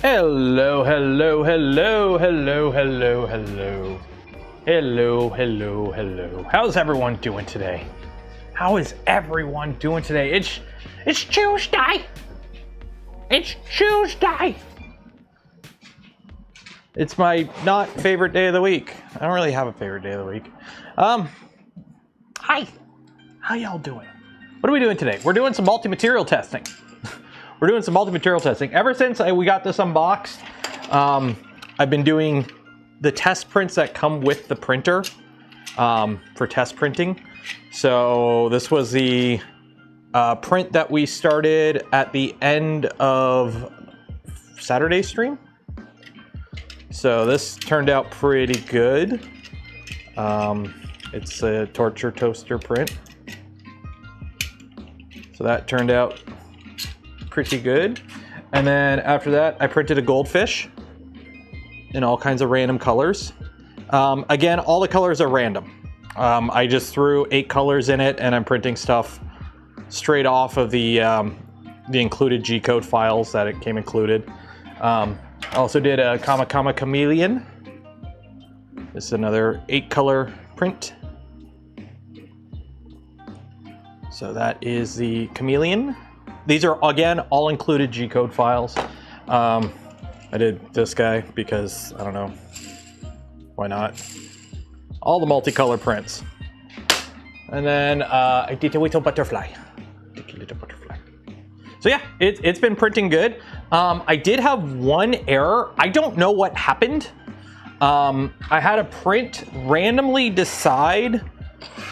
Hello, hello, hello, hello, hello, hello. Hello, hello, hello. How's everyone doing today? How is everyone doing today? It's Tuesday. It's Tuesday. It's my not favorite day of the week. I don't really have a favorite day of the week. Hi. How y'all doing? What are we doing today? We're doing some multi-material testing. We're doing some multi-material testing. Ever since we got this unboxed, I've been doing the test prints that come with the printer for test printing. So this was the print that we started at the end of Saturday's stream. So this turned out pretty good. It's a torture toaster print. So that turned out pretty good. And then after that, I printed a goldfish in all kinds of random colors. Again, all the colors are random. I just threw 8 colors in it, and I'm printing stuff straight off of the included G-code files that it came included. I also did a Chameleon. This is another 8-color print. So that is the Chameleon. These are, again, all included G-code files. I did this guy because, I don't know, why not? All the multicolor prints. And then I did a little butterfly. So yeah, it's been printing good. I did have one error. I don't know what happened. I had a print randomly decide.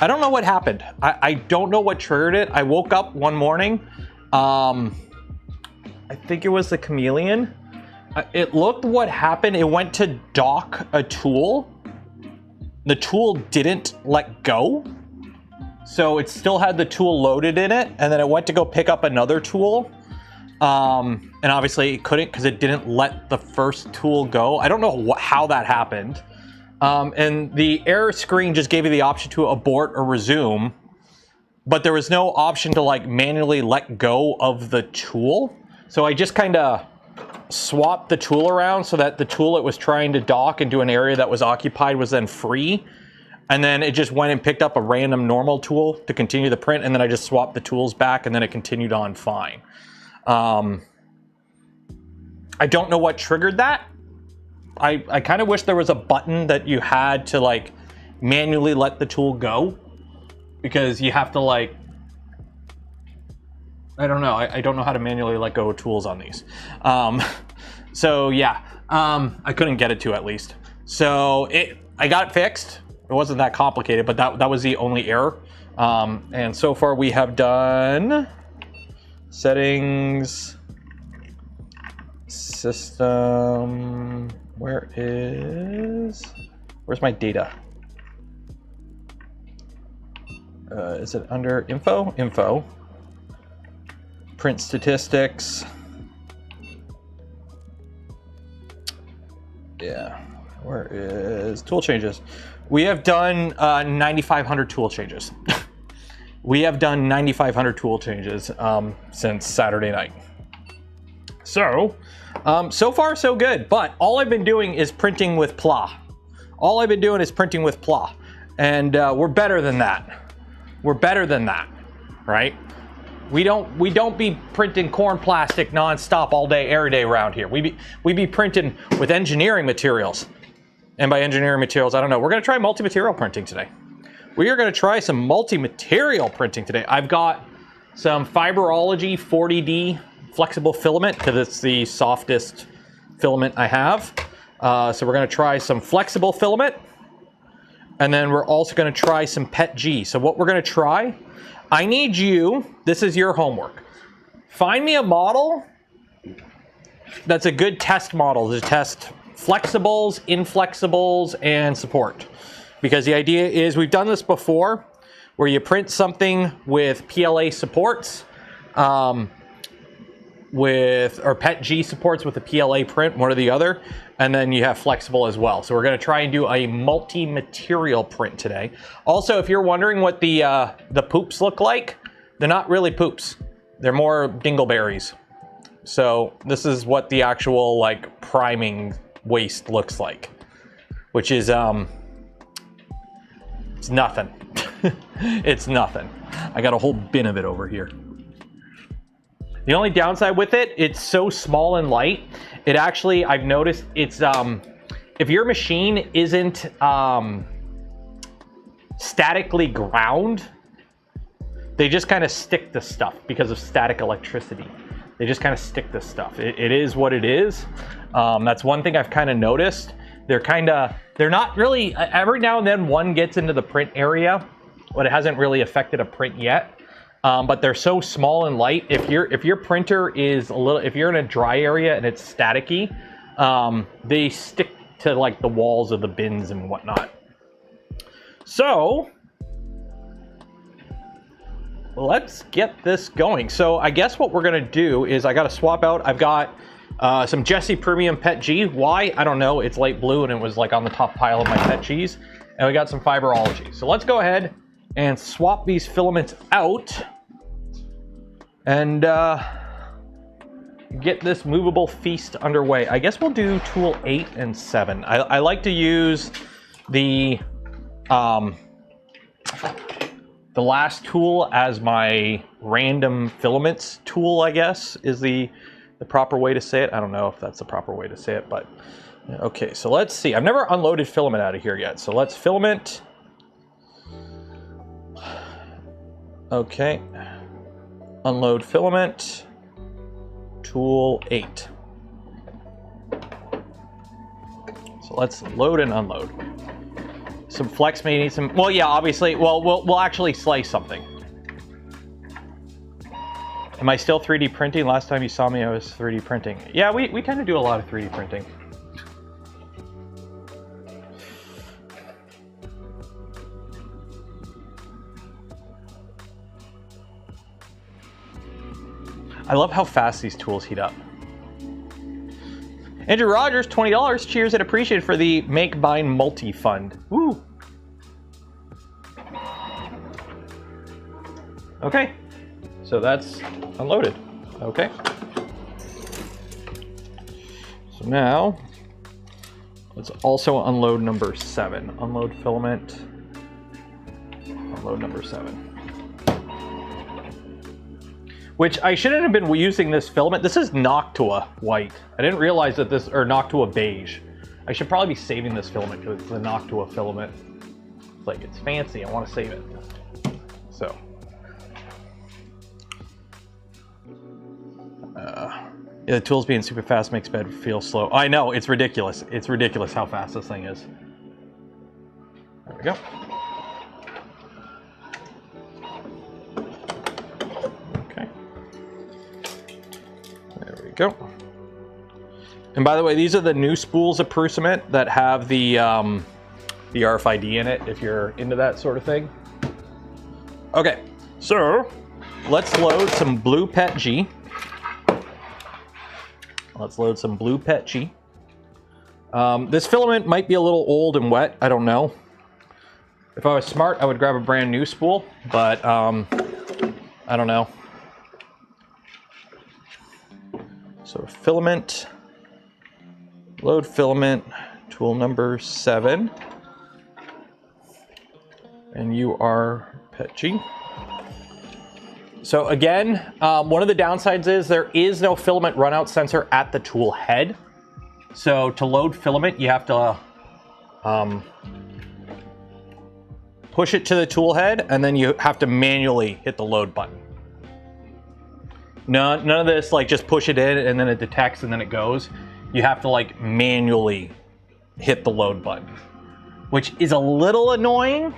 I don't know what happened. I don't know what triggered it. I woke up one morning. I think it was the Chameleon. It looked what happened. It went to dock a tool. The tool didn't let go. So it still had the tool loaded in it. And then it went to go pick up another tool. And obviously it couldn't because it didn't let the first tool go. I don't know how that happened. And the error screen just gave you the option to abort or resume. But there was no option to like manually let go of the tool. So I just kind of swapped the tool around so that the tool it was trying to dock into an area that was occupied was then free. And then it just went and picked up a random normal tool to continue the print. And then I just swapped the tools back and then it continued on fine. I don't know what triggered that. I kind of wish there was a button that you had to like manually let the tool go. Because you have to like, I don't know. I don't know how to manually let go of tools on these. So yeah, I couldn't get it to at least. So I got it fixed. It wasn't that complicated, but that was the only error. And so far we have done settings, system, where's my data? Is it under info? Info. Print statistics. Yeah. Where is tool changes? We have done 9,500 tool changes. We have done 9,500 tool changes since Saturday night. So, so far so good. But all I've been doing is printing with PLA. All I've been doing is printing with PLA. And we're better than that. We're better than that, right? We don't be printing corn plastic nonstop all day, every day around here. We be printing with engineering materials. And by engineering materials, I don't know. We're gonna try multi-material printing today. We are gonna try some multi-material printing today. I've got some Fiberology 40D flexible filament because it's the softest filament I have. So we're gonna try some flexible filament. And then we're also going to try some PETG. So what we're going to try, I need you, this is your homework. Find me a model that's a good test model to test flexibles, inflexibles, and support. Because the idea is we've done this before where you print something with PLA supports, or PETG supports with a PLA print, one or the other, and then you have flexible as well. So we're going to try and do a multi-material print today. Also, if you're wondering what the poops look like, they're not really poops. They're more dingleberries. So this is what the actual like priming waste looks like, which is it's nothing. It's nothing. I got a whole bin of it over here. The only downside with it, it's so small and light. It actually, I've noticed it's if your machine isn't statically ground, they just kind of stick to stuff because of static electricity. They just kind of stick to stuff. It is what it is. That's one thing I've kind of noticed. They're not really, every now and then one gets into the print area, but it hasn't really affected a print yet. But they're so small and light. If your printer is if you're in a dry area and it's staticky, they stick to like the walls of the bins and whatnot. So let's get this going. So I guess what we're gonna do is I gotta swap out. I've got some Jesse Premium Pet G. Why? I don't know. It's light blue and it was like on the top pile of my Pet Gs. And we got some Fiberology. So let's go ahead and swap these filaments out and get this movable feast underway. I guess we'll do tool 8 and 7. I like to use the last tool as my random filaments tool, I guess, is the proper way to say it. I don't know if that's the proper way to say it, but okay, so let's see. I've never unloaded filament out of here yet, so let's filament. Okay, unload filament, tool 8. So let's load and unload. Some flex may need some, well, yeah, obviously, well, we'll actually slice something. Am I still 3D printing? Last time you saw me, I was 3D printing. Yeah, we tend to do a lot of 3D printing. I love how fast these tools heat up. Andrew Rogers, $20. Cheers and appreciated for the Make Bind Multi-Fund. Woo! Okay, so that's unloaded. Okay. So now, let's also unload number 7. Unload filament. Unload number 7. Which I shouldn't have been using this filament. This is Noctua white. I didn't realize that this, or Noctua beige. I should probably be saving this filament because it's the Noctua filament. It's like, it's fancy, I want to save it. So. Yeah, the tools being super fast makes bed feel slow. I know, it's ridiculous. It's ridiculous how fast this thing is. There we go. Okay. There we go. And by the way, these are the new spools of PRUSA that have the RFID in it, if you're into that sort of thing. Okay, so let's load some blue Pet G. Let's load some blue Pet G. This filament might be a little old and wet. I don't know. If I was smart, I would grab a brand new spool, but I don't know. So filament, load filament, tool number 7. And you are Pet G. So again, one of the downsides is there is no filament runout sensor at the tool head. So to load filament, you have to push it to the tool head, and then you have to manually hit the load button. None of this, like just push it in and then it detects and then it goes. You have to like manually hit the load button, which is a little annoying,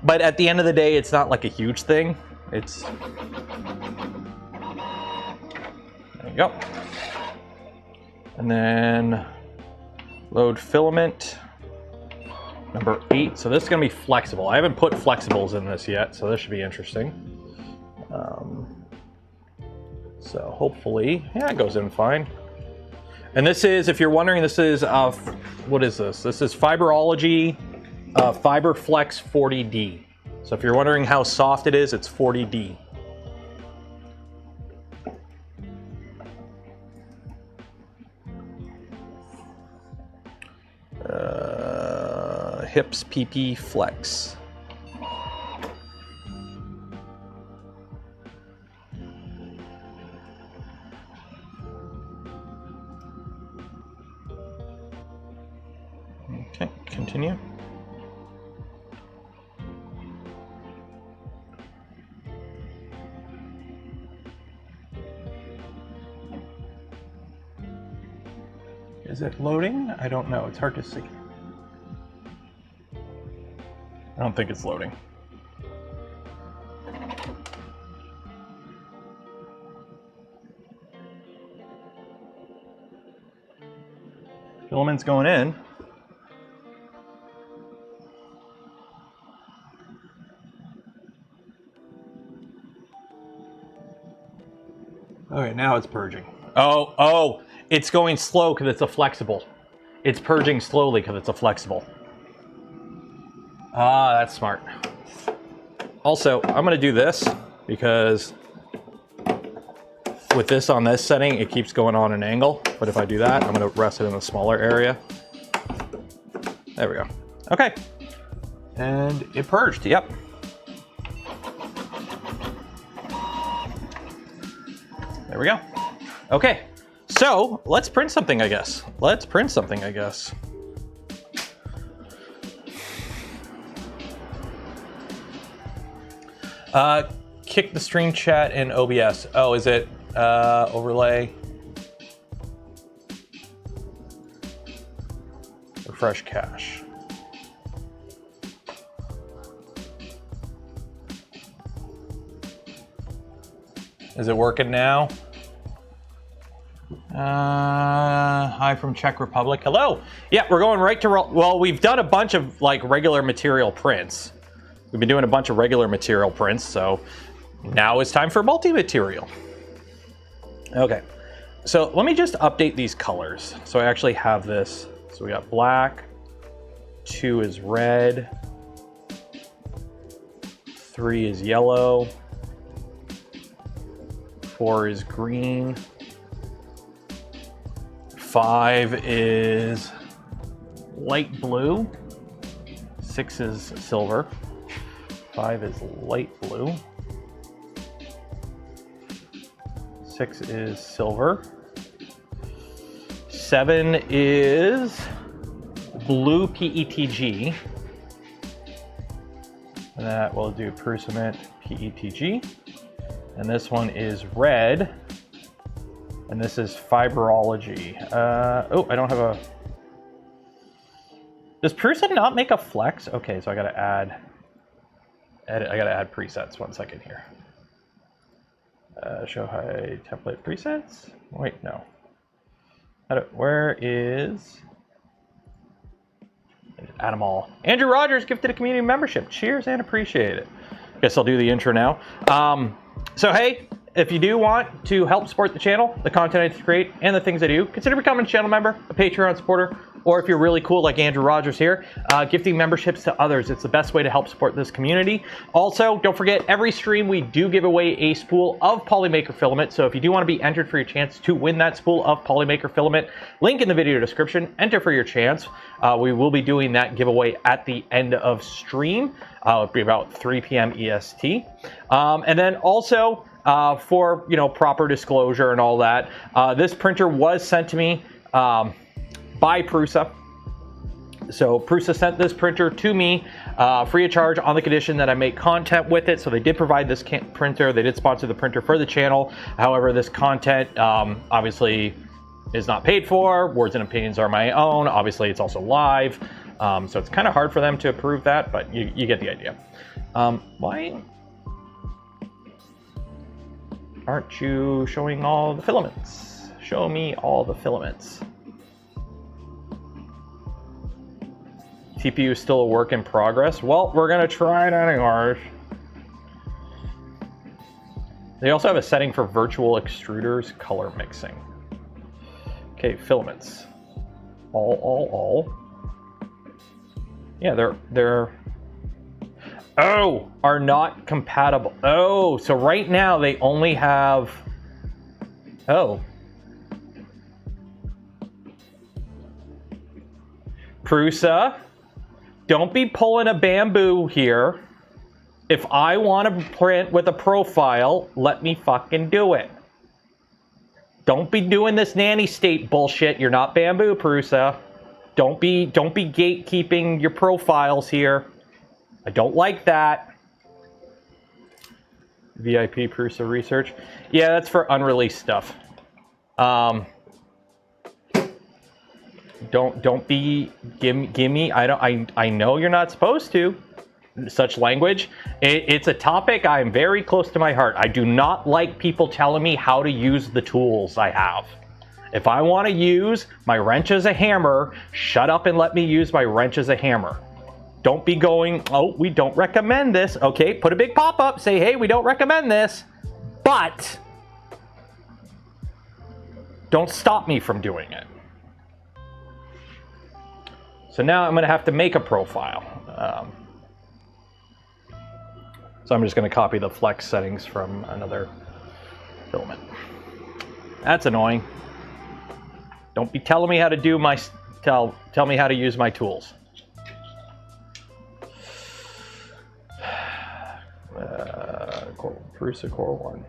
but at the end of the day, it's not like a huge thing. It's, there you go. And then load filament number 8. So this is going to be flexible. I haven't put flexibles in this yet, so this should be interesting. So hopefully, yeah, it goes in fine. And this is, if you're wondering, this is, what is this? This is Fiberology FiberFlex 40D. So if you're wondering how soft it is, it's 40D. hips PP flex. Okay, continue. Is it loading? I don't know. It's hard to see. I don't think it's loading. Filament's going in. Okay, now it's purging. Oh, it's going slow because it's a flexible. It's purging slowly because it's a flexible. Ah, that's smart. Also, I'm gonna do this because with this on this setting, it keeps going on an angle. But if I do that, I'm gonna rest it in a smaller area. There we go. Okay. And it purged, yep. There we go. Okay, so let's print something, I guess. Let's print something, I guess. Kick the stream chat in OBS. Oh, is it overlay? Refresh cache. Is it working now? Hi from Czech Republic. Hello. Yeah, we're going right to, well, we've done a bunch of like regular material prints. We've been doing a bunch of regular material prints, so now it's time for multi-material. Okay, so let me just update these colors. So I actually have this. So we got black, 2 is red, 3 is yellow, 4 is green, 5 is light blue, 6 is silver, 5 is light blue, 6 is silver, 7 is blue PETG, and that will do PRUSA PETG, and this one is red, and this is fibrology. Oh, I don't have a... Does PRUSA not make a flex? Okay, so I gotta add presets. 1 second here. Show high template presets. Wait, no. Where is? Add them all. Andrew Rogers gifted a community membership. Cheers and appreciate it. Guess I'll do the intro now. So hey, if you do want to help support the channel, the content I create, and the things I do, consider becoming a channel member, a Patreon supporter, or if you're really cool like Andrew Rogers here, gifting memberships to others. It's the best way to help support this community. Also, don't forget, every stream we do give away a spool of polymaker filament. So if you do want to be entered for your chance to win that spool of polymaker filament, link in the video description, enter for your chance. We will be doing that giveaway at the end of stream. It'll be about 3 p.m. EST. And then also, for proper disclosure and all that, this printer was sent to me by PRUSA. So PRUSA sent this printer to me free of charge on the condition that I make content with it. So they did provide this printer. They did sponsor the printer for the channel. However, this content obviously is not paid for. Words and opinions are my own. Obviously, it's also live. So it's kind of hard for them to approve that, but you get the idea. Why aren't you showing all the filaments? Show me all the filaments. TPU is still a work in progress. Well, we're gonna try it anyways. They also have a setting for virtual extruders color mixing. Okay, filaments. All. Yeah, they're are not compatible. Oh, so right now they only have PRUSA Don't be pulling a bamboo here. If I want to print with a profile, let me fucking do it. Don't be doing this nanny state bullshit. You're not bamboo, PRUSA. Don't be gatekeeping your profiles here. I don't like that. VIP PRUSA research. Yeah, that's for unreleased stuff. Don't be gimme. I know you're not supposed to. Such language. It's a topic I'm very close to my heart. I do not like people telling me how to use the tools I have. If I want to use my wrench as a hammer, shut up and let me use my wrench as a hammer. Don't be going, oh, we don't recommend this. Okay, put a big pop-up, say, hey, we don't recommend this, but don't stop me from doing it. So now I'm going to have to make a profile. So I'm just going to copy the flex settings from another filament. That's annoying. Don't be telling me how to do my, tell me how to use my tools. PRUSA Core 1.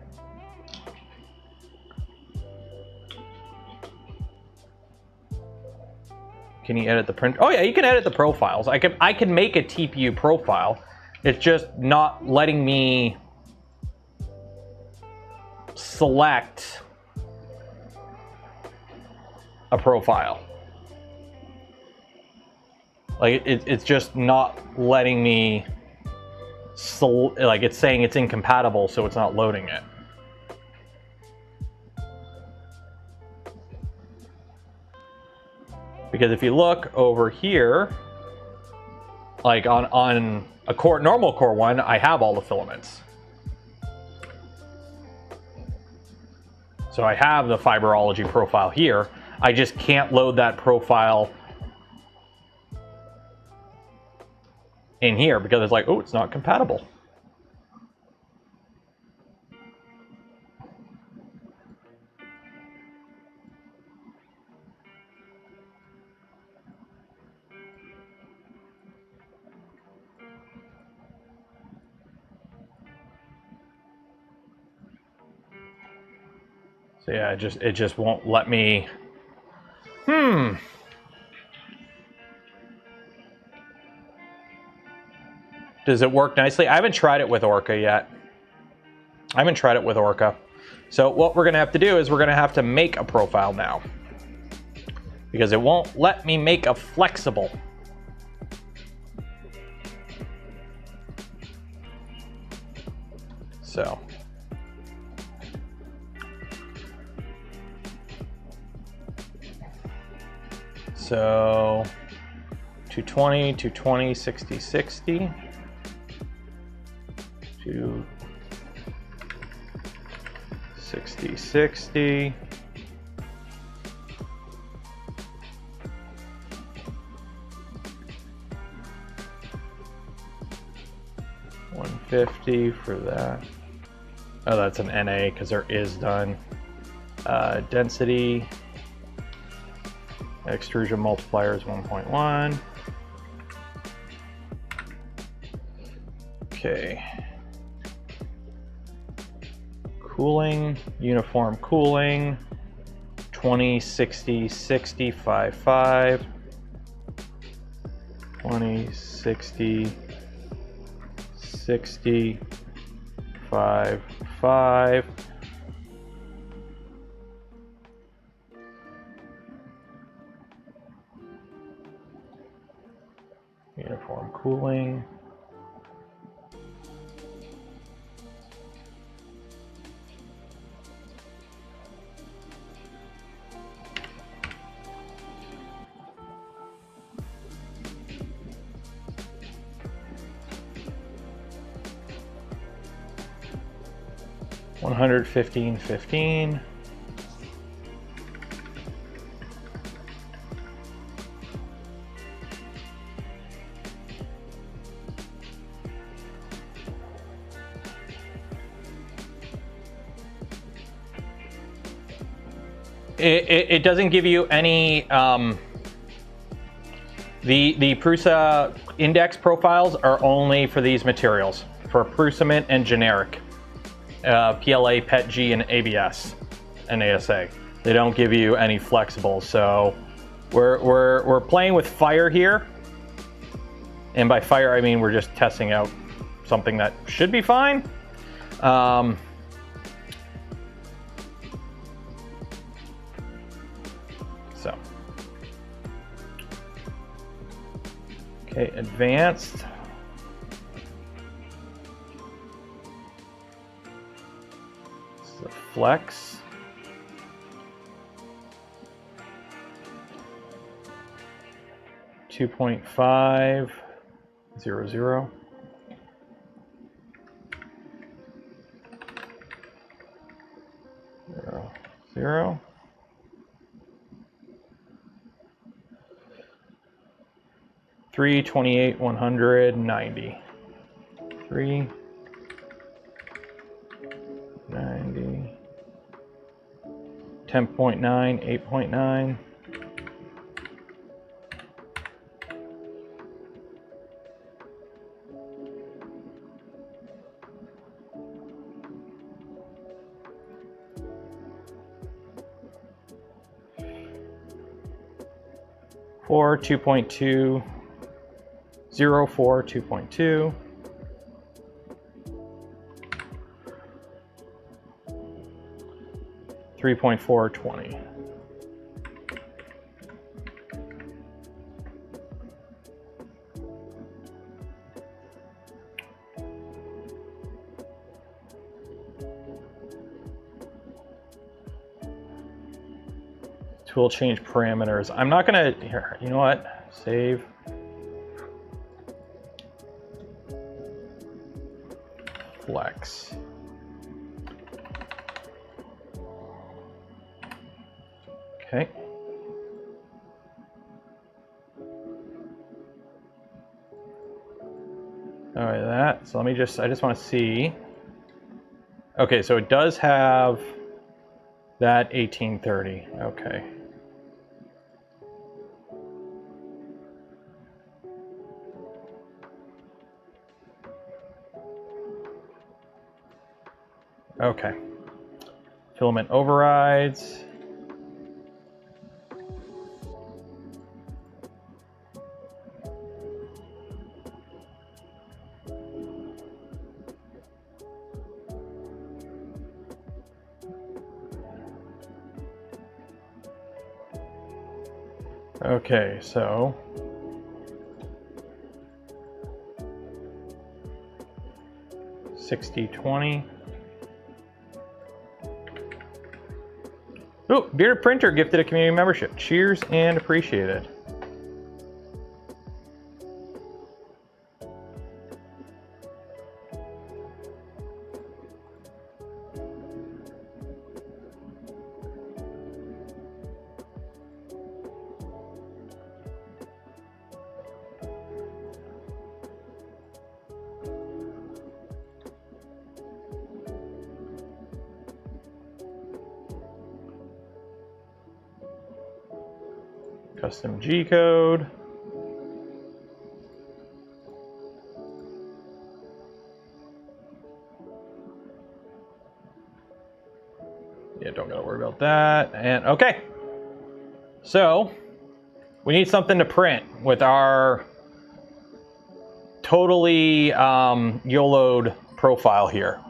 Can you edit the print? Oh yeah, you can edit the profiles. I can make a TPU profile. It's just not letting me select a profile. Like it's just not letting me, like it's saying it's incompatible, so it's not loading it. Because if you look over here, like on a normal core 1, I have all the filaments. So I have the fiberology profile here. I just can't load that profile in here because it's like, oh, it's not compatible. So yeah, it just won't let me. Does it work nicely? I haven't tried it with Orca yet. So what we're gonna have to do is we're gonna have to make a profile now, because it won't let me make a flexible. So. So 220, 220, 60, 60. 60, 60. 150 for that. Oh, that's an NA because there is done. Density. Extrusion multiplier is 1.1. Okay. Cooling, uniform cooling, 20, 60, 60, 5, 5. 20, 60, 60, 5, 5. Uniform cooling. $115.15. It doesn't give you any, the PRUSA index profiles are only for these materials, for PRUSA and generic, PLA, PETG, and ABS, and ASA. They don't give you any flexibles, so we're playing with fire here. And by fire, I mean we're just testing out something that should be fine. Okay, advanced. This is a flex. .500. 0. 0. 328 190. 390. 10.9, 8.9. Four 2.2, 0 4 2.2, 3.4 20. Tool change parameters. I'm not gonna, here, you know what? Save. Flex. Okay. All right, that. So let me just, I just want to see. Okay, so it does have that 1830. Okay. Okay. Filament overrides. Okay, so $60.20. Oh, Bearded Printer gifted a community membership. Cheers and appreciated. Custom G code. Yeah, don't gotta worry about that. And okay. So we need something to print with our totally YOLO'd profile here.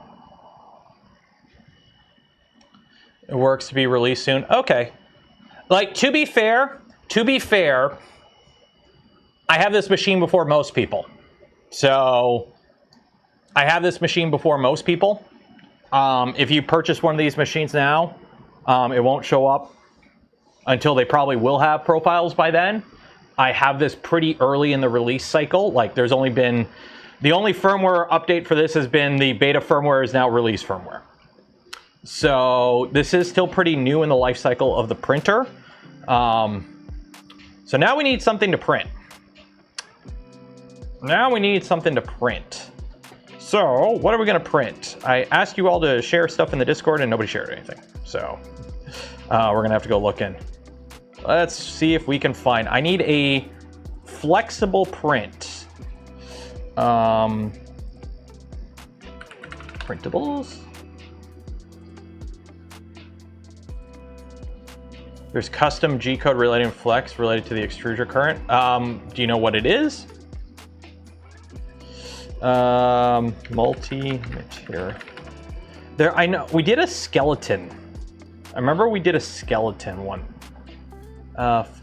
It works to be released soon. Okay. Like, to be fair, I have this machine before most people. So I have this machine before most people. If you purchase one of these machines now, it won't show up until they probably will have profiles by then. I have this pretty early in the release cycle. Like, there's only been, the only firmware update for this has been the beta firmware is now release firmware. So this is still pretty new in the life cycle of the printer. So now we need something to print. So what are we gonna print? I asked you all to share stuff in the Discord and nobody shared anything. So we're gonna have to go look in. Let's see if we can find, I need a flexible print Printables. There's custom G code relating flex related to the extruder current. Do you know what it is? MultiMaterial. There, I know we did a skeleton. I remember we did a skeleton one.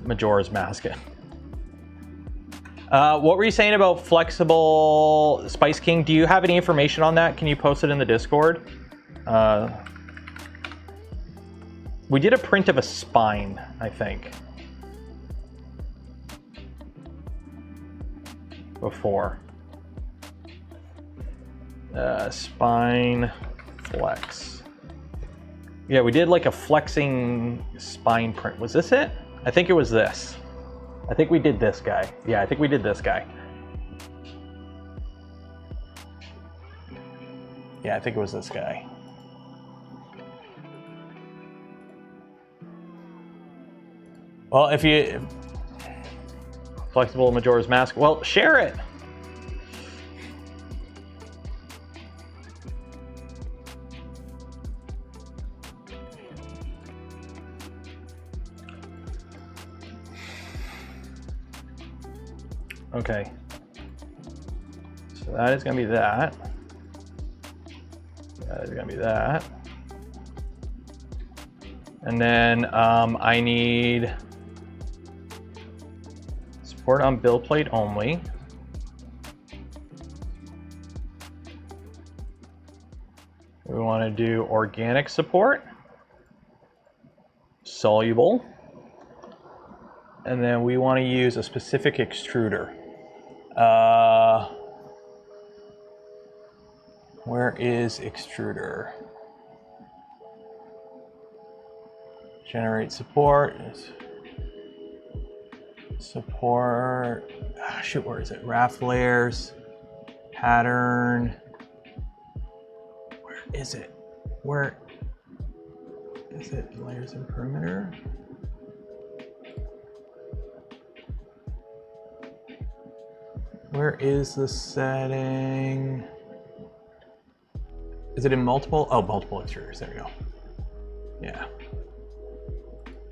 Majora's Mask. What were you saying about flexible Spice King? Do you have any information on that? Can you post it in the Discord? We did a print of a spine, I think, before. Spine flex. Yeah, we did like a flexing spine print. Was this it? I think it was this. I think we did this guy. Yeah, I think we did this guy. Yeah, I think it was this guy. Well, if you... Flexible Majora's Mask. Well, share it. Okay. So that is going to be that. That is going to be that. And then I need support on build plate only. We want to do organic support, soluble, and then we want to use a specific extruder. Where is extruder? Generate support. Support. Shoot, where is it? Raft layers. Pattern. Where is it? Where is it? Layers and perimeter. Where is the setting? Is it in multiple? Oh, multiple extruders. There we go. Yeah.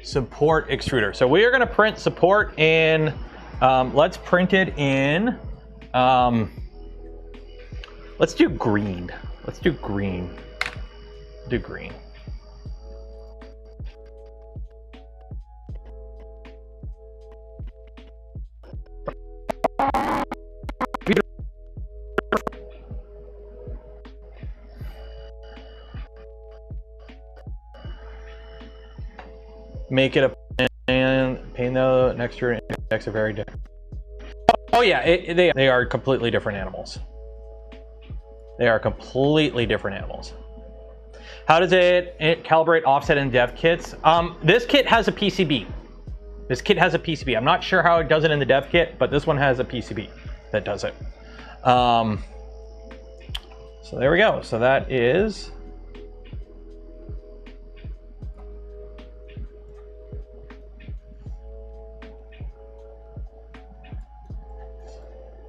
Support extruder. So we are going to print support in, let's print it in, let's do green. Let's do green. Do green. Make it a pain though. Next year index are very different. Oh yeah, they are completely different animals. They are completely different animals. How does it calibrate offset in dev kits? This kit has a PCB. This kit has a PCB. I'm not sure how it does it in the dev kit, but this one has a PCB that does it. So there we go. So that is.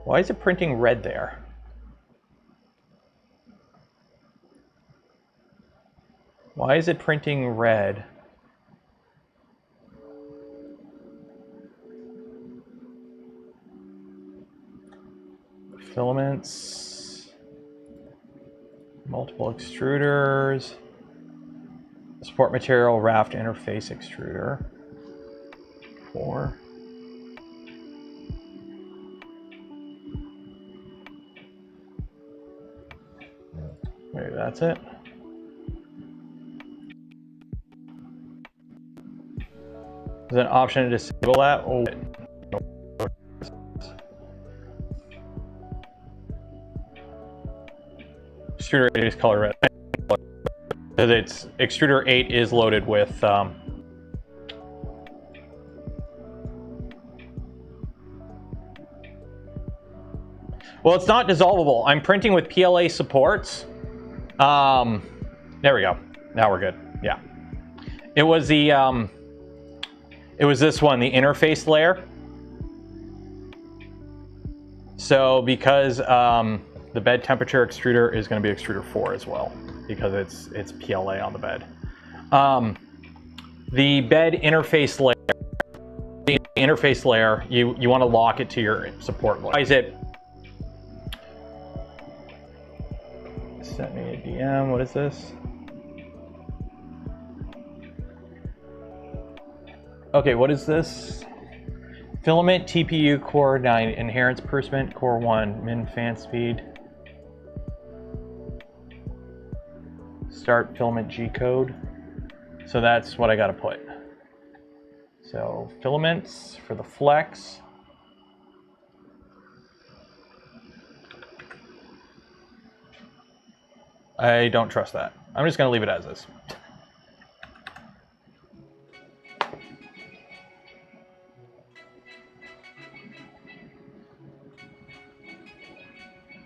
Why is it printing red there? Why is it printing red? Filaments, multiple extruders, support material, raft interface extruder, 4. Maybe that's it. There's an option to disable that. Oh. Extruder 8 is color red. It's extruder 8 is loaded with well, it's not dissolvable. I'm printing with PLA supports. There we go. Now we're good. Yeah. It was the it was this one, the interface layer. So because the bed temperature extruder is going to be extruder 4 as well, because it's PLA on the bed. The bed interface layer, you want to lock it to your support layer. Why is it? Sent me a DM. What is this? Okay, what is this? Filament TPU core 9, inherent percent core 1, min fan speed. Start filament G code. So that's what I gotta put. So filaments for the flex. I don't trust that. I'm just gonna leave it as is.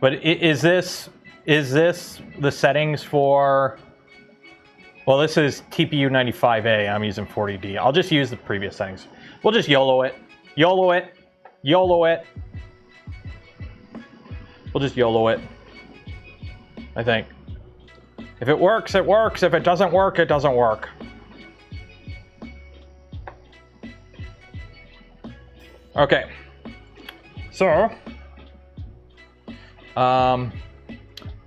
But is this the settings for? Well, this is TPU 95A. I'm using 40D. I'll just use the previous settings. We'll just YOLO it. YOLO it. YOLO it. We'll just YOLO it. I think. If it works, it works. If it doesn't work, it doesn't work. Okay. So,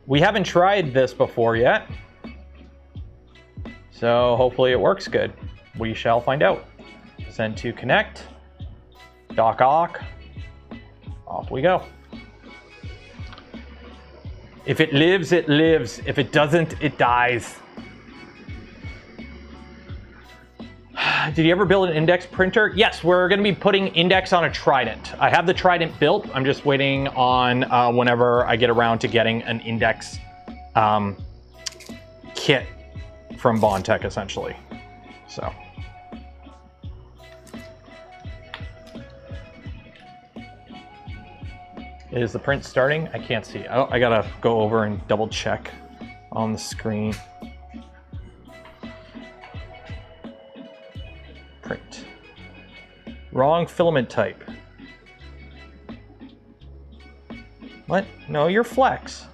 we haven't tried this before yet. So hopefully it works good. We shall find out. Send to connect. Dock awk. Off we go. If it lives, it lives. If it doesn't, it dies. Did you ever build an index printer? Yes, we're going to be putting index on a Trident. I have the Trident built. I'm just waiting on whenever I get around to getting an index kit from Bondtech, essentially. So. Is the print starting? I can't see. Oh, I gotta go over and double check on the screen. Print. Wrong filament type. What? No, you're flex.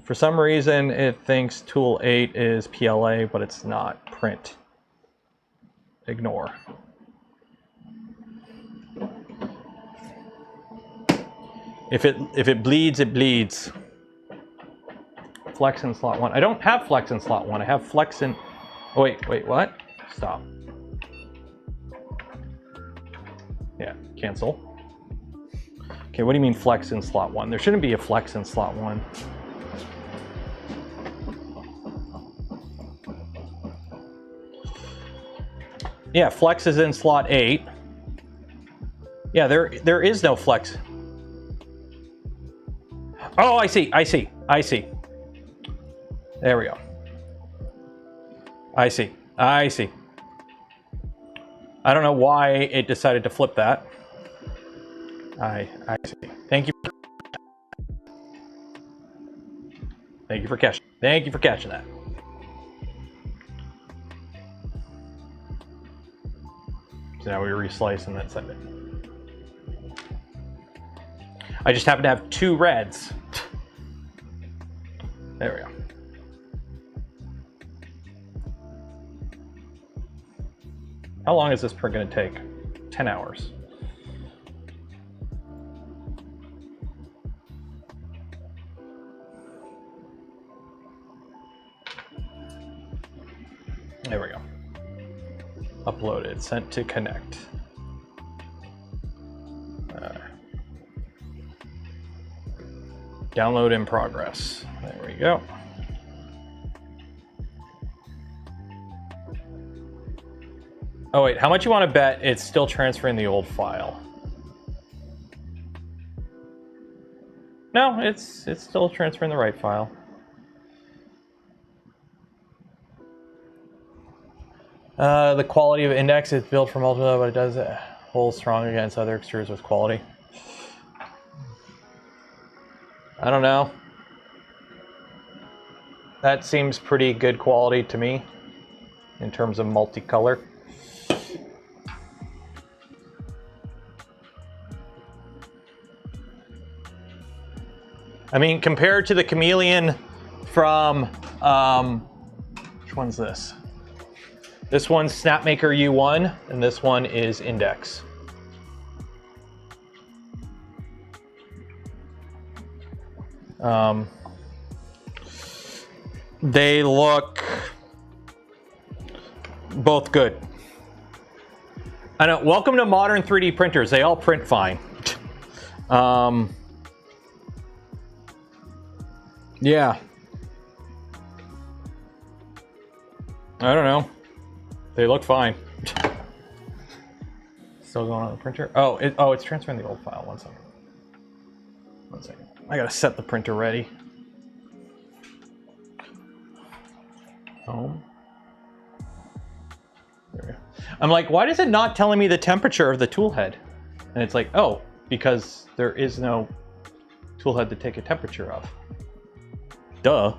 For some reason, it thinks tool 8 is PLA, but it's not. Print. Ignore. If it bleeds, it bleeds. Flex in slot 1. I don't have flex in slot 1. I have flex in... Oh, wait, what? Stop. Yeah, cancel. Okay, what do you mean flex in slot 1? There shouldn't be a flex in slot 1. Yeah, flex is in slot 8. Yeah, there is no flex. Oh, I see. There we go. I see. I don't know why it decided to flip that. I see. Thank you for catching. Thank you for catching that. So now we reslice and then send it. I just happen to have 2 reds. There we go. How long is this print going to take? 10 hours. There we go. Uploaded, sent to connect. Download in progress. There we go. Oh wait, how much you want to bet it's still transferring the old file? No, it's still transferring the right file. The quality of index is built from MultiMaterial, but it does hold strong against other extruders with quality. I don't know. That seems pretty good quality to me in terms of multicolor. I mean, compared to the Chameleon from, which one's this? This one's Snapmaker U1, and this one is INDX. They look both good. I know, welcome to modern 3D printers. They all print fine. Yeah. I don't know. They look fine. Still going on the printer? Oh, it's transferring the old file. 1 second. 1 second. I gotta set the printer ready. Home. There we go. I'm like, why is it not telling me the temperature of the tool head? And it's like, oh, because there is no tool head to take a temperature of. Duh.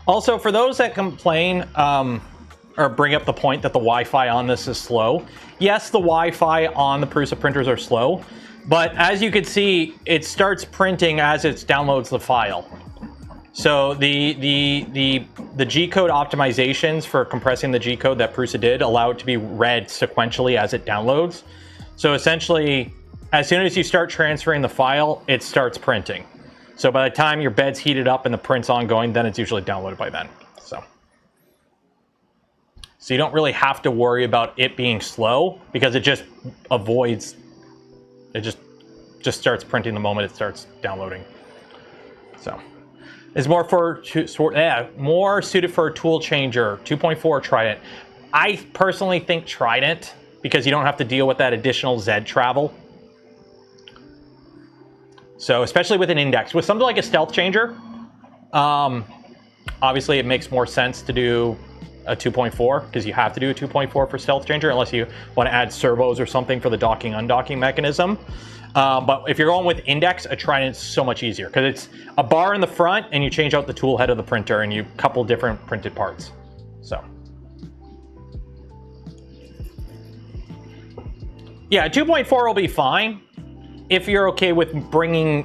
Also, for those that complain or bring up the point that the Wi-Fi on this is slow, yes, the Wi-Fi on the PRUSA printers are slow, but as you can see, it starts printing as it downloads the file. So the G-code optimizations for compressing the G-code that PRUSA did allow it to be read sequentially as it downloads. So essentially, as soon as you start transferring the file, it starts printing. So by the time your bed's heated up and the print's ongoing, then it's usually downloaded by then. So you don't really have to worry about it being slow because it just avoids, it just starts printing the moment it starts downloading. So it's more more suited for a tool changer, 2.4 Trident. I personally think Trident because you don't have to deal with that additional Z travel. So especially with an index, with something like a stealth changer, obviously it makes more sense to do a 2.4 because you have to do a 2.4 for stealth changer unless you want to add servos or something for the docking undocking mechanism. But if you're going with index, a Trident's so much easier because it's a bar in the front and you change out the tool head of the printer and you couple different printed parts. So yeah, 2.4 will be fine if you're okay with bringing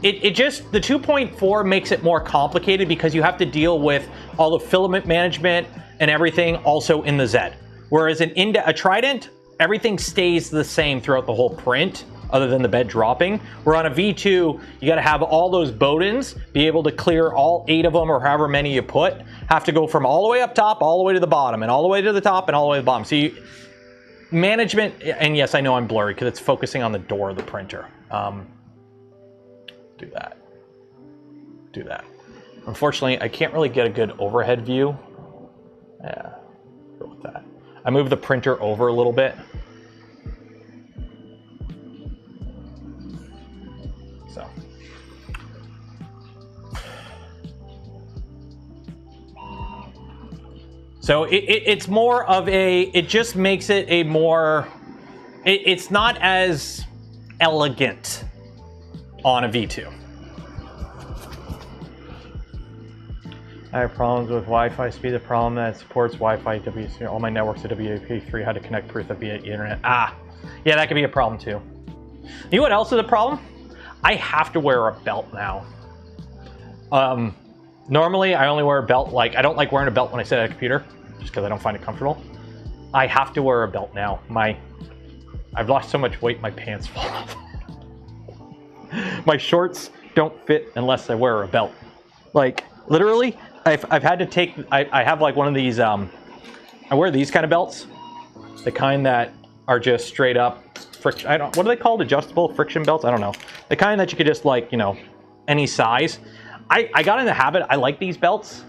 it. Just the 2.4 makes it more complicated because you have to deal with all the filament management and everything also in the Z. Whereas a Trident, everything stays the same throughout the whole print other than the bed dropping. Where on a V2, you got to have all those Bowdens, be able to clear all 8 of them or however many you put, have to go from all the way up top, all the way to the bottom, and all the way to the top, and all the way to the bottom. So management, and yes, I know I'm blurry because it's focusing on the door of the printer. Do that. Do that. Unfortunately, I can't really get a good overhead view. Yeah, go with that. I moved the printer over a little bit. So it's more of it just makes it a more, it's not as elegant on a V2. I have problems with Wi-Fi speed. The problem that it supports Wi-Fi WC. All my networks are WAP3. How to connect PRUSA via internet. Yeah, that could be a problem too. You know what else is a problem? I have to wear a belt now. Normally, I only wear a belt, I don't like wearing a belt when I sit at a computer, just because I don't find it comfortable. I have to wear a belt now. I've lost so much weight, my pants fall off. My shorts don't fit unless I wear a belt. Literally, I've had to take, I have one of these, I wear these kind of belts. The kind that are just straight up friction, what are they called? Adjustable friction belts? I don't know. The kind that you could just any size. I got in the habit, I like these belts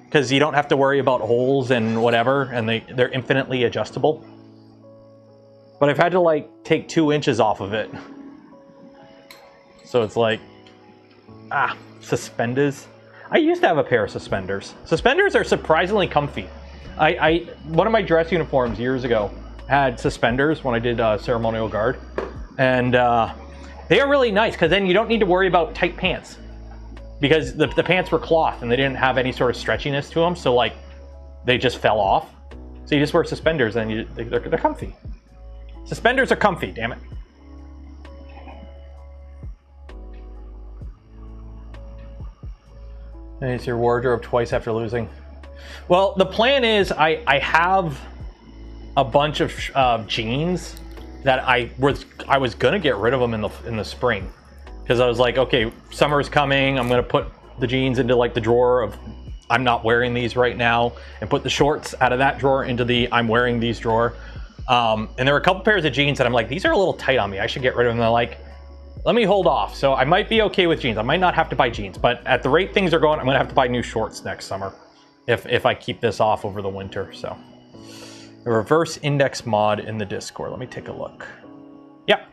because you don't have to worry about holes and whatever, and they're infinitely adjustable. But I've had to take 2 inches off of it. So it's suspenders. I used to have a pair of suspenders. Suspenders are surprisingly comfy. One of my dress uniforms years ago had suspenders when I did ceremonial guard, and they are really nice because then you don't need to worry about tight pants, because the pants were cloth and they didn't have any sort of stretchiness to them, so like they just fell off. So you just wear suspenders and they're comfy. Suspenders are comfy, damn it. And it's your wardrobe twice after losing. Well, the plan is I have a bunch of jeans that I was gonna get rid of them in the spring, because I was like, okay, summer's coming. I'm gonna put the jeans into like the drawer of I'm not wearing these right now, and put the shorts out of that drawer into the I'm wearing these drawer. And there were a couple pairs of jeans that I'm like, these are a little tight on me. I should get rid of them. And they're like, let me hold off. So I might be okay with jeans. I might not have to buy jeans, but at the rate things are going, I'm gonna have to buy new shorts next summer if I keep this off over the winter. So the reverse index mod in the Discord. Let me take a look. Yeah.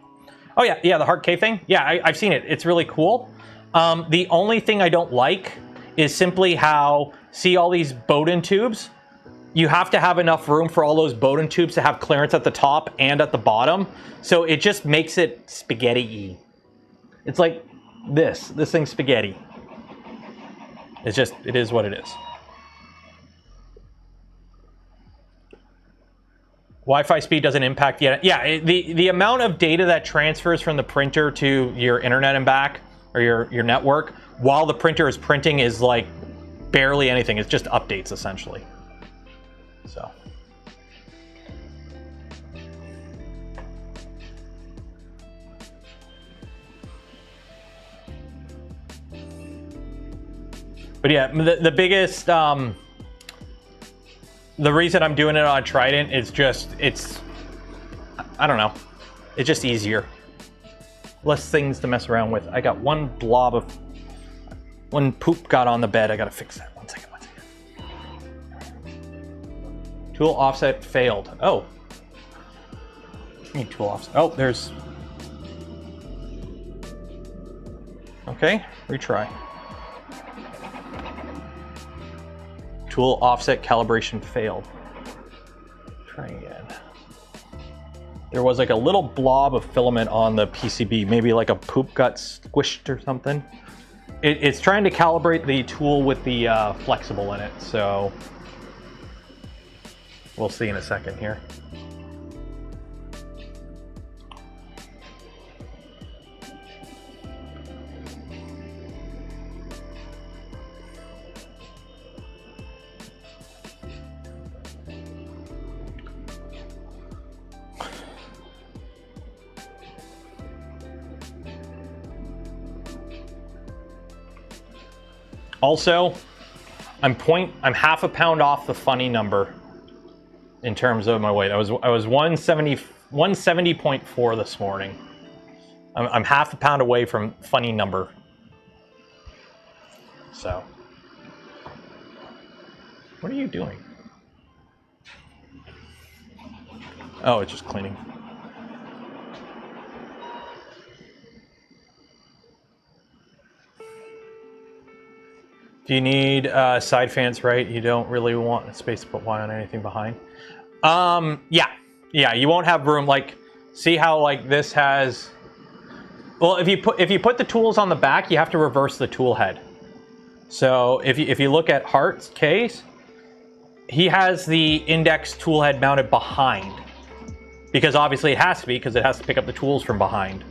Oh yeah, the hard K thing. Yeah, I've seen it. It's really cool. The only thing I don't like is simply how, see all these Bowden tubes? You have to have enough room for all those Bowden tubes to have clearance at the top and at the bottom. So it just makes it spaghetti-y. It's like this thing's spaghetti. It is what it is. Wi-Fi speed doesn't impact yet. Yeah, the amount of data that transfers from the printer to your internet and back, or your network, while the printer is printing is like barely anything. It's just updates essentially. So. But yeah, the biggest, the reason I'm doing it on Trident is just, I don't know, it's just easier. Less things to mess around with. I got one poop got on the bed. I gotta fix that. One second. Tool offset failed. Oh. What do you mean tool offset? Oh, there's... Okay, retry. Tool offset calibration failed. Try again. There was like a little blob of filament on the PCB, maybe like a poop got squished or something. It's trying to calibrate the tool with the flexible in it, so we'll see in a second here. Also, I'm half a pound off the funny number in terms of my weight. I was 170.4 this morning. I'm half a pound away from funny number. So, what are you doing? Oh, it's just cleaning. Do you need side fans, right? You don't really want space to put one on anything behind. Yeah, you won't have room. Like, see how like this has. Well, if you put the tools on the back, you have to reverse the tool head. So if you look at Hart's case, he has the index tool head mounted behind, because obviously it has to be, because it has to pick up the tools from behind.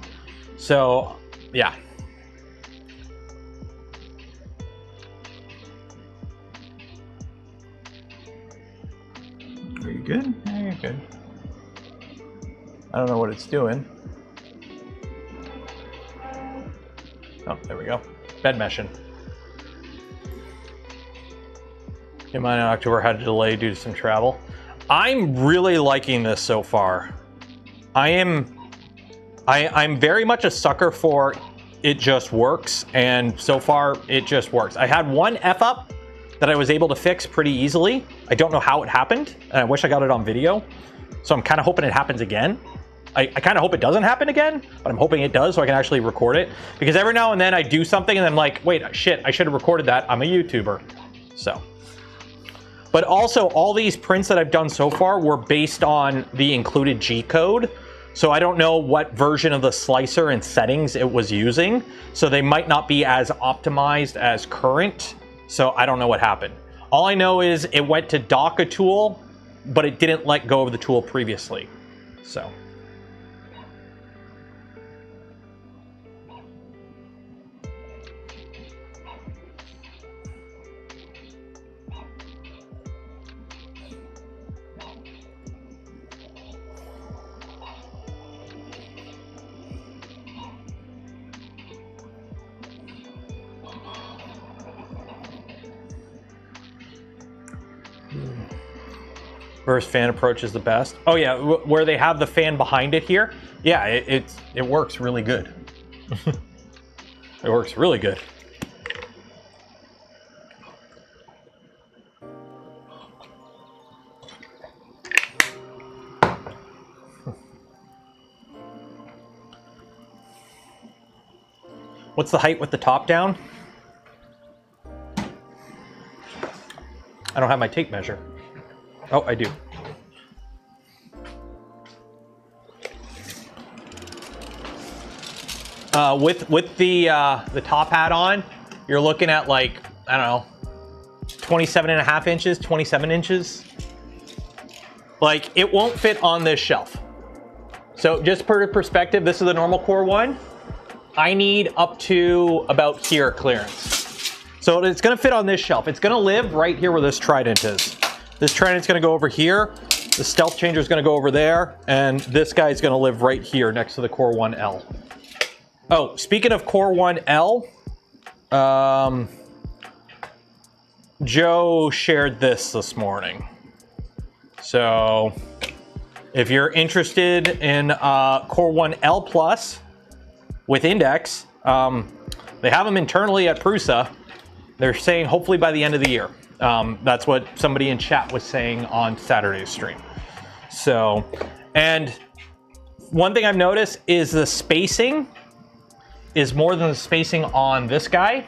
So yeah. Are you good? Yeah, you're good. I don't know what it's doing. Oh, there we go. Bed meshing. Mine in October had a delay due to some travel. I'm really liking this so far. I'm very much a sucker for it just works, and so far it just works. I had one F-up that I was able to fix pretty easily. I don't know how it happened, and I wish I got it on video. So I'm kind of hoping it happens again. I kind of hope it doesn't happen again, but I'm hoping it does so I can actually record it. Because every now and then I do something and I'm like, wait, shit, I should have recorded that. I'm a YouTuber. So, But also, all these prints that I've done so far were based on the included G code. So I don't know what version of the slicer and settings it was using. So they might not be as optimized as current. So I don't know what happened. All I know is it went to dock a tool, but it didn't let go of the tool previously. So. First fan approach is the best. Oh yeah, where they have the fan behind it here. Yeah, it works really good. It works really good. What's the height with the top down? I don't have my tape measure. Oh, I do. With the top hat on, you're looking at like, I don't know, 27.5 inches, 27 inches. Like, it won't fit on this shelf. So just per perspective, this is the normal core one. I need up to about here clearance. So it's gonna fit on this shelf. It's gonna live right here where this trident is. This trident's gonna go over here, the stealth changer is gonna go over there, and this guy's gonna live right here next to the Core 1L. Oh, speaking of Core 1L, Joe shared this morning. So if you're interested in Core 1L Plus with INDX, they have them internally at PRUSA. They're saying hopefully by the end of the year. That's what somebody in chat was saying on Saturday's stream. So, and one thing I've noticed is the spacing is more than the spacing on this guy,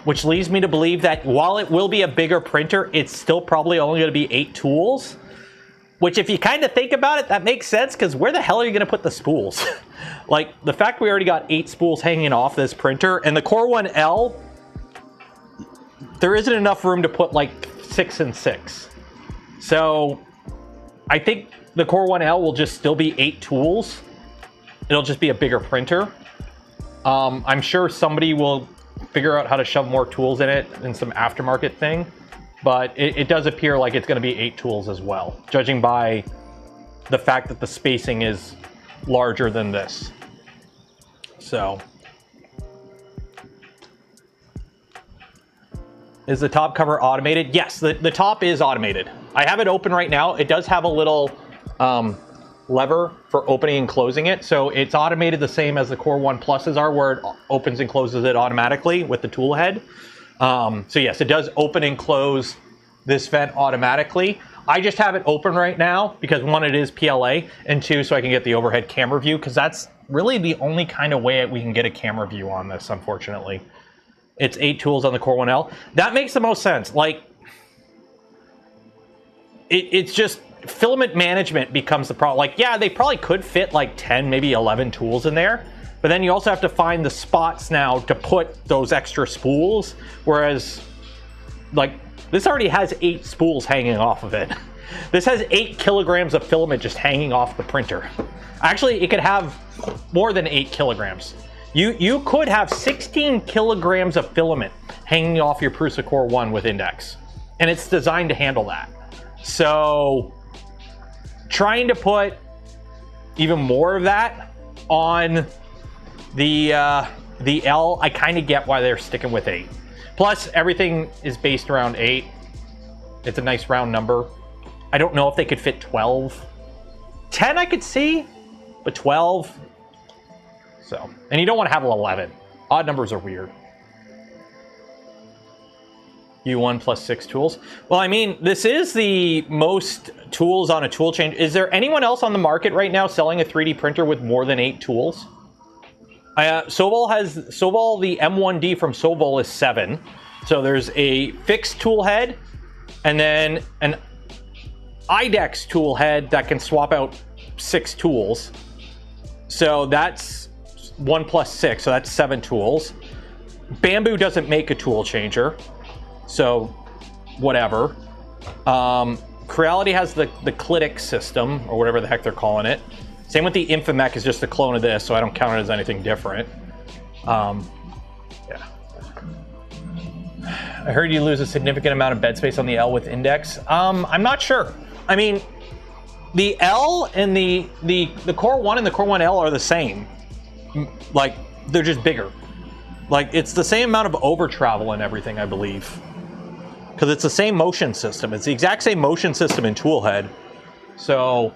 which leads me to believe that while it will be a bigger printer, it's still probably only going to be 8 tools. Which, if you kind of think about it, that makes sense, because where the hell are you going to put the spools? Like, the fact we already got 8 spools hanging off this printer, and the Core 1L, there isn't enough room to put like 6 and 6. So I think the Core 1L will just still be 8 tools. It'll just be a bigger printer. I'm sure somebody will figure out how to shove more tools in it in some aftermarket thing, but it does appear like it's going to be 8 tools as well, judging by the fact that the spacing is larger than this. So. Is the top cover automated? Yes, the top is automated. I have it open right now. It does have a little lever for opening and closing it. So it's automated the same as the Core 1 Pluses are, where it opens and closes it automatically with the tool head. So yes, it does open and close this vent automatically. I just have it open right now because 1, it is PLA, and 2, so I can get the overhead camera view, because that's really the only kind of way we can get a camera view on this, unfortunately. It's 8 tools on the Core 1L. That makes the most sense. Like, it's just filament management becomes the problem. Like, yeah, they probably could fit like 10, maybe 11 tools in there, but then you also have to find the spots now to put those extra spools. Whereas, like, this already has 8 spools hanging off of it. This has 8 kilograms of filament just hanging off the printer. Actually, it could have more than 8 kilograms. You could have 16 kilograms of filament hanging off your PRUSA Core 1 with INDX, and it's designed to handle that. So trying to put even more of that on the L, I kind of get why they're sticking with 8. Plus, everything is based around 8. It's a nice round number. I don't know if they could fit 12. 10 I could see, but 12... So, and you don't want to have an 11. Odd numbers are weird. U1 plus 6 tools. Well, I mean, this is the most tools on a tool change. Is there anyone else on the market right now selling a 3D printer with more than 8 tools? Sovol, the M1D from Sovol is 7. So there's a fixed tool head, and then an INDX tool head that can swap out 6 tools. So that's 1 plus 6, so that's 7 tools. Bamboo doesn't make a tool changer, so whatever. Creality has the Clitic system, or whatever the heck they're calling it. Same with the Infimec, is just a clone of this, so I don't count it as anything different. Yeah. I heard you lose a significant amount of bed space on the L with INDX. I'm not sure. I mean, the L and the Core 1 and the Core 1L are the same. Like, they're just bigger. Like, it's the same amount of over travel and everything, I believe. Because it's the same motion system. It's the exact same motion system in Toolhead. So...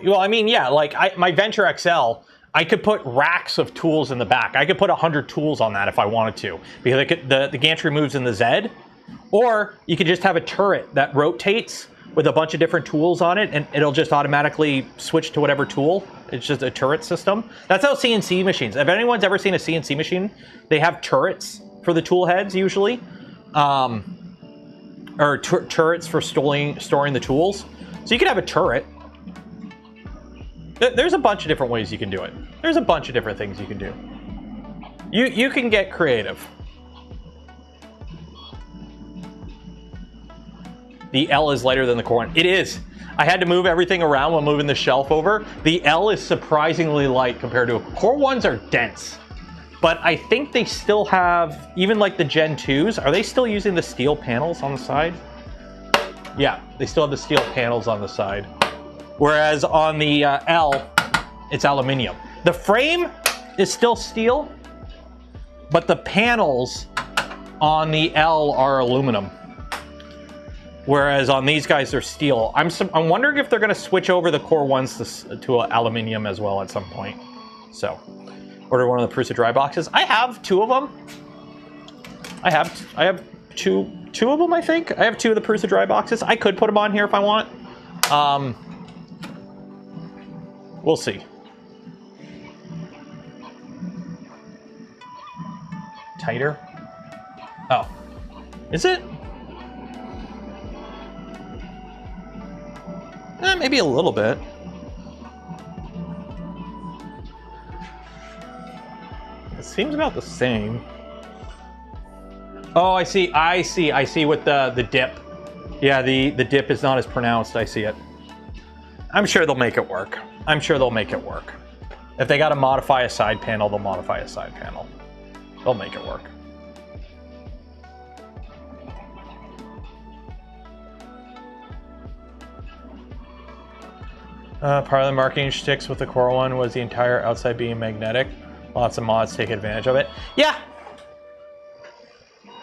well, I mean, yeah, like my Venture XL, I could put racks of tools in the back. I could put 100 tools on that if I wanted to, because the gantry moves in the Z. Or you could just have a turret that rotates with a bunch of different tools on it, and it'll just automatically switch to whatever tool. It's just a turret system. That's how CNC machines. If anyone's ever seen a CNC machine, they have turrets for the tool heads usually, or turrets for storing the tools. So you could have a turret. There's a bunch of different ways you can do it. There's a bunch of different things you can do. You can get creative. The L is lighter than the Core 1. It is. I had to move everything around while moving the shelf over. The L is surprisingly light compared to Core 1s are dense. But I think they still have, even like the Gen 2s, are they still using the steel panels on the side? Yeah, they still have the steel panels on the side. Whereas on the L, it's aluminum. The frame is still steel, but the panels on the L are aluminum. Whereas on these guys, they're steel. I'm wondering if they're going to switch over the Core 1s to aluminum as well at some point. So, order one of the PRUSA dry boxes. I have 2 of them. I have two of them, I think. I have 2 of the PRUSA dry boxes. I could put them on here if I want. We'll see. Tighter? Oh. Is it? Maybe a little bit. It seems about the same. Oh, I see with the dip. Yeah, the dip is not as pronounced. I see it. I'm sure they'll make it work. I'm sure they'll make it work. If they got to modify a side panel, they'll modify a side panel. They'll make it work. Part of the marketing shticks with the Core 1 was the entire outside being magnetic. Lots of mods take advantage of it. Yeah.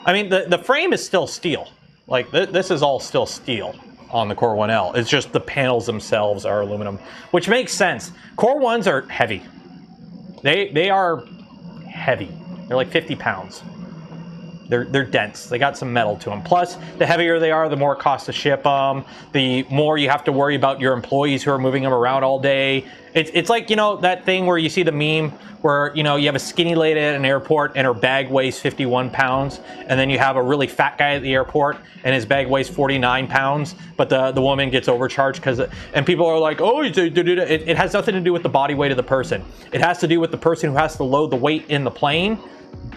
I mean, the frame is still steel. Like, this is all still steel on the Core 1L. It's just the panels themselves are aluminum, which makes sense. Core 1s are heavy. They are heavy. They're like 50 pounds. They're dense. They got some metal to them. Plus, the heavier they are, the more it costs to ship them. The more you have to worry about your employees who are moving them around all day. It's like, you know, that thing where you see the meme where, you know, you have a skinny lady at an airport and her bag weighs 51 pounds, and then you have a really fat guy at the airport and his bag weighs 49 pounds, but the woman gets overcharged because, and people are like, oh, it has nothing to do with the body weight of the person. It has to do with the person who has to load the weight in the plane.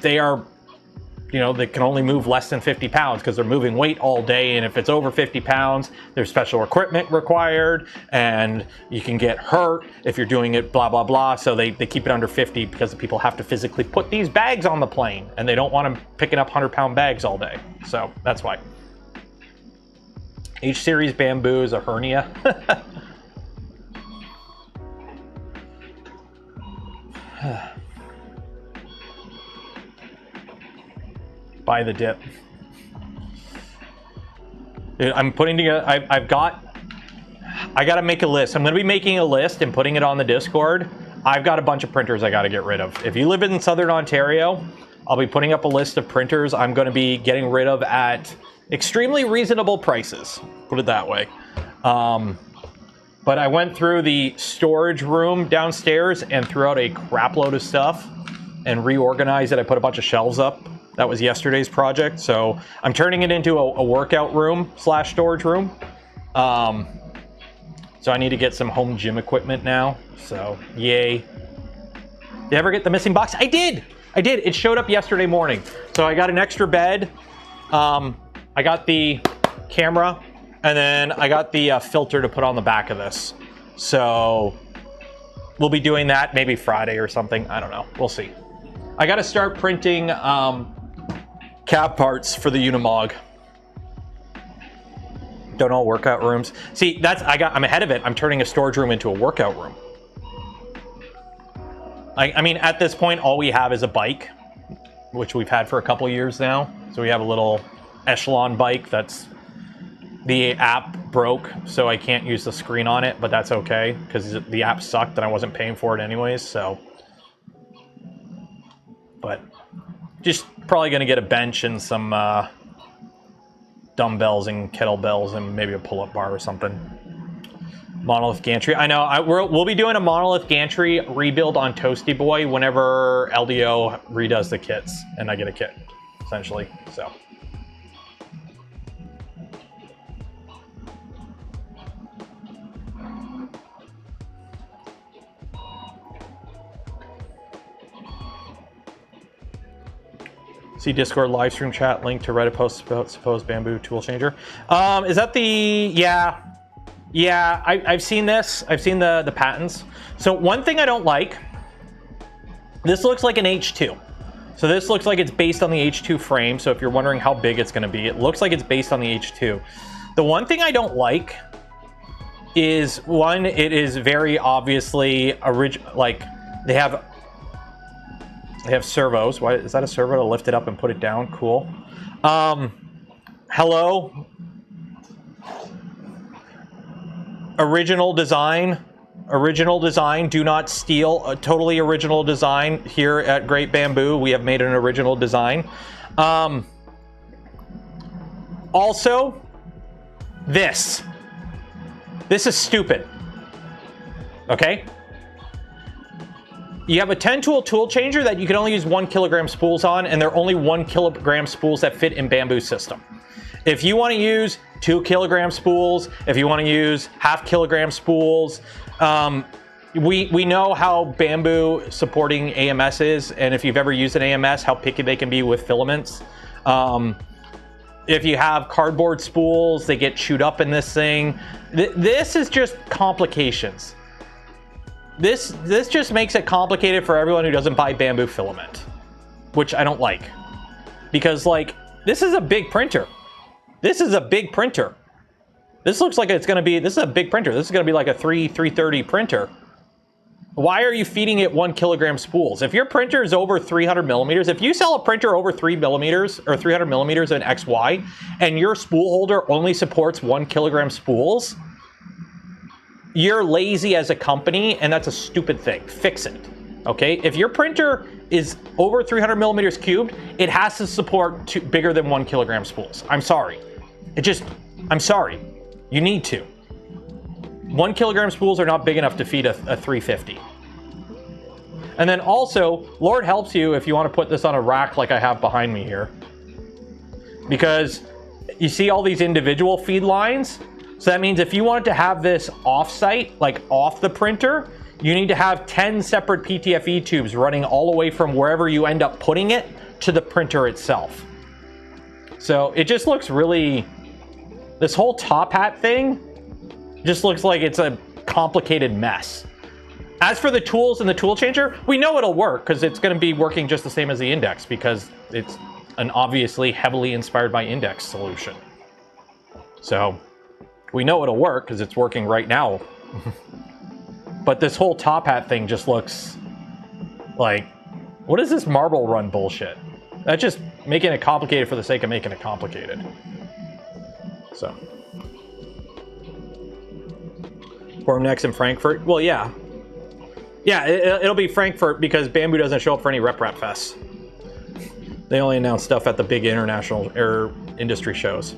They are, you know, they can only move less than 50 pounds because they're moving weight all day, and if it's over 50 pounds, there's special equipment required, and you can get hurt if you're doing it blah, blah, blah. So they keep it under 50 because the people have to physically put these bags on the plane, and they don't want them picking up 100-pound bags all day. So that's why. H-Series bamboo is a hernia. Buy the dip. Dude, I'm putting together, I gotta make a list. I'm gonna be making a list and putting it on the Discord. I've got a bunch of printers I gotta get rid of. If you live in Southern Ontario, I'll be putting up a list of printers I'm gonna be getting rid of at extremely reasonable prices. Put it that way. But I went through the storage room downstairs and threw out a crap load of stuff and reorganized it. I put a bunch of shelves up. That was yesterday's project. So I'm turning it into a workout room / storage room. So I need to get some home gym equipment now. So yay. Did you ever get the missing box? I did. It showed up yesterday morning. So I got an extra bed. I got the camera, and then I got the filter to put on the back of this. So we'll be doing that maybe Friday or something. I don't know. We'll see. I got to start printing cab parts for the Unimog. Don't know, workout rooms. See, I'm ahead of it. I'm turning a storage room into a workout room. I mean, at this point, all we have is a bike, which we've had for a couple years now. So we have a little Echelon bike that's, the app broke, so I can't use the screen on it, but that's okay, because the app sucked and I wasn't paying for it anyways, so. But just probably gonna get a bench and some dumbbells and kettlebells and maybe a pull-up bar or something. Monolith gantry. I know we'll be doing a monolith gantry rebuild on Toasty Boy whenever LDO redoes the kits and I get a kit, essentially. So. See Discord live stream chat link to Reddit post about supposed bamboo tool changer. Is that the, yeah, I've seen this. I've seen the patents. So one thing I don't like, this looks like an H2. So this looks like it's based on the H2 frame. So if you're wondering how big it's gonna be, it looks like it's based on the H2. The one thing I don't like is, one, it is very obviously like they have servos. Why is that a servo to lift it up and put it down? Cool. Hello. Original design. Do not steal. A totally original design here at Great Bamboo. We have made an original design. Also, this is stupid. Okay. You have a 10 tool changer that you can only use 1 kilogram spools on, and they're only 1 kilogram spools that fit in Bamboo system. If you want to use 2 kilogram spools, if you want to use half kilogram spools, we know how Bamboo supporting AMS is, and if you've ever used an AMS, how picky they can be with filaments. If you have cardboard spools, they get chewed up in this thing. This is just complications. This just makes it complicated for everyone who doesn't buy Bamboo filament, which I don't like. Because, like, this is a big printer. This is a big printer. This looks like it's going to be, this is a big printer. This is going to be like a 330 printer. Why are you feeding it 1 kilogram spools? If your printer is over 300 millimeters, if you sell a printer over 3 millimeters or 300 millimeters in XY, and your spool holder only supports 1 kilogram spools, you're lazy as a company, and that's a stupid thing. Fix it, okay? If your printer is over 300 millimeters cubed, it has to support bigger than 1 kilogram spools. I'm sorry. I'm sorry. You need to. 1 kilogram spools are not big enough to feed a 350. And then also, Lord helps you if you want to put this on a rack like I have behind me here. Because you see all these individual feed lines? So that means if you want to have this off-site, like off the printer, you need to have 10 separate PTFE tubes running all the way from wherever you end up putting it to the printer itself. So it just looks really, this whole top hat thing just looks like it's a complicated mess. As for the tools and the tool changer, we know it'll work because it's going to be working just the same as the INDX because it's an obviously heavily inspired by INDX solution. So we know it'll work because it's working right now. But this whole top hat thing just looks like, what is this marble run bullshit? That's just making it complicated for the sake of making it complicated. So. Form next in Frankfurt? Well, yeah. Yeah, it'll be Frankfurt because Bamboo doesn't show up for any Rep Fests. They only announce stuff at the big international industry shows.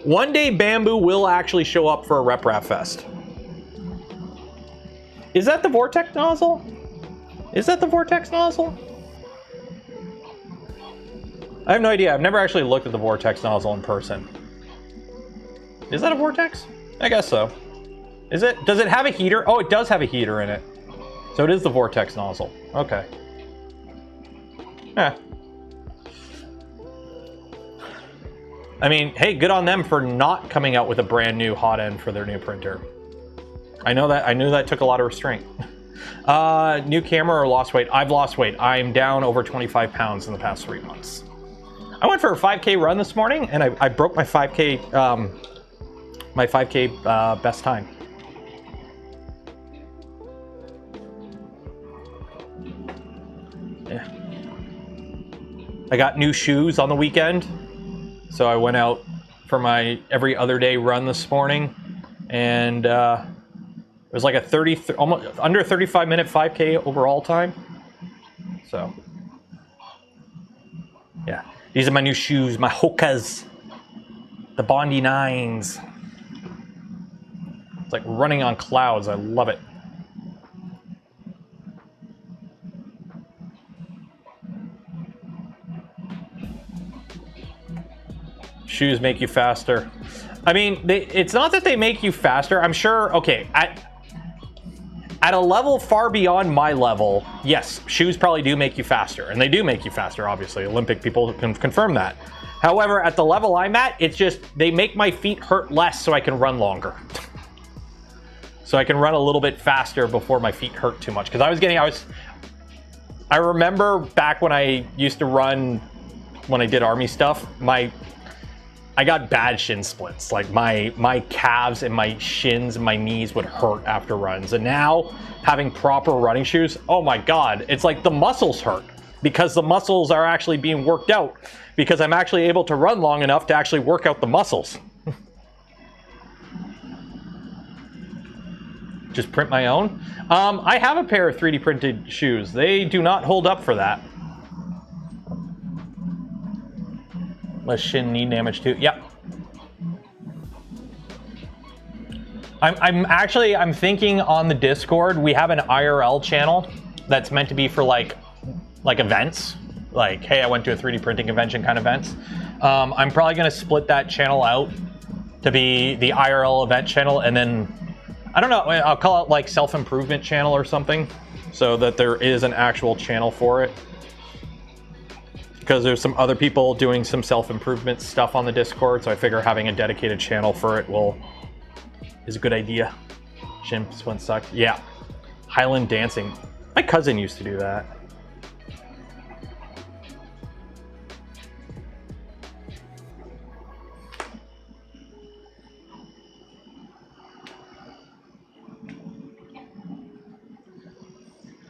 One day Bamboo will actually show up for a Rep Fest. Is that the vortex nozzle? Is that the vortex nozzle? I have no idea. I've never actually looked at the vortex nozzle in person. Is that a vortex? I guess so. Is it? Does it have a heater? Oh, it does have a heater in it. So it is the vortex nozzle. Okay. Yeah. I mean, hey, good on them for not coming out with a brand new hot end for their new printer. I know that. I knew that took a lot of restraint. New camera or lost weight? I've lost weight. I'm down over 25 pounds in the past 3 months. I went for a 5K run this morning, and I broke my 5K best time. Yeah. I got new shoes on the weekend, so I went out for my every other day run this morning, and it was like a almost under 35-minute 5K overall time. So, yeah, these are my new shoes, my Hokas, the Bondi 9s. It's like running on clouds. I love it. Shoes make you faster. I mean, it's not that they make you faster. I'm sure, okay, at a level far beyond my level, yes, shoes probably do make you faster. And they do make you faster, obviously. Olympic people can confirm that. However, at the level I'm at, it's just, they make my feet hurt less so I can run longer. So I can run a little bit faster before my feet hurt too much. Because I remember back when I used to run, when I did army stuff, I got bad shin splints. Like my calves and my shins and my knees would hurt after runs. And now having proper running shoes, oh my God, it's like the muscles hurt because the muscles are actually being worked out because I'm actually able to run long enough to actually work out the muscles. Just print my own. I have a pair of 3D printed shoes. They do not hold up for that. Less shin knee damage too. Yep. I'm thinking on the Discord we have an IRL channel that's meant to be for like events. Like, hey, I went to a 3D printing convention kind of events. I'm probably gonna split that channel out to be the IRL event channel, and then I don't know, I'll call it like self-improvement channel or something, so that there is an actual channel for it. Because there's some other people doing some self-improvement stuff on the Discord, so I figure having a dedicated channel for it is a good idea. Shin splint sucks. Yeah. Highland dancing. My cousin used to do that.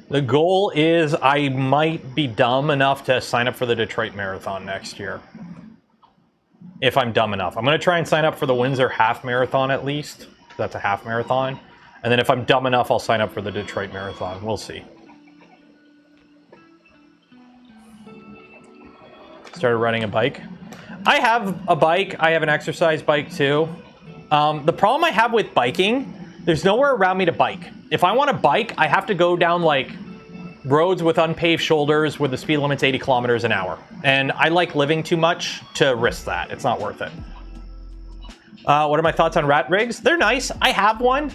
The goal is I might be dumb enough to sign up for the Detroit Marathon next year. If I'm dumb enough. I'm going to try and sign up for the Windsor Half Marathon at least. That's a half marathon. And then if I'm dumb enough, I'll sign up for the Detroit Marathon. We'll see. Started riding a bike. I have a bike. I have an exercise bike too. The problem I have with biking, there's nowhere around me to bike. If I want to bike, I have to go down like roads with unpaved shoulders where the speed limit's 80 kilometers an hour. And I like living too much to risk that. It's not worth it. What are my thoughts on rat rigs? They're nice. I have one.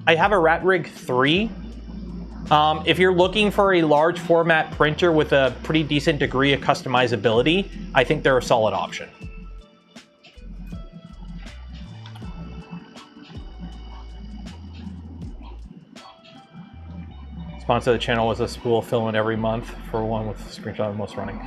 I have a Rat Rig 3. If you're looking for a large format printer with a pretty decent degree of customizability, I think they're a solid option. Sponsor of the channel was a spool filament every month for one with screenshot of most running.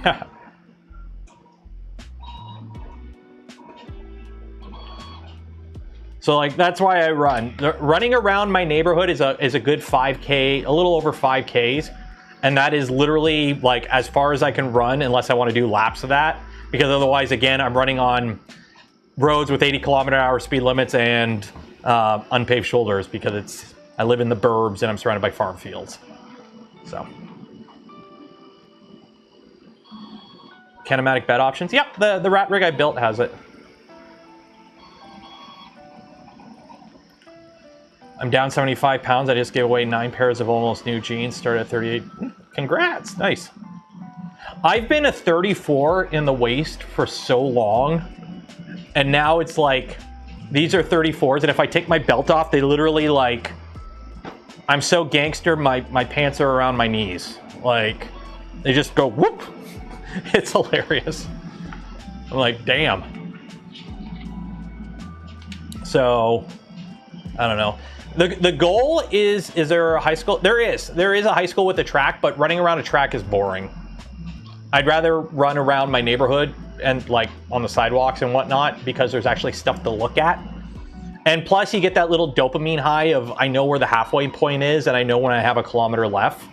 So like that's why I run. Running around my neighborhood is a good 5K, a little over 5Ks, and that is literally like as far as I can run unless I want to do laps of that, because otherwise, again, I'm running on roads with 80 km/h speed limits and unpaved shoulders because I live in the burbs and I'm surrounded by farm fields. So, kinematic bed options. Yep, the Rat Rig I built has it. I'm down 75 pounds. I just gave away 9 pairs of almost new jeans. Started at 38. Congrats. Nice. I've been a 34 in the waist for so long. And now it's like, these are 34s. And if I take my belt off, they literally like, I'm so gangster, my pants are around my knees. Like, they just go whoop. It's hilarious. I'm like, damn. So, I don't know. The goal is there a high school? There is a high school with a track, but running around a track is boring. I'd rather run around my neighborhood and like on the sidewalks and whatnot, because there's actually stuff to look at. And plus you get that little dopamine high of, I know where the halfway point is and I know when I have a kilometer left.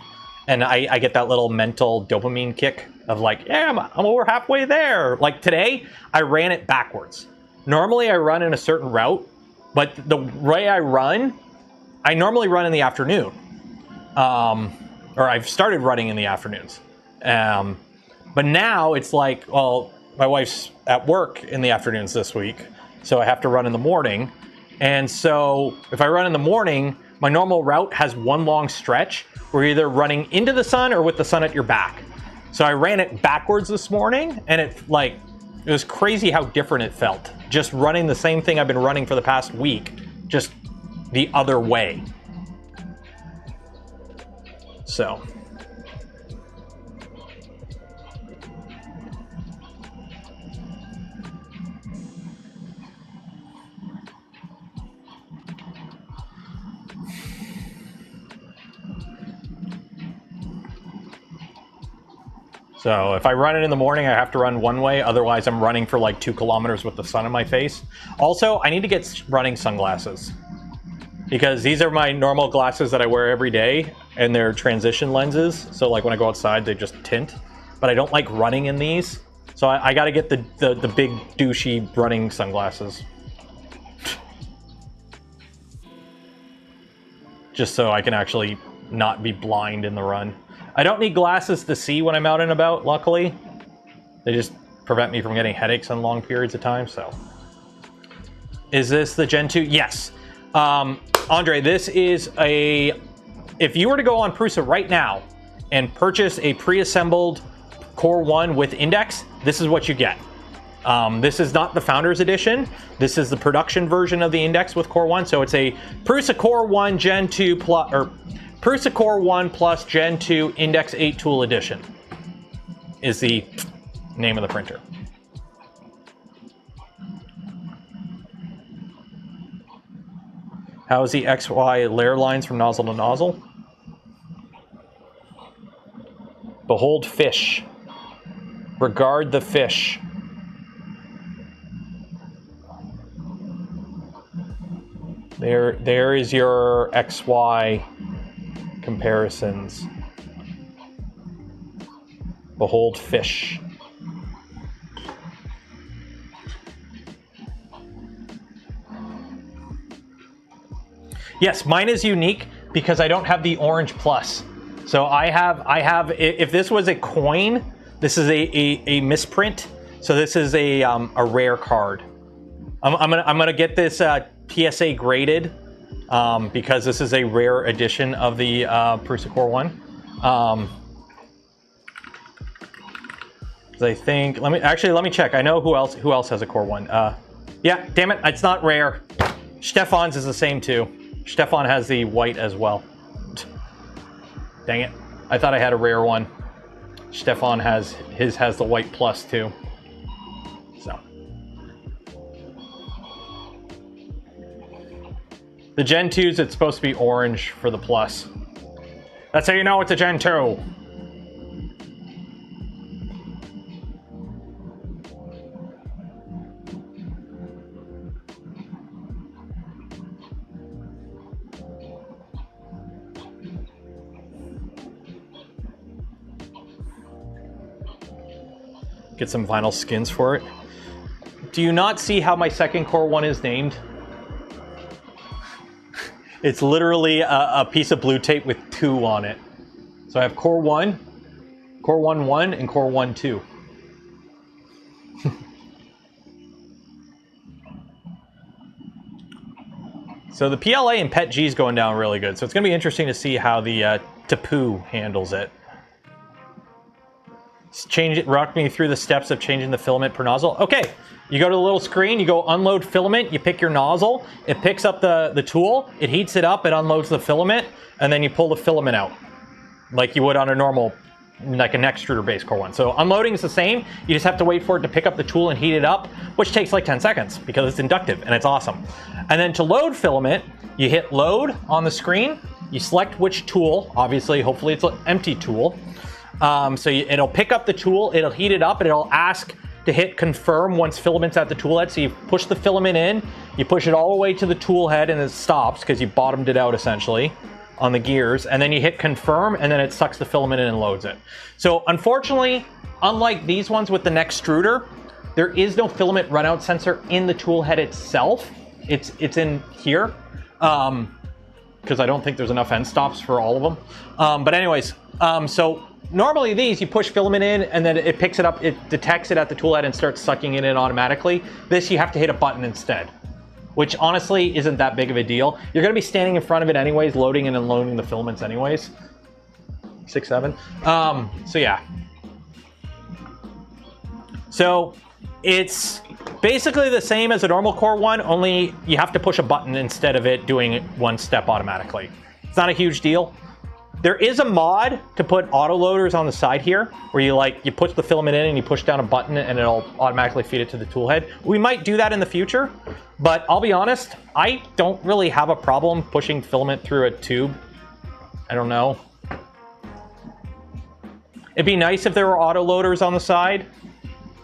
And I get that little mental dopamine kick of like, yeah, I'm over halfway there. Like today, I ran it backwards. Normally I run in a certain route, but the way I run, I normally run in the afternoon. Or I've started running in the afternoons. But now it's like, well, my wife's at work in the afternoons this week, so I have to run in the morning. And so if I run in the morning, my normal route has one long stretch where you're either running into the sun or with the sun at your back. So I ran it backwards this morning, and it was crazy how different it felt. Just running the same thing I've been running for the past week, just the other way. So. So if I run it in the morning, I have to run one way. Otherwise, I'm running for like 2 kilometers with the sun in my face. Also, I need to get running sunglasses, because these are my normal glasses that I wear every day, and they're transition lenses. So like when I go outside, they just tint. But I don't like running in these. So I got to get the big douchey running sunglasses. Just so I can actually not be blind in the run. I don't need glasses to see when I'm out and about, luckily. They just prevent me from getting headaches on long periods of time, so. Is this the Gen 2? Yes. Andre, this is a... If you were to go on PRUSA right now and purchase a pre-assembled Core 1 with INDX, this is what you get. This is not the Founders Edition. This is the production version of the INDX with Core 1, so it's a PRUSA Core 1 Gen 2 plus... or PRUSA Core 1 plus Gen 2 Index 8 Tool Edition is the name of the printer. How is the XY layer lines from nozzle to nozzle? Behold fish. Regard the fish. There is your XY comparisons. Behold fish. Yes, mine is unique because I don't have the orange plus. So I have if this was a coin, this is a misprint. So this is a rare card. I'm gonna get this PSA graded. Because this is a rare edition of the PRUSA Core 1. I think, let me check. I know who else has a Core 1. Yeah, damn it, it's not rare. Stefan's is the same too. Stefan has the white as well. Dang it, I thought I had a rare one. Stefan has the white plus too. So. The Gen 2s, it's supposed to be orange for the plus. That's how you know it's a Gen 2. Get some vinyl skins for it. Do you not see how my second Core 1 is named? It's literally a piece of blue tape with 2 on it. So I have Core 1, Core 1-1, and Core 1-2. So the PLA and PET G is going down really good. So it's going to be interesting to see how the Tapu handles it. Change it, rock me through the steps of changing the filament per nozzle. Okay, you go to the little screen, you go unload filament, you pick your nozzle, it picks up the tool, it heats it up, it unloads the filament, and then you pull the filament out like you would on a normal, like an extruder base core one. So unloading is the same, you just have to wait for it to pick up the tool and heat it up, which takes like 10 seconds because it's inductive and it's awesome. And then to load filament, you hit load on the screen, you select which tool, obviously, hopefully it's an empty tool. It'll pick up the tool, it'll heat it up, and it'll ask to hit confirm once filament's at the tool head. So you push the filament in, you push it all the way to the tool head, and it stops because you bottomed it out essentially on the gears, and then you hit confirm, and then it sucks the filament in and loads it. So unfortunately, unlike these ones with the extruder, there is no filament runout sensor in the tool head itself. It's in here, because I don't think there's enough end stops for all of them. But anyways, so normally these, you push filament in and then it picks it up, it detects it at the tool head and starts sucking it in automatically. This, you have to hit a button instead, which honestly isn't that big of a deal. You're gonna be standing in front of it anyways, loading and unloading the filaments anyways. 6, 7. So yeah. So it's basically the same as a normal core one, only you have to push a button instead of it doing it one step automatically. It's not a huge deal. There is a mod to put auto loaders on the side here, where you put the filament in and you push down a button and it'll automatically feed it to the tool head. We might do that in the future, but I'll be honest, I don't really have a problem pushing filament through a tube. I don't know. It'd be nice if there were auto loaders on the side,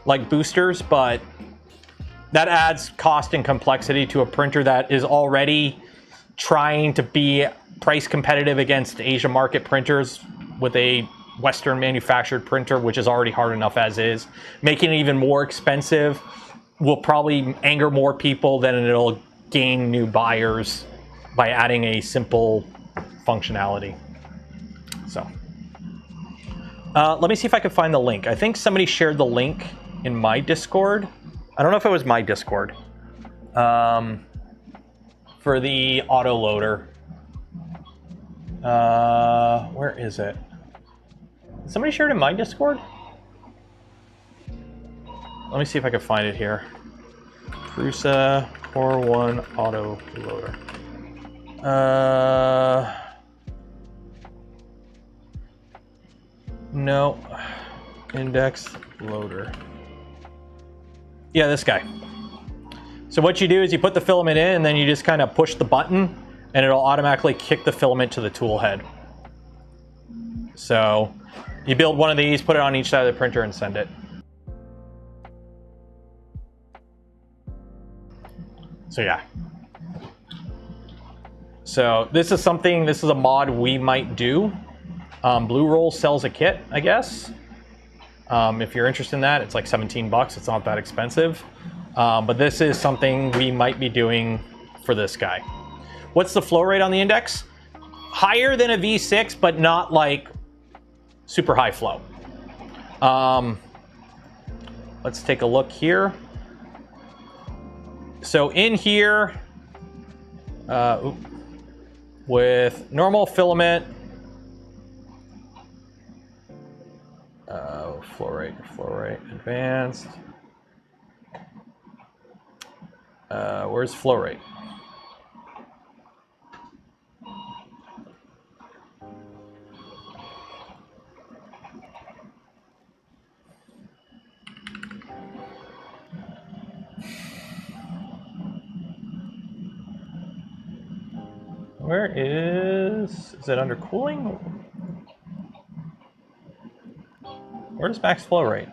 like boosters, but that adds cost and complexity to a printer that is already trying to be price competitive against Asia market printers with a Western manufactured printer, which is already hard enough as is. Making it even more expensive will probably anger more people than it'll gain new buyers by adding a simple functionality. So let me see if I can find the link. I think somebody shared the link in my Discord. I don't know if it was my Discord for the auto loader. Where is it? Did somebody share it in my Discord? Let me see if I can find it here. PRUSA 401 auto loader. No. Index loader. Yeah, this guy. So what you do is you put the filament in and then you just kind of push the button and it'll automatically kick the filament to the tool head. So you build one of these, put it on each side of the printer and send it. So yeah. So this is a mod we might do. Blue Roll sells a kit, I guess. If you're interested in that, it's like 17 bucks. It's not that expensive. But this is something we might be doing for this guy. What's the flow rate on the Index? Higher than a V6, but not like super high flow. Let's take a look here. So in here, with normal filament, flow rate, advanced. Where's flow rate? Where is it under cooling? Where's max flow rate?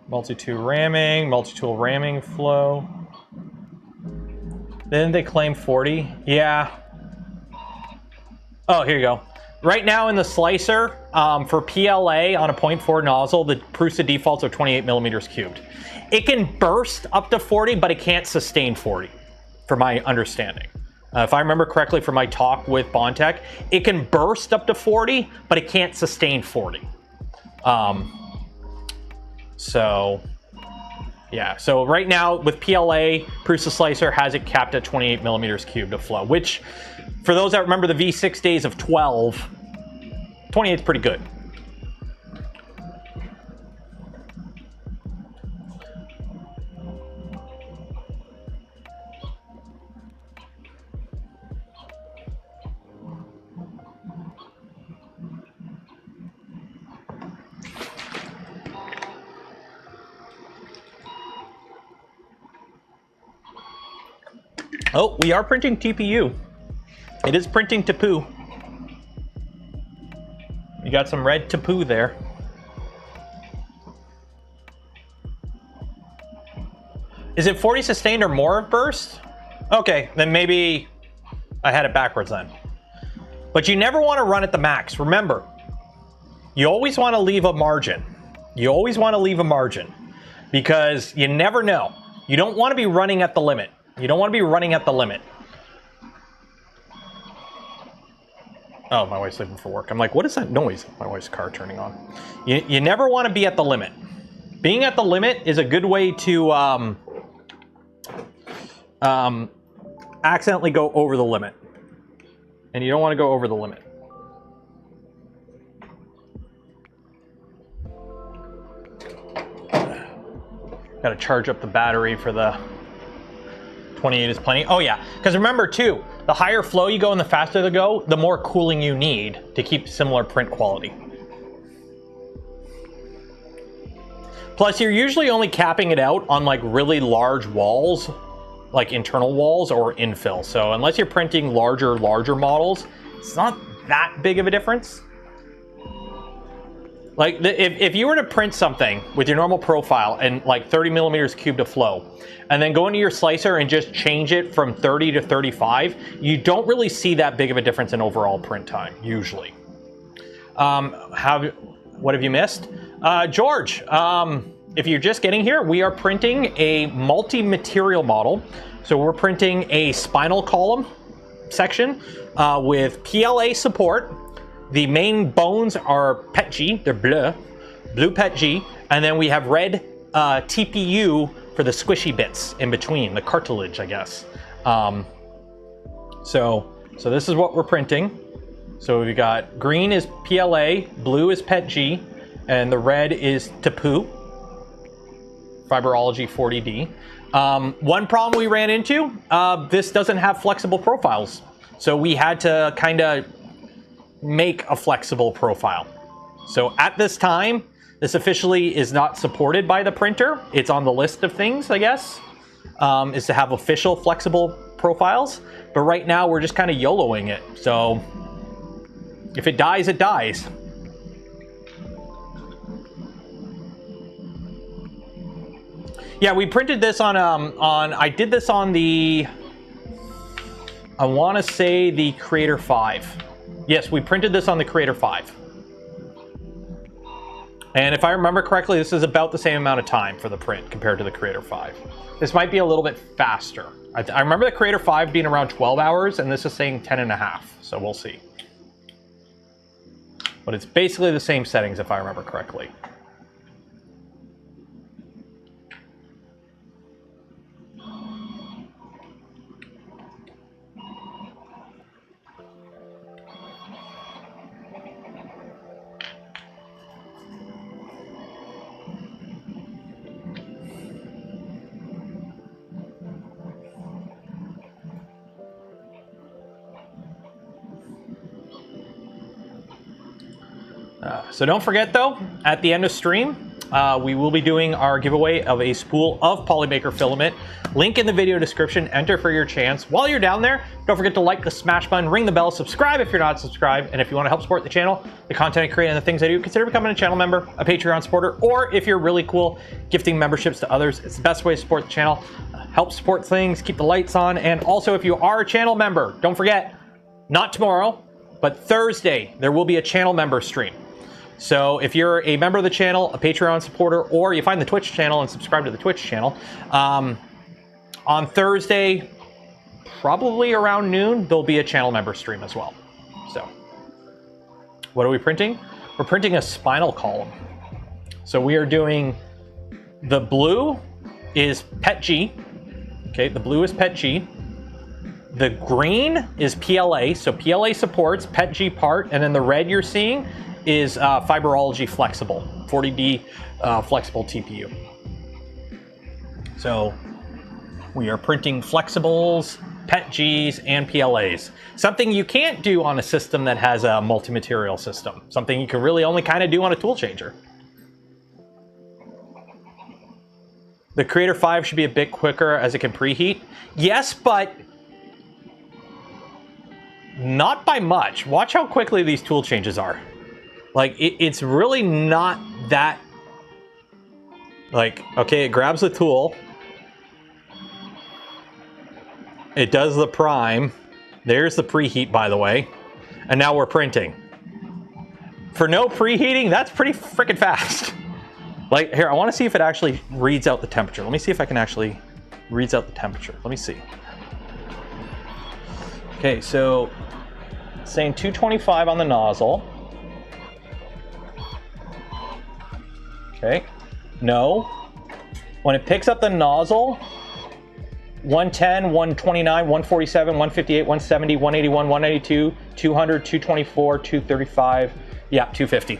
Multi-tool ramming flow. Then they claim 40. Yeah. Oh, here you go. Right now in the slicer, for PLA on a 0.4 nozzle, the PRUSA defaults are 28 millimeters cubed. It can burst up to 40, but it can't sustain 40, from my understanding. If I remember correctly from my talk with Bondtech, it can burst up to 40, but it can't sustain 40. So Yeah, so right now with PLA, PRUSA Slicer has it capped at 28 millimeters cubed of flow, which for those that remember the V6 days of 12, 28 is pretty good. Oh, we are printing TPU. It is printing TPU. You got some red TPU there. Is it 40 sustained or more burst? Okay, then maybe I had it backwards then. But you never want to run at the max. Remember, you always want to leave a margin. You always want to leave a margin because you never know. You don't want to be running at the limit. You don't want to be running at the limit. Oh, my wife's leaving for work. I'm like, what is that noise? My wife's car turning on. You never want to be at the limit. Being at the limit is a good way to accidentally go over the limit. And you don't want to go over the limit. Got to charge up the battery for the 28 is plenty. Oh yeah, because remember too, the higher flow you go and the faster they go, the more cooling you need to keep similar print quality. Plus you're usually only capping it out on like really large walls, like internal walls or infill. So unless you're printing larger models, it's not that big of a difference. Like if you were to print something with your normal profile and like 30 millimeters cubed of flow, and then go into your slicer and just change it from 30 to 35, you don't really see that big of a difference in overall print time, usually. What have you missed? George, if you're just getting here, we are printing a multi-material model. So we're printing a spinal column section with PLA support. The main bones are PETG, they're blue PETG, and then we have red TPU for the squishy bits in between, the cartilage, I guess. So this is what we're printing. So we've got green is PLA, blue is PETG, and the red is TPU, Fiberology 40D. One problem we ran into, this doesn't have flexible profiles. So we had to kind of make a flexible profile. So at this time, this officially is not supported by the printer. It's on the list of things, I guess, is to have official flexible profiles. But right now we're just kind of YOLOing it. So if it dies, it dies. Yeah, we printed this on I did this on the, I want to say the Creator 5. Yes, we printed this on the Creator 5. And if I remember correctly, this is about the same amount of time for the print compared to the Creator 5. This might be a little bit faster. I remember the Creator 5 being around 12 hours, and this is saying 10.5, so we'll see. But it's basically the same settings if I remember correctly. So don't forget though, at the end of stream, we will be doing our giveaway of a spool of polymaker filament. Link in the video description, enter for your chance. While you're down there, don't forget to like the smash button, ring the bell, subscribe if you're not subscribed, and if you want to help support the channel, the content I create and the things I do, consider becoming a channel member, a Patreon supporter, or if you're really cool, gifting memberships to others. It's the best way to support the channel, help support things, keep the lights on, and also if you are a channel member, don't forget, not tomorrow, but Thursday, there will be a channel member stream. So if you're a member of the channel, a Patreon supporter, or you find the Twitch channel and subscribe to the Twitch channel, on Thursday, probably around noon, there'll be a channel member stream as well. So what are we printing? We're printing a spinal column. So we are doing the blue is PET G. Okay, the blue is PET G. The green is PLA, so PLA supports PET G part, and then the red you're seeing is Fiberology Flexible, 40D flexible TPU. So we are printing flexibles, PET Gs, and PLAs. Something you can't do on a system that has a multi-material system. Something you can really only kind of do on a tool changer. The Creator 5 should be a bit quicker as it can preheat. Yes, but not by much. Watch how quickly these tool changes are. Like, it's really not that... Like, okay, it grabs the tool. It does the prime. There's the preheat, by the way. And now we're printing. For no preheating, that's pretty freaking fast. Like, here, I want to see if it actually reads out the temperature. Let me see if I can actually reads out the temperature. Let me see. Okay, so it's saying 225 on the nozzle. Okay, no. When it picks up the nozzle, 110, 129, 147, 158, 170, 181, 192, 200, 224, 235, yeah, 250.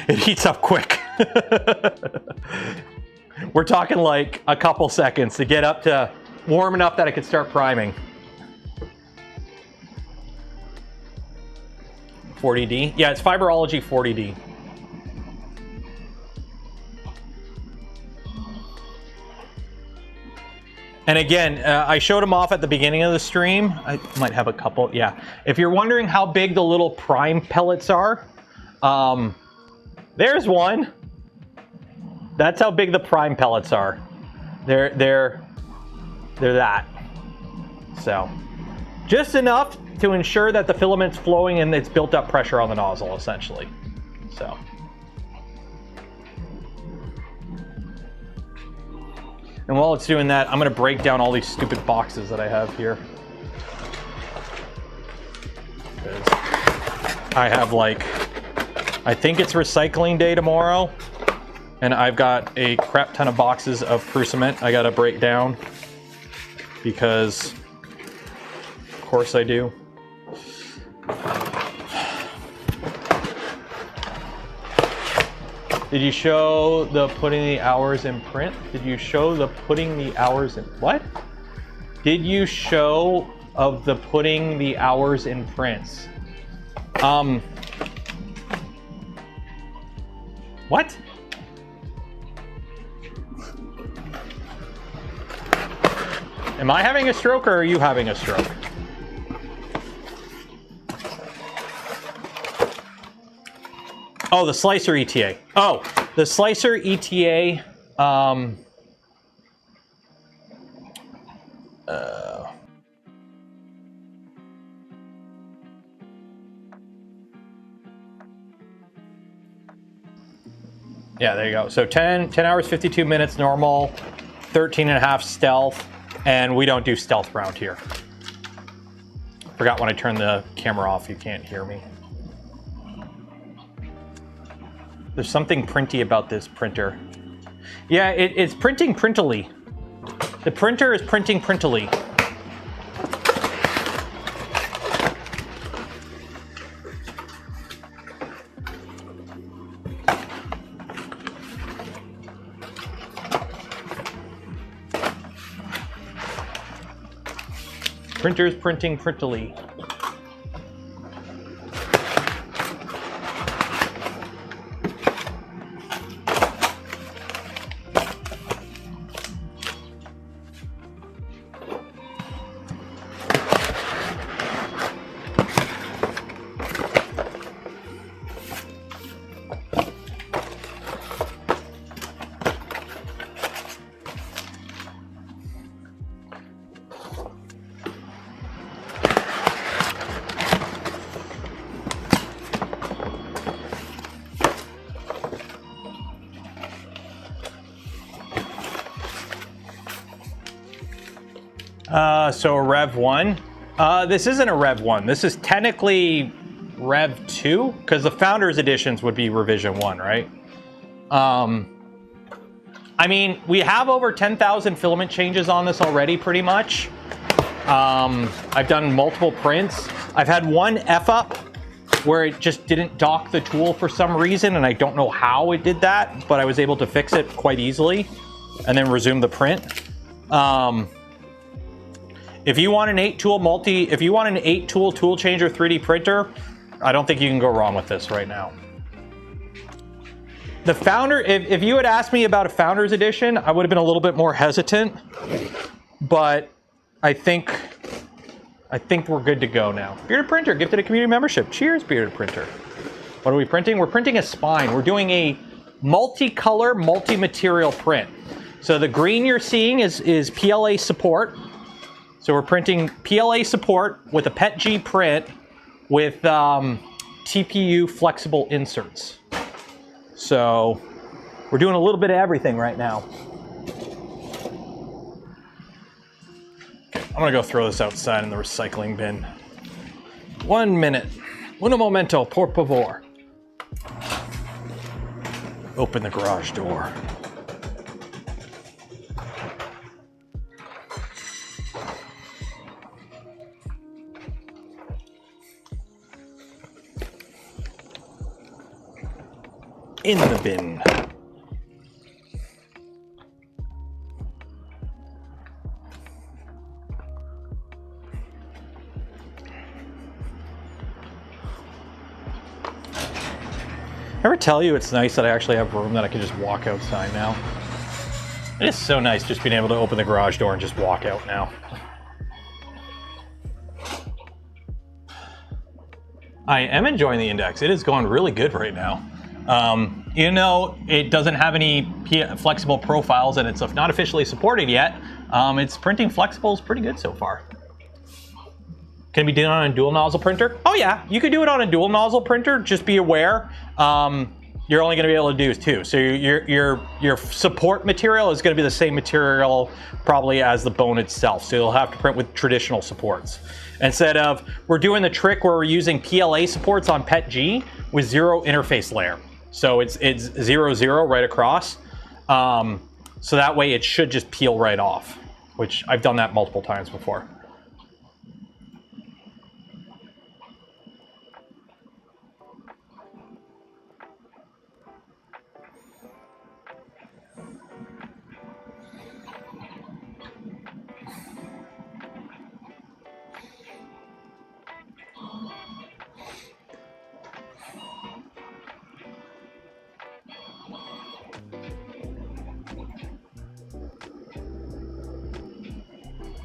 It heats up quick. We're talking like a couple seconds to get up to warm enough that it could start priming. 40D? Yeah, it's Fiberology 40D. And again, I showed them off at the beginning of the stream. I might have a couple, yeah. If you're wondering how big the little prime pellets are, there's one. That's how big the prime pellets are. They're that. So, just enough to ensure that the filament's flowing and it's built up pressure on the nozzle, essentially. So. And while it's doing that, I'm going to break down all these stupid boxes that I have here. I have like, I think it's recycling day tomorrow, and I've got a crap ton of boxes of PRUSA I got to break down because, of course I do. Did you show the putting the hours in print? Did you show the putting the hours in what? Did you show of the putting the hours in prints? What? Am I having a stroke or are you having a stroke? Oh, the slicer ETA. Oh, the slicer ETA. Yeah, there you go. So 10 hours, 52 minutes normal, 13 and a half stealth, and we don't do stealth around here. Forgot when I turned the camera off, you can't hear me. There's something printy about this printer. Yeah, it's printing printily. The printer is printing printily. Printer is printing printily. So a Rev 1. This isn't a Rev 1. This is technically Rev 2, because the Founders Editions would be Revision 1, right? I mean, we have over 10,000 filament changes on this already, pretty much. I've done multiple prints. I've had one F-up where it just didn't dock the tool for some reason, and I don't know how it did that, but I was able to fix it quite easily and then resume the print. If you want an 8-tool tool changer 3D printer, I don't think you can go wrong with this right now. The Founder, if you had asked me about a Founders Edition, I would have been a little bit more hesitant, but I think we're good to go now. Bearded Printer gifted a community membership. Cheers, Bearded Printer. What are we printing? We're printing a spine. We're doing a multicolor, multi-material print. So the green you're seeing is PLA support. So we're printing PLA support with a PETG print with TPU flexible inserts. So we're doing a little bit of everything right now. Okay, I'm gonna go throw this outside in the recycling bin. 1 minute. Uno momento, por favor. Open the garage door. In the bin. Ever tell you it's nice that I actually have room that I can just walk outside now? It is so nice just being able to open the garage door and just walk out now. I am enjoying the Index. It is going really good right now. You know, it doesn't have any flexible profiles and it's not officially supported yet. It's printing flexibles pretty good so far. Can it be done on a dual nozzle printer? Oh yeah, you could do it on a dual nozzle printer. Just be aware, you're only going to be able to do 2. So your support material is going to be the same material probably as the bone itself. So you'll have to print with traditional supports. Instead of, we're doing the trick where we're using PLA supports on PETG with 0 interface layer. So it's 0, right across. So that way it should just peel right off, which I've done that multiple times before.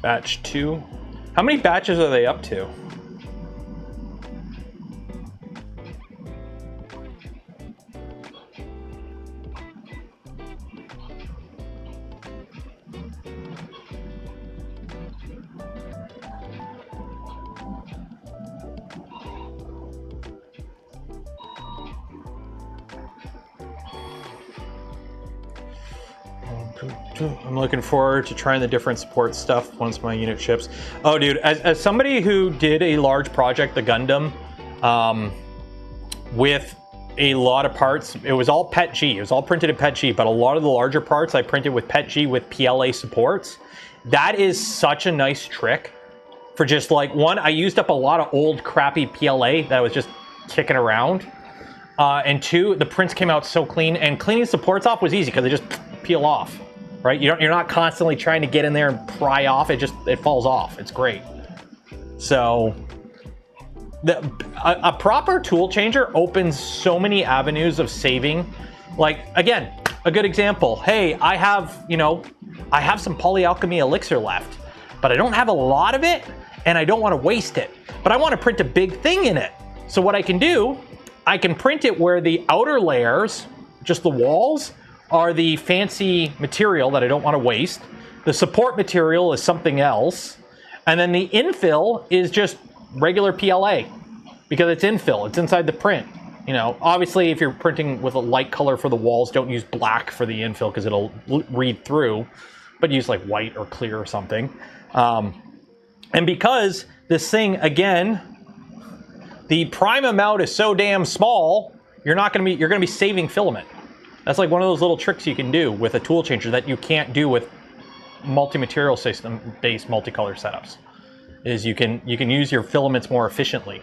Batch 2. How many batches are they up to? I'm looking forward to trying the different support stuff once my unit ships. Oh, dude, as somebody who did a large project, the Gundam, with a lot of parts, it was all PETG. It was all printed in PETG, but a lot of the larger parts I printed with PETG with PLA supports. That is such a nice trick for just like, one, I used up a lot of old crappy PLA that was just kicking around. And 2, the prints came out so clean, and cleaning supports off was easy because they just peel off. Right? You're not constantly trying to get in there and pry off. It falls off. It's great. So a proper tool changer opens so many avenues of saving. Like, again, a good example. Hey, I have some polyalchemy elixir left, but I don't have a lot of it and I don't want to waste it, but I want to print a big thing in it. So what I can do, I can print it where the outer layers, just the walls, are the fancy material that I don't want to waste. The support material is something else. And then the infill is just regular PLA because it's infill, it's inside the print. You know, obviously if you're printing with a light color for the walls, don't use black for the infill because it'll read through, but use like white or clear or something. And because this thing, again, the prime amount is so damn small, you're gonna be saving filament. That's like one of those little tricks you can do with a tool changer that you can't do with multi-material system-based multicolor setups. Is you can use your filaments more efficiently.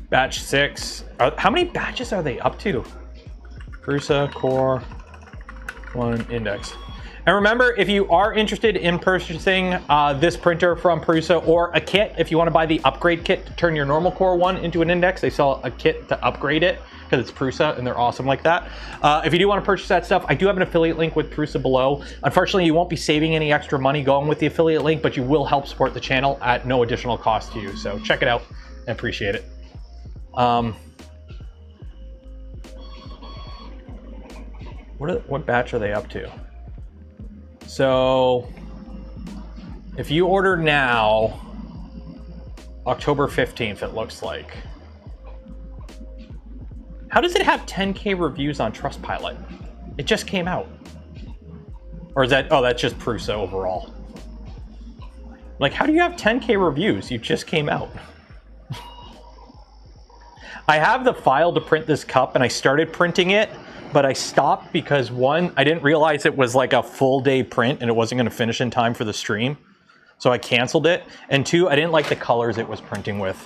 Batch 6. How many batches are they up to? PRUSA, Core, 1, Index. And remember, if you are interested in purchasing this printer from PRUSA or a kit, if you want to buy the upgrade kit to turn your normal Core 1 into an Index, they sell a kit to upgrade it because it's PRUSA and they're awesome like that. If you do want to purchase that stuff, I do have an affiliate link with PRUSA below. Unfortunately, you won't be saving any extra money going with the affiliate link, but you will help support the channel at no additional cost to you. So check it out and appreciate it. What batch are they up to? So if you order now, October 15th, it looks like. How does it have 10K reviews on Trustpilot? It just came out. Or is that, oh, that's just PRUSA overall. Like, how do you have 10K reviews? You just came out. I have the file to print this cup and I started printing it, but I stopped because one, I didn't realize it was like a full day print and it wasn't going to finish in time for the stream. So I canceled it. And two, I didn't like the colors it was printing with.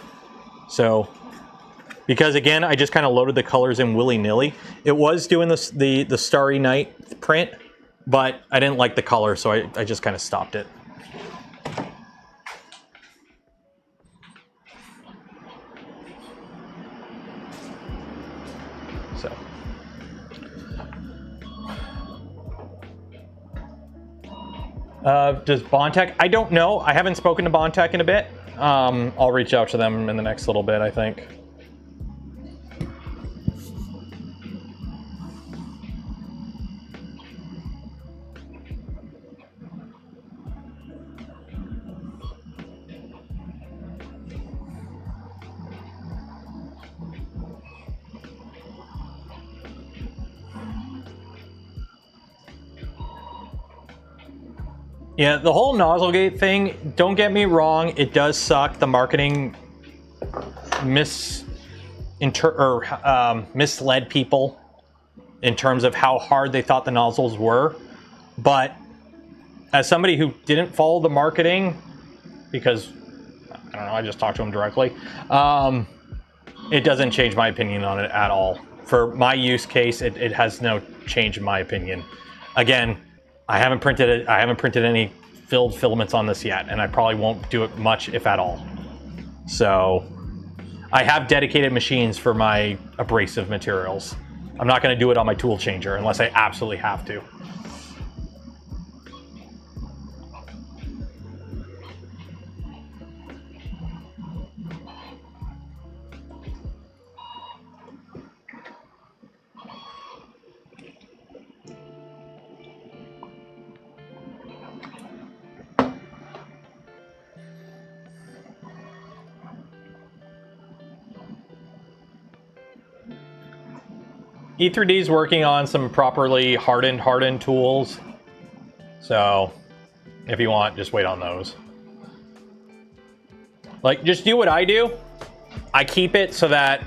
So, because again, I just kind of loaded the colors in willy-nilly. It was doing the Starry Night print, but I didn't like the color, so I just kind of stopped it. Does Bondtech? I don't know. I haven't spoken to Bondtech in a bit. I'll reach out to them in the next little bit, I think. Yeah, the whole nozzle gate thing, don't get me wrong, it does suck. The marketing misled people in terms of how hard they thought the nozzles were. But as somebody who didn't follow the marketing, because, I don't know, I just talked to them directly, it doesn't change my opinion on it at all. For my use case, it has no change in my opinion. Again, I haven't printed any filled filaments on this yet, and I probably won't do it much, if at all. So I have dedicated machines for my abrasive materials. I'm not going to do it on my tool changer unless I absolutely have to. E3D is working on some properly hardened tools. So if you want, just wait on those. Like, just do what I do. I keep it so that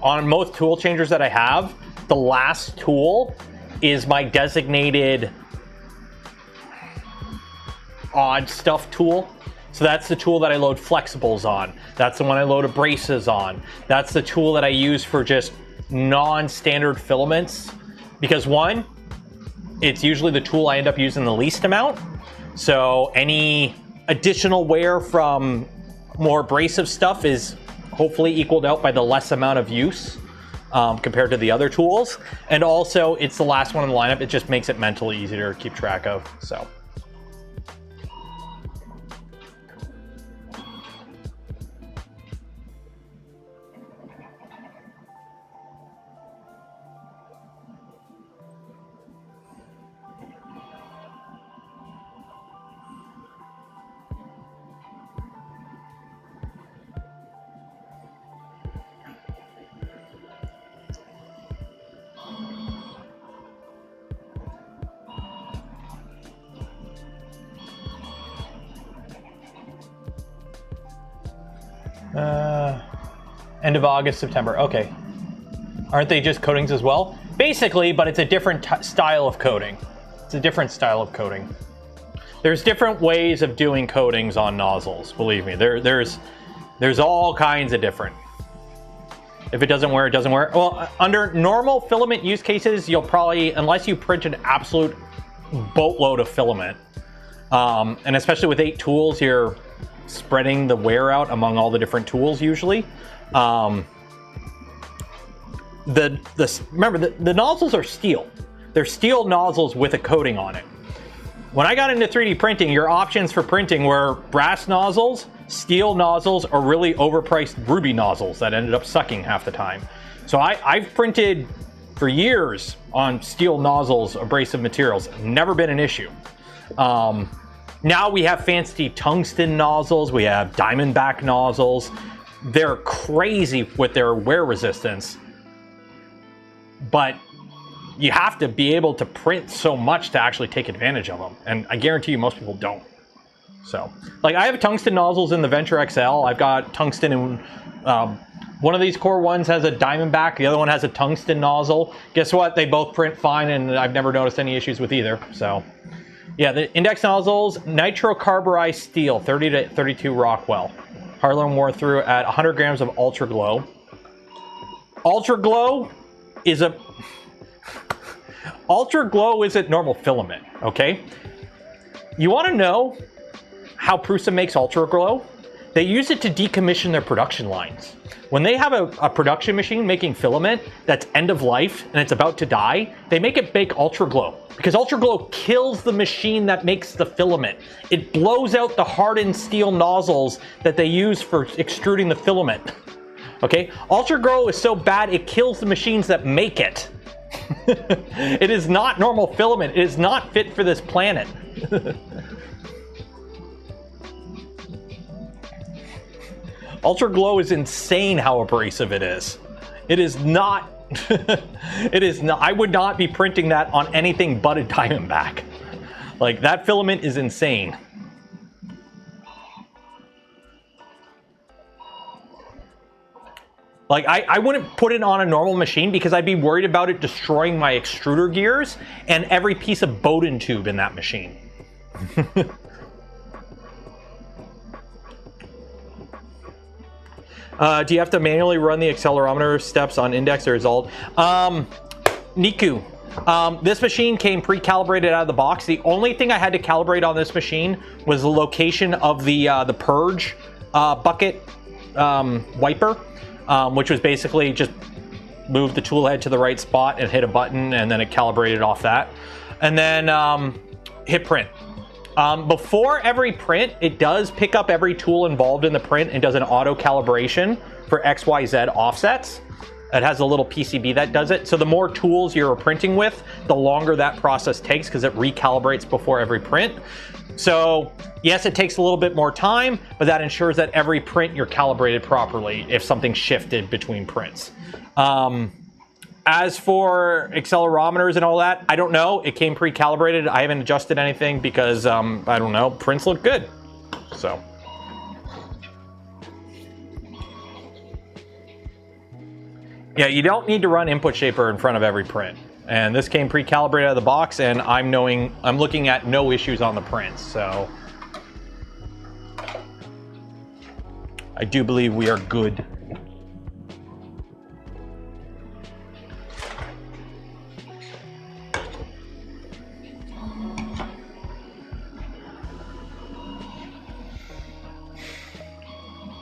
on most tool changers that I have, the last tool is my designated odd stuff tool. So that's the tool that I load flexibles on. That's the one I load abrasives on. That's the tool that I use for just non-standard filaments, because one, it's usually the tool I end up using the least amount. So any additional wear from more abrasive stuff is hopefully equaled out by the less amount of use compared to the other tools. And also it's the last one in the lineup. It just makes it mentally easier to keep track of. So. End of August, September. Okay. Aren't they just coatings as well? Basically, but it's a different style of coating. It's a different style of coating. There's different ways of doing coatings on nozzles. Believe me, there's all kinds of different. If it doesn't wear, it doesn't wear. Well, under normal filament use cases, you'll probably, unless you print an absolute boatload of filament, and especially with 8 tools, you're spreading the wear out among all the different tools usually. Remember, the nozzles are steel. They're steel nozzles with a coating on it. When I got into 3D printing, your options for printing were brass nozzles, steel nozzles, or really overpriced ruby nozzles that ended up sucking half the time. So I've printed for years on steel nozzles, abrasive materials. Never been an issue. Now we have fancy tungsten nozzles. We have diamondback nozzles. They're crazy with their wear resistance. But you have to be able to print so much to actually take advantage of them. And I guarantee you most people don't. So, like, I have tungsten nozzles in the Venture XL. I've got tungsten in, one of these core ones has a diamondback. The other one has a tungsten nozzle. Guess what? They both print fine, and I've never noticed any issues with either. So, yeah, the Index nozzles, nitrocarburized steel, 30 to 32 Rockwell. Harlan wore through at 100 grams of Ultra Glow. Ultra Glow isn't normal filament, okay? You want to know how PRUSA makes Ultra Glow? They use it to decommission their production lines. When they have a production machine making filament that's end of life and it's about to die, they make it bake Ultra Glow because Ultra Glow kills the machine that makes the filament. It blows out the hardened steel nozzles that they use for extruding the filament. Okay, Ultra Glow is so bad it kills the machines that make it. It is not normal filament. It is not fit for this planet. Ultra Glow is insane how abrasive it is. It is not. It is not. I would not be printing that on anything but a diamondback. Like, that filament is insane. Like, I wouldn't put it on a normal machine because I'd be worried about it destroying my extruder gears and every piece of Bowden tube in that machine. Do you have to manually run the accelerometer steps on Index or Result? Niku, this machine came pre-calibrated out of the box. The only thing I had to calibrate on this machine was the location of the purge bucket wiper. Which was basically just move the tool head to the right spot and hit a button, and then it calibrated off that. And then hit print. Before every print, it does pick up every tool involved in the print and does an auto calibration for XYZ offsets. It has a little PCB that does it. So the more tools you're printing with, the longer that process takes because it recalibrates before every print. So yes, it takes a little bit more time, but that ensures that every print you're calibrated properly if something shifted between prints. As for accelerometers and all that, I don't know. It came pre-calibrated. I haven't adjusted anything because, I don't know, prints look good. So. Yeah, you don't need to run input shaper in front of every print. And this came pre-calibrated out of the box, and I'm looking at no issues on the prints, so I do believe we are good.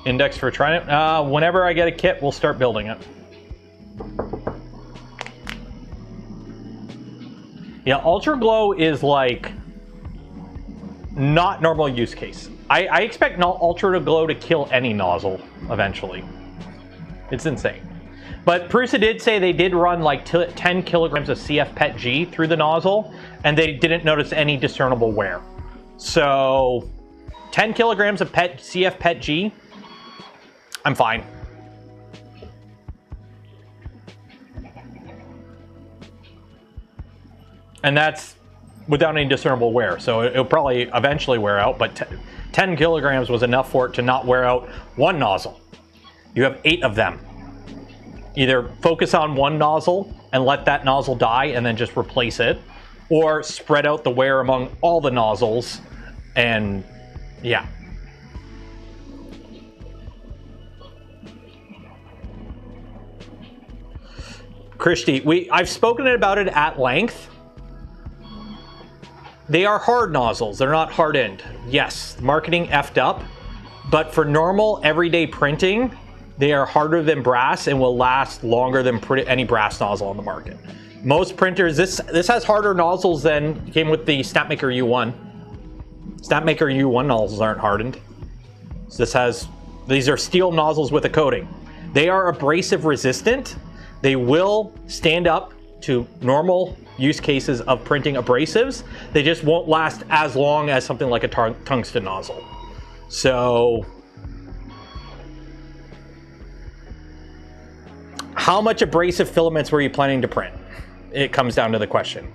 Index for trying it. Whenever I get a kit, we'll start building it. Yeah, Ultra Glow is like not normal use case. I expect Ultra Glow to kill any nozzle eventually. It's insane. But PRUSA did say they did run like 10 kilograms of CF PET G through the nozzle, and they didn't notice any discernible wear. So 10 kilograms of CF PET G, I'm fine. And that's without any discernible wear. So it'll probably eventually wear out, but 10 kilograms was enough for it to not wear out one nozzle. You have 8 of them. Either focus on one nozzle and let that nozzle die and then just replace it, or spread out the wear among all the nozzles, and yeah. Christy, I've spoken about it at length. They are hard nozzles, they're not hardened. Yes, marketing effed up, but for normal everyday printing, they are harder than brass and will last longer than any brass nozzle on the market. Most printers, this has harder nozzles than came with the Snapmaker U1. Snapmaker U1 nozzles aren't hardened. So these are steel nozzles with a coating. They are abrasive resistant. They will stand up to normal use cases of printing abrasives. They just won't last as long as something like a tungsten nozzle. So, how much abrasive filaments were you planning to print? It comes down to the question.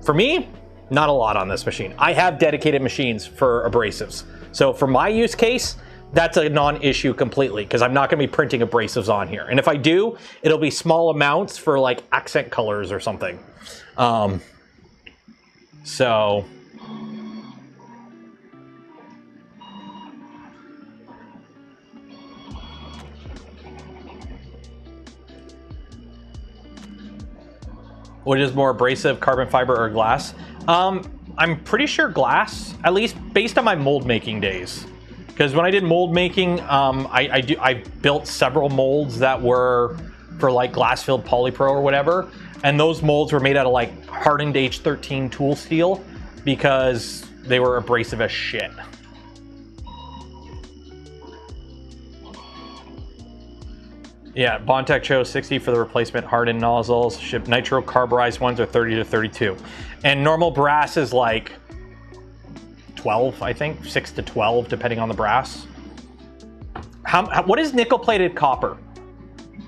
For me, not a lot on this machine. I have dedicated machines for abrasives. So for my use case, that's a non-issue completely, because I'm not going to be printing abrasives on here. And if I do, it'll be small amounts for like accent colors or something. So what is more abrasive, carbon fiber or glass? I'm pretty sure glass, at least based on my mold making days. Because when I did mold making, I built several molds that were for like glass-filled polypro or whatever, and those molds were made out of like hardened H13 tool steel because they were abrasive as shit. Yeah, Bondtech chose 60 for the replacement hardened nozzles. Ship nitro carburized ones are 30 to 32, and normal brass is like 12, I think, 6 to 12, depending on the brass. What is nickel-plated copper?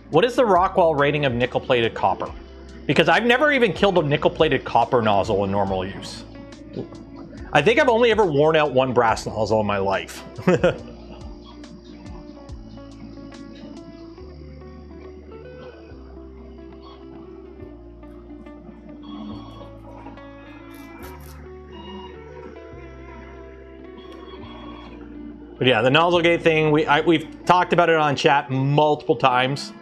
What is the Rockwell rating of nickel-plated copper? Because I've never even killed a nickel-plated copper nozzle in normal use. I think I've only ever worn out one brass nozzle in my life. But yeah, the nozzle gate thing, we've talked about it on chat multiple times.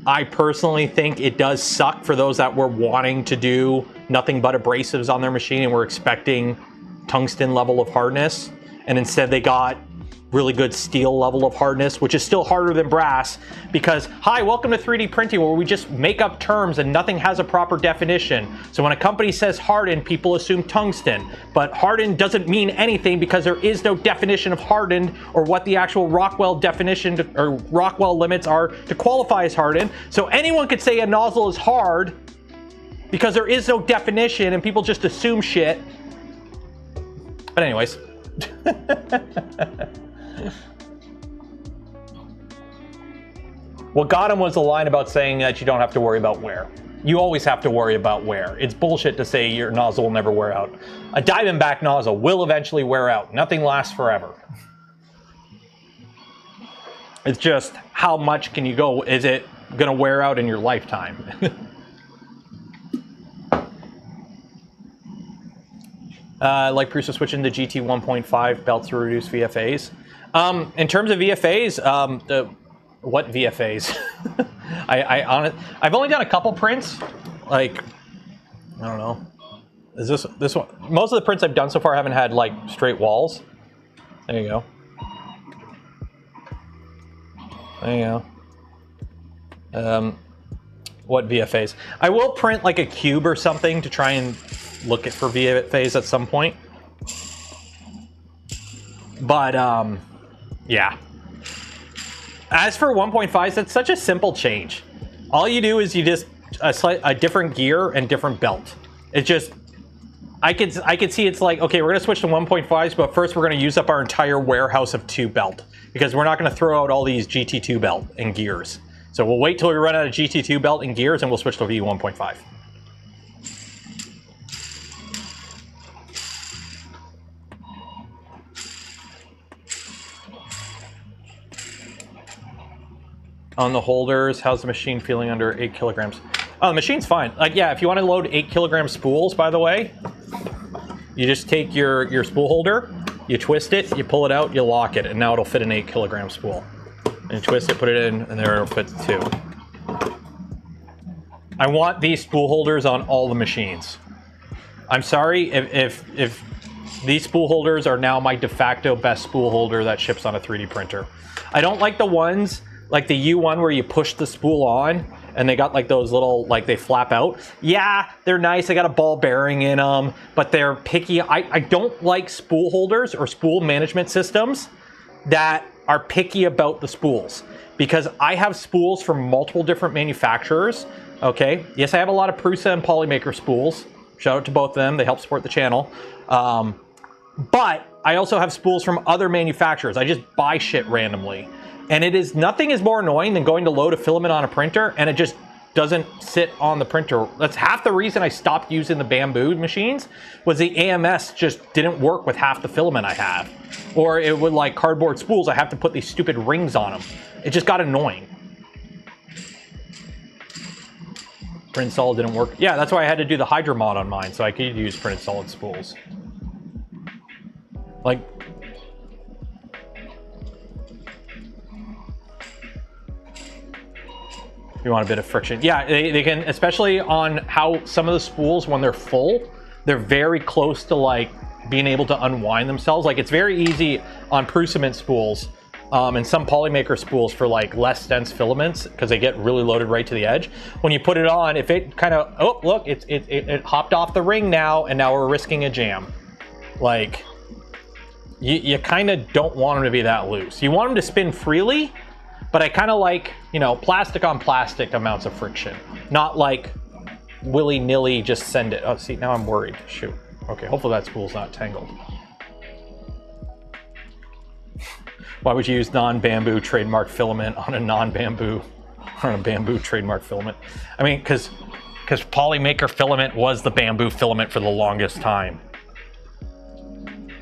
I personally think it does suck for those that were wanting to do nothing but abrasives on their machine and were expecting tungsten level of hardness, and instead they got really good steel level of hardness, which is still harder than brass, because, hi, welcome to 3D printing, where we just make up terms and nothing has a proper definition. So when a company says hardened, people assume tungsten, but hardened doesn't mean anything because there is no definition of hardened or what the actual Rockwell definition or Rockwell limits are to qualify as hardened. So anyone could say a nozzle is hard because there is no definition and people just assume shit. But anyways. What got him was the line about saying that you don't have to worry about wear. You always have to worry about wear. It's bullshit to say your nozzle will never wear out. A Diamondback nozzle will eventually wear out. Nothing lasts forever. It's just how much can you go? Is it going to wear out in your lifetime? Like PRUSA switching to GT 1.5 belts to reduce VFAs. In terms of VFAs, what VFAs? I've only done a couple prints. Like, I don't know. Is this one? Most of the prints I've done so far haven't had like straight walls. There you go. There you go. What VFAs? I will print like a cube or something to try and look for VFAs at some point. But yeah. As for 1.5s, that's such a simple change. All you do is you just a different gear and different belt. It's just I could see it's like, okay, we're gonna switch to 1.5s, but first we're gonna use up our entire warehouse of 2 belt because we're not gonna throw out all these GT2 belt and gears. So we'll wait till we run out of GT2 belt and gears and we'll switch to V1.5. On the holders, how's the machine feeling under 8 kilograms? Oh, the machine's fine. Like, yeah, if you want to load 8 kilogram spools, by the way, you just take your spool holder, you twist it, you pull it out, you lock it, and now it'll fit an 8 kilogram spool. And you twist it, put it in, and there it'll fit 2. I want these spool holders on all the machines. I'm sorry if these spool holders are now my de facto best spool holder that ships on a 3D printer. I don't like the ones, like the U1 where you push the spool on, and they got like those little, like they flap out. Yeah, they're nice, they got a ball bearing in them, but they're picky. I don't like spool holders or spool management systems that are picky about the spools, because I have spools from multiple different manufacturers, okay? Yes, I have a lot of PRUSA and polymaker spools. Shout out to both of them, they help support the channel. But I also have spools from other manufacturers. I just buy shit randomly. And nothing is more annoying than going to load a filament on a printer and it just doesn't sit on the printer. That's half the reason I stopped using the bamboo machines, was the AMS just didn't work with half the filament I have. Or it would, like cardboard spools, I have to put these stupid rings on them. It just got annoying. Print solid didn't work. Yeah, that's why I had to do the Hydra mod on mine, so I could use printed solid spools. Like, you want a bit of friction. Yeah, they can, especially on how some of the spools, when they're full, they're very close to like being able to unwind themselves. Like, it's very easy on PRUSA spools and some polymaker spools for like less dense filaments, because they get really loaded right to the edge. When you put it on, if it kind of, oh look, it hopped off the ring now, and now we're risking a jam. Like, you kind of don't want them to be that loose. You want them to spin freely, but I kind of like, you know, plastic on plastic amounts of friction, not like willy-nilly just send it. Oh, see, now I'm worried. Shoot. Okay, hopefully that spool's not tangled. Why would you use non-bamboo trademark filament on a non-bamboo, on a bamboo trademark filament? I mean, because polymaker filament was the bamboo filament for the longest time.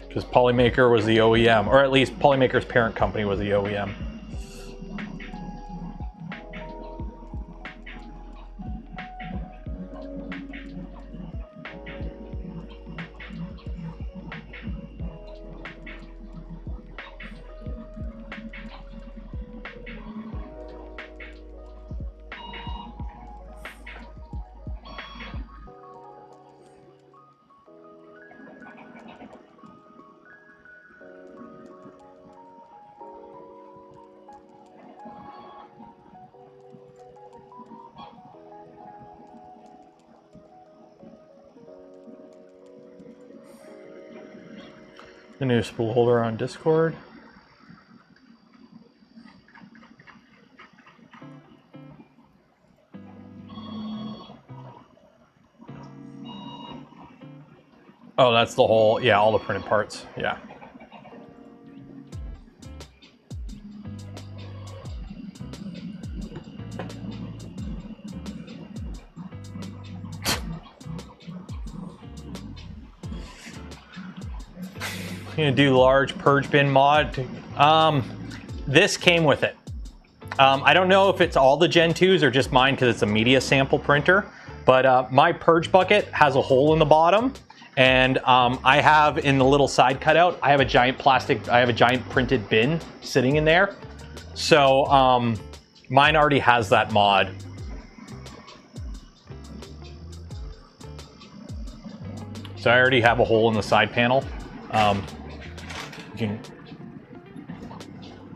Because polymaker was the OEM, or at least polymaker's parent company was the OEM. The new spool holder on Discord. Oh, that's the whole, yeah, all the printed parts, yeah. Gonna do large purge bin mod. This came with it. I don't know if it's all the Gen 2s or just mine because it's a media sample printer, but my purge bucket has a hole in the bottom, and I have in the little side cutout, I have a giant printed bin sitting in there. So mine already has that mod. So I already have a hole in the side panel. You can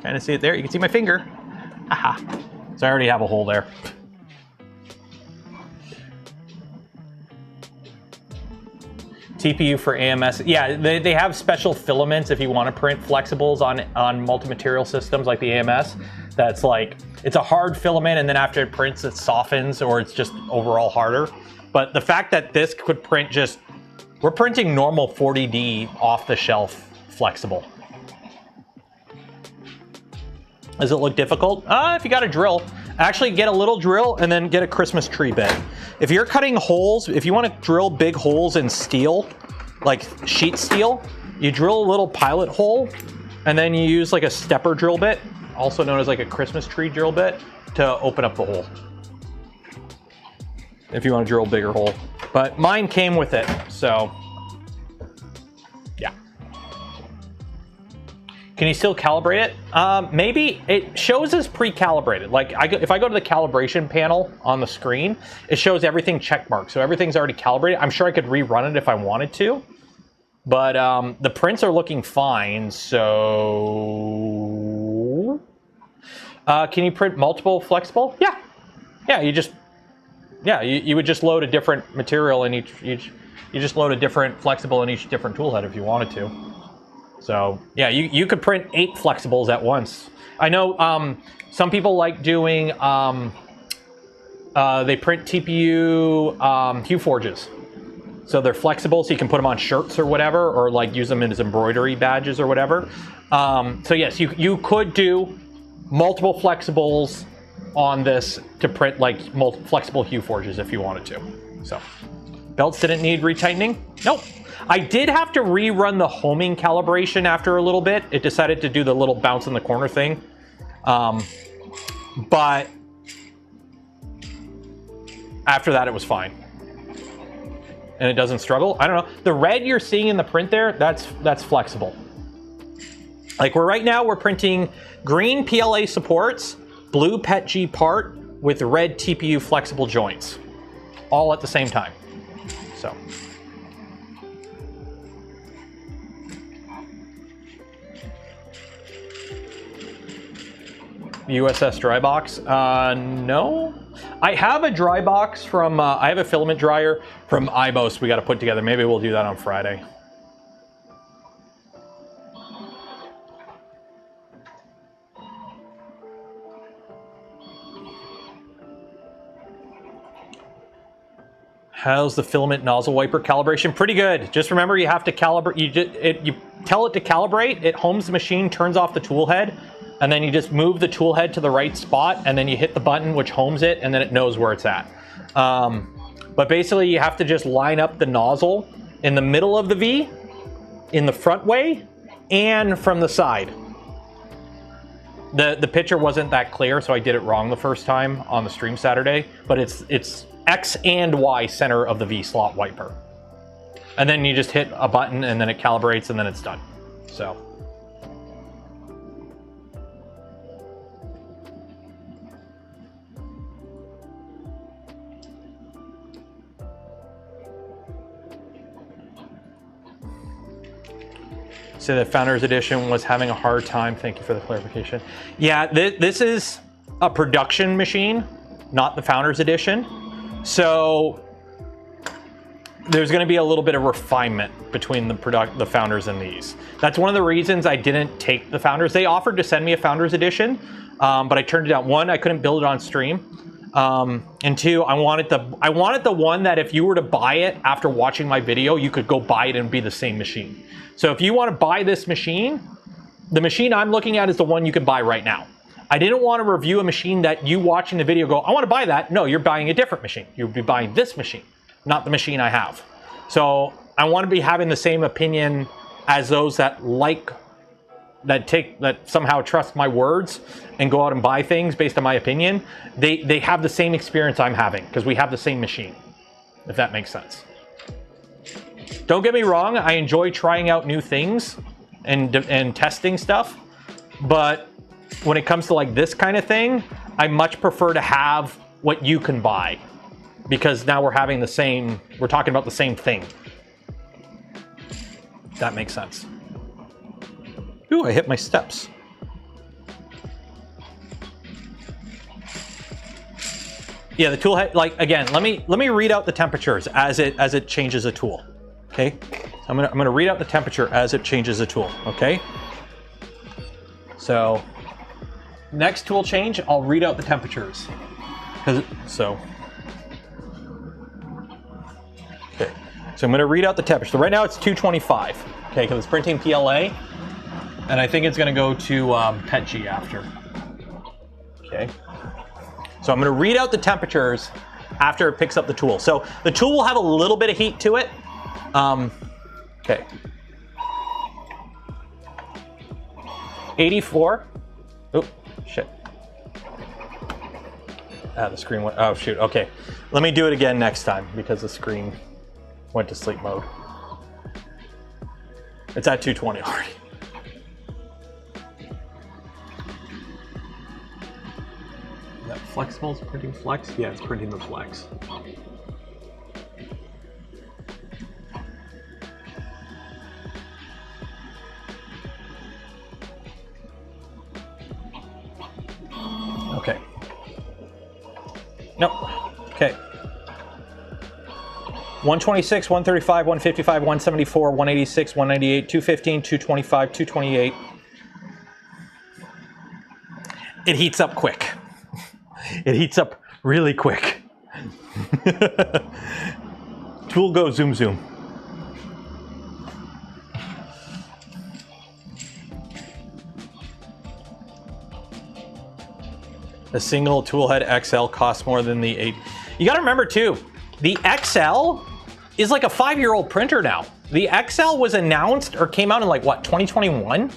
kind of see it there. You can see my finger. Aha. So I already have a hole there. TPU for AMS. Yeah, they have special filaments if you want to print flexibles on multi-material systems like the AMS. That's like, it's a hard filament, and then after it prints, it softens, or it's just overall harder. But the fact that this could print just, we're printing normal 40D off the shelf flexible. Does it look difficult? If you got a drill, actually get a little drill and then get a Christmas tree bit. If you're cutting holes, if you want to drill big holes in steel, like sheet steel, you drill a little pilot hole, and then you use like a stepper drill bit, also known as like a Christmas tree drill bit, to open up the hole. If you want to drill a bigger hole. But mine came with it, so yeah. Can you still calibrate it? Maybe. It shows as pre-calibrated. Like if I go to the calibration panel on the screen, it shows everything checkmarked. So everything's already calibrated. I'm sure I could rerun it if I wanted to. But the prints are looking fine, so... can you print multiple flexible? Yeah. Yeah, you just... Yeah, you would just load a different material in each... You just load a different flexible in each different tool head if you wanted to. So, yeah, you could print 8 flexibles at once. I know some people like doing... they print TPU hue forges. So they're flexible, so you can put them on shirts or whatever, or like use them as embroidery badges or whatever. So yes, you could do multiple flexibles on this to print like flexible hue forges if you wanted to. So belts didn't need retightening? Nope. I did have to rerun the homing calibration after a little bit. It decided to do the little bounce in the corner thing. But after that, it was fine. And it doesn't struggle. I don't know. The red you're seeing in the print there, that's flexible. Like right now we're printing green PLA supports, blue PETG part with red TPU flexible joints, all at the same time. So. USS dry box? No. I have a dry box from, I have a filament dryer from IBOS we got to put together. Maybe we'll do that on Friday. How's the filament nozzle wiper calibration? Pretty good. Just remember you have to calibrate, you tell it to calibrate, it homes the machine, turns off the tool head, and then you just move the tool head to the right spot, and then you hit the button which homes it, and then it knows where it's at. But basically you have to just line up the nozzle in the middle of the V, in the front way, and from the side. The picture wasn't that clear, so I did it wrong the first time on the stream Saturday, but it's X and Y center of the V slot wiper. And then you just hit a button and then it calibrates and then it's done. So. So the Founders Edition was having a hard time. Thank you for the clarification. Yeah, this is a production machine, not the Founders Edition. So there's going to be a little bit of refinement between the Founders and these. That's one of the reasons I didn't take the Founders. They offered to send me a Founders Edition, but I turned it down. One, I couldn't build it on stream. And two, I wanted the one that if you were to buy it after watching my video, you could go buy it and be the same machine. So if you want to buy this machine, the machine I'm looking at is the one you can buy right now. I didn't want to review a machine that you watching the video go, I want to buy that. No, you're buying a different machine. You'll be buying this machine, not the machine I have. So I want to be having the same opinion as those that that somehow trust my words and go out and buy things based on my opinion. They have the same experience I'm having because we have the same machine, if that makes sense. Don't get me wrong, I enjoy trying out new things and testing stuff, but when it comes to like this kind of thing, I much prefer to have what you can buy because now we're talking about the same thing. That makes sense. Ooh, I hit my steps. Yeah, the tool head, like again, let me read out the temperatures as it changes a tool. Okay? I'm gonna read out the temperature as it changes a tool, okay? So next tool change, I'll read out the temperatures. Okay, so I'm gonna read out the temperature. So right now it's 225, okay, because it's printing PLA, and I think it's gonna go to PETG after. Okay, so I'm gonna read out the temperatures after it picks up the tool. So the tool will have a little bit of heat to it. Okay. 84. Oh, shit. the screen went, oh shoot, okay. Let me do it again next time because the screen went to sleep mode. It's at 220 already. Is that flexible? Is printing flex? Yeah, it's printing the flex. Okay. Nope. Okay. 126, 135, 155, 174, 186, 198, 215, 225, 228. It heats up quick. It heats up really quick. Tool go zoom zoom. A single toolhead XL costs more than the 8. You gotta remember too, the XL is like a 5-year-old printer now. The XL was announced or came out in like what, 2021?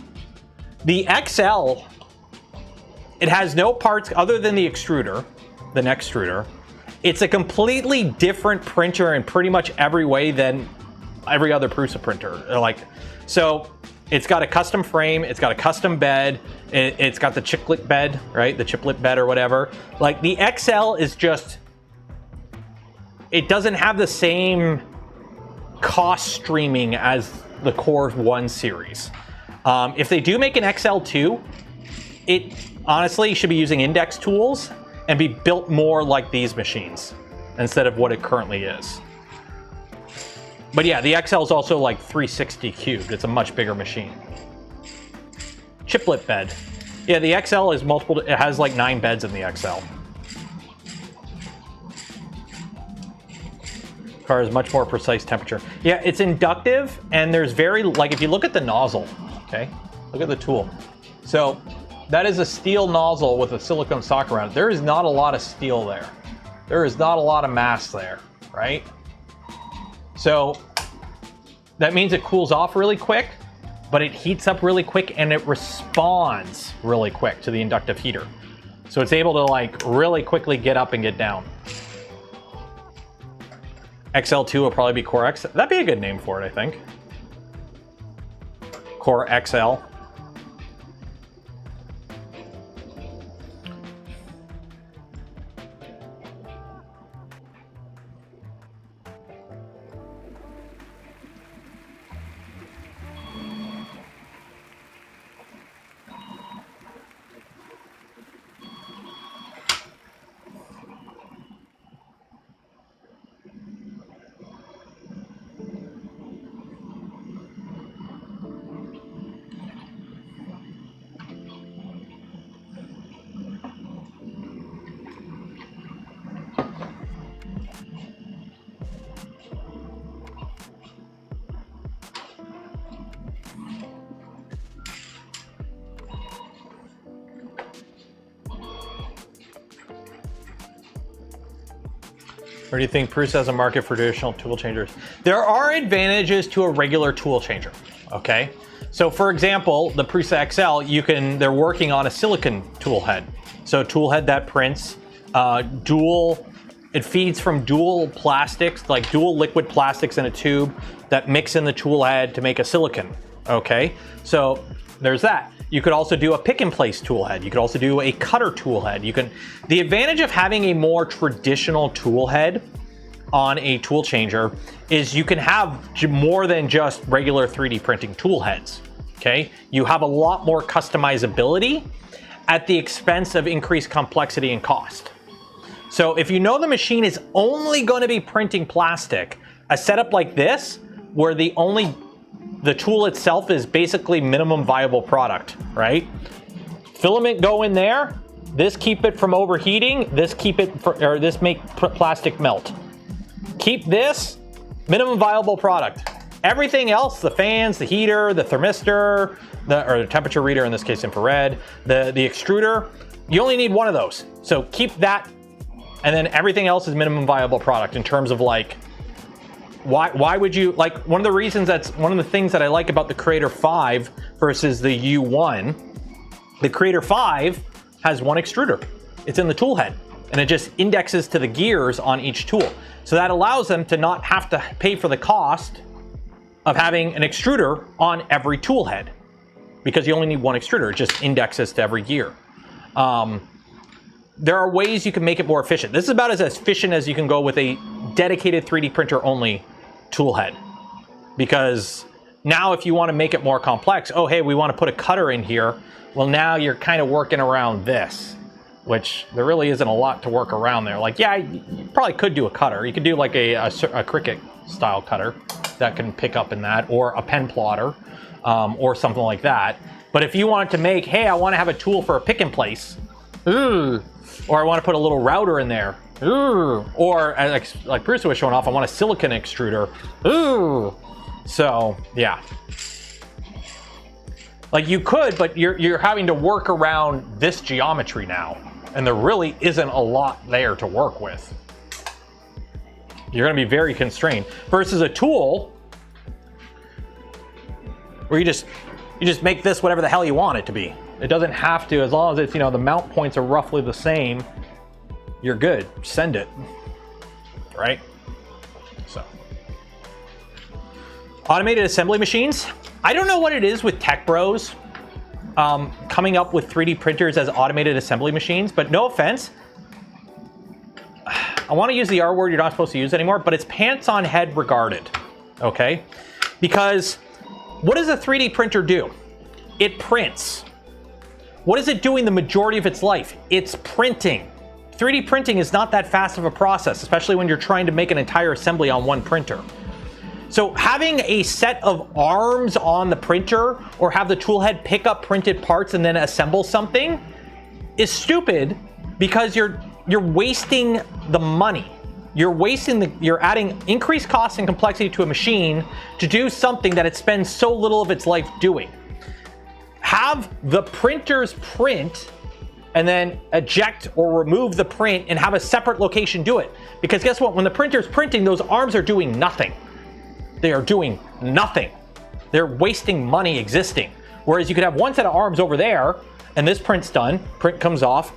The XL, it has no parts other than the extruder, the neck extruder. It's a completely different printer in pretty much every way than every other PRUSA printer. Like, so it's got a custom frame, it's got a custom bed, it's got the chiplet bed, right? The chiplet bed or whatever. Like the XL is just, it doesn't have the same cost streaming as the Core 1 series. If they do make an XL2, it honestly should be using INDX tools and be built more like these machines instead of what it currently is. But yeah, the XL is also like 360 cubed. It's a much bigger machine. Chiplet bed. Yeah, the XL is multiple, it has like 9 beds in the XL. Car is much more precise temperature. Yeah, it's inductive and there's very, like if you look at the nozzle, okay? Look at the tool. So that is a steel nozzle with a silicone sock around it. There is not a lot of steel there. There is not a lot of mass there, right? So that means it cools off really quick, but it heats up really quick and it responds really quick to the inductive heater. So it's able to like really quickly get up and get down. XL2 will probably be Core X. That'd be a good name for it, I think. Core XL. Or do you think PRUSA has a market for traditional tool changers? There are advantages to a regular tool changer, okay? So for example, the PRUSA XL, they're working on a silicon tool head. So a tool head that prints it feeds from dual plastics, like dual liquid plastics in a tube that mix in the tool head to make a silicon, okay? So there's that. You could also do a pick and place tool head. You could also do a cutter tool head. The advantage of having a more traditional tool head on a tool changer is you can have more than just regular 3D printing tool heads, okay? You have a lot more customizability at the expense of increased complexity and cost. So if you know the machine is only gonna be printing plastic, a setup like this, where the tool itself is basically minimum viable product, right? Filament go in there, this keep it from overheating, this make plastic melt. Keep this, minimum viable product. Everything else, the fans, the heater, the thermistor, or the temperature reader, in this case infrared, the extruder, you only need one of those. So keep that, and then everything else is minimum viable product in terms of like, why would you, like, one of the things that I like about the Creator 5 versus the U1, the Creator 5 has one extruder. It's in the tool head. and it just indexes to the gears on each tool. So that allows them to not have to pay for the cost of having an extruder on every tool head, because you only need one extruder. It just indexes to every gear. There are ways you can make it more efficient. This is about as efficient as you can go with a dedicated 3D printer only tool head. Because now if you want to make it more complex, oh hey, we want to put a cutter in here. Well, now you're kind of working around this, which there really isn't a lot to work around there. Like, yeah, you probably could do a cutter. You could do like a Cricut style cutter that can pick up in that, or a pen plotter, or something like that. But if you wanted to make, hey, I want to have a tool for a pick and place, or I want to put a little router in there, or like PRUSA was showing off, I want a silicon extruder. So yeah, like you could, but you're having to work around this geometry now, and there really isn't a lot there to work with. You're going to be very constrained versus a tool where you just make this whatever the hell you want it to be. It doesn't have to, as long as it's, you know, the mount points are roughly the same, you're good. Send it, right? So, automated assembly machines. I don't know what it is with tech bros coming up with 3D printers as automated assembly machines, but no offense. I want to use the R word you're not supposed to use anymore, but it's pants on head regarded, okay? Because what does a 3D printer do? It prints. What is it doing the majority of its life? It's printing. 3D printing is not that fast of a process, especially when you're trying to make an entire assembly on one printer. So having a set of arms on the printer, or have the tool head pick up printed parts and then assemble something, is stupid, because you're wasting the money. You're adding increased cost and complexity to a machine to do something that it spends so little of its life doing. Have the printers print and then eject or remove the print and have a separate location do it. Because guess what? When the printer's printing, those arms are doing nothing. They are doing nothing. They're wasting money existing. Whereas you could have one set of arms over there, and this print's done, print comes off,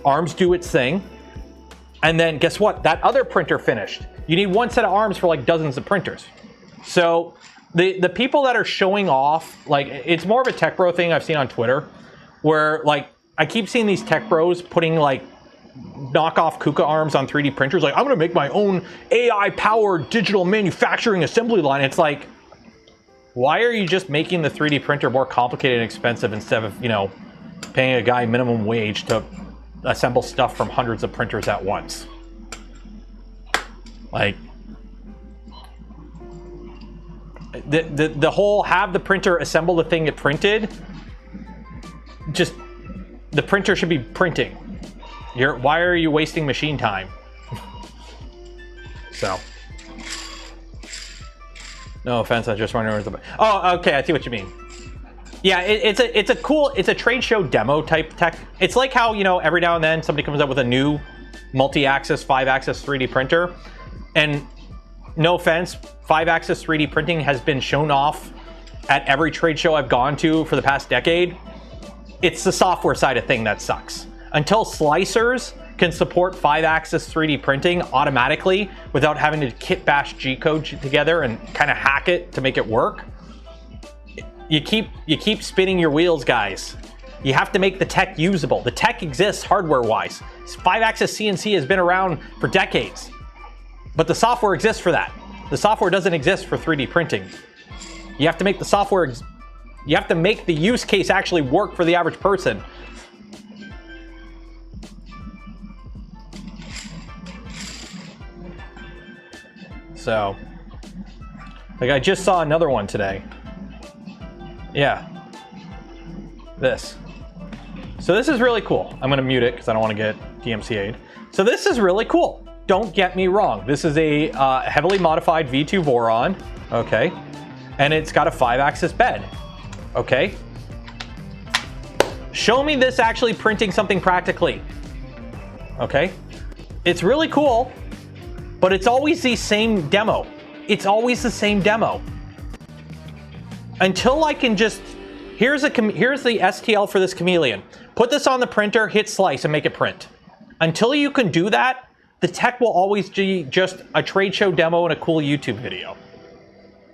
arms do its thing, and then guess what? That other printer finished. You need one set of arms for like dozens of printers. So the people that are showing off, like, it's more of a tech bro thing I've seen on Twitter, where like I keep seeing these tech bros putting like knockoff KUKA arms on 3D printers. Like, I'm gonna make my own AI powered digital manufacturing assembly line. It's like, why are you just making the 3D printer more complicated and expensive instead of, you know, paying a guy minimum wage to assemble stuff from hundreds of printers at once? Like, the whole have the printer assemble the thing it printed, just, the printer should be printing. Why are you wasting machine time? So, no offense, I just wondering where the, oh, okay, I see what you mean. Yeah, it's a trade show demo type tech. It's like how, you know, every now and then somebody comes up with a new multi-axis, 5-axis 3D printer, and no offense, 5-axis 3D printing has been shown off at every trade show I've gone to for the past decade. It's the software side of thing that sucks. Until slicers can support 5-axis 3D printing automatically without having to kit bash G-code together and kind of hack it to make it work, you keep spinning your wheels, guys. You have to make the tech usable. The tech exists hardware-wise. 5-axis CNC has been around for decades, but the software exists for that. The software doesn't exist for 3D printing. You have to make the software, you have to make the use case actually work for the average person. So, like, I just saw another one today. Yeah, this. So this is really cool. I'm gonna mute it because I don't want to get DMCA'd. So this is really cool. Don't get me wrong. This is a heavily modified V2 Voron, okay? And it's got a 5-axis bed, okay? Show me this actually printing something practically, okay? It's really cool, but it's always the same demo. It's always the same demo. Until I can just, here's the STL for this chameleon. Put this on the printer, hit slice, and make it print. Until you can do that, the tech will always be just a trade show demo and a cool YouTube video.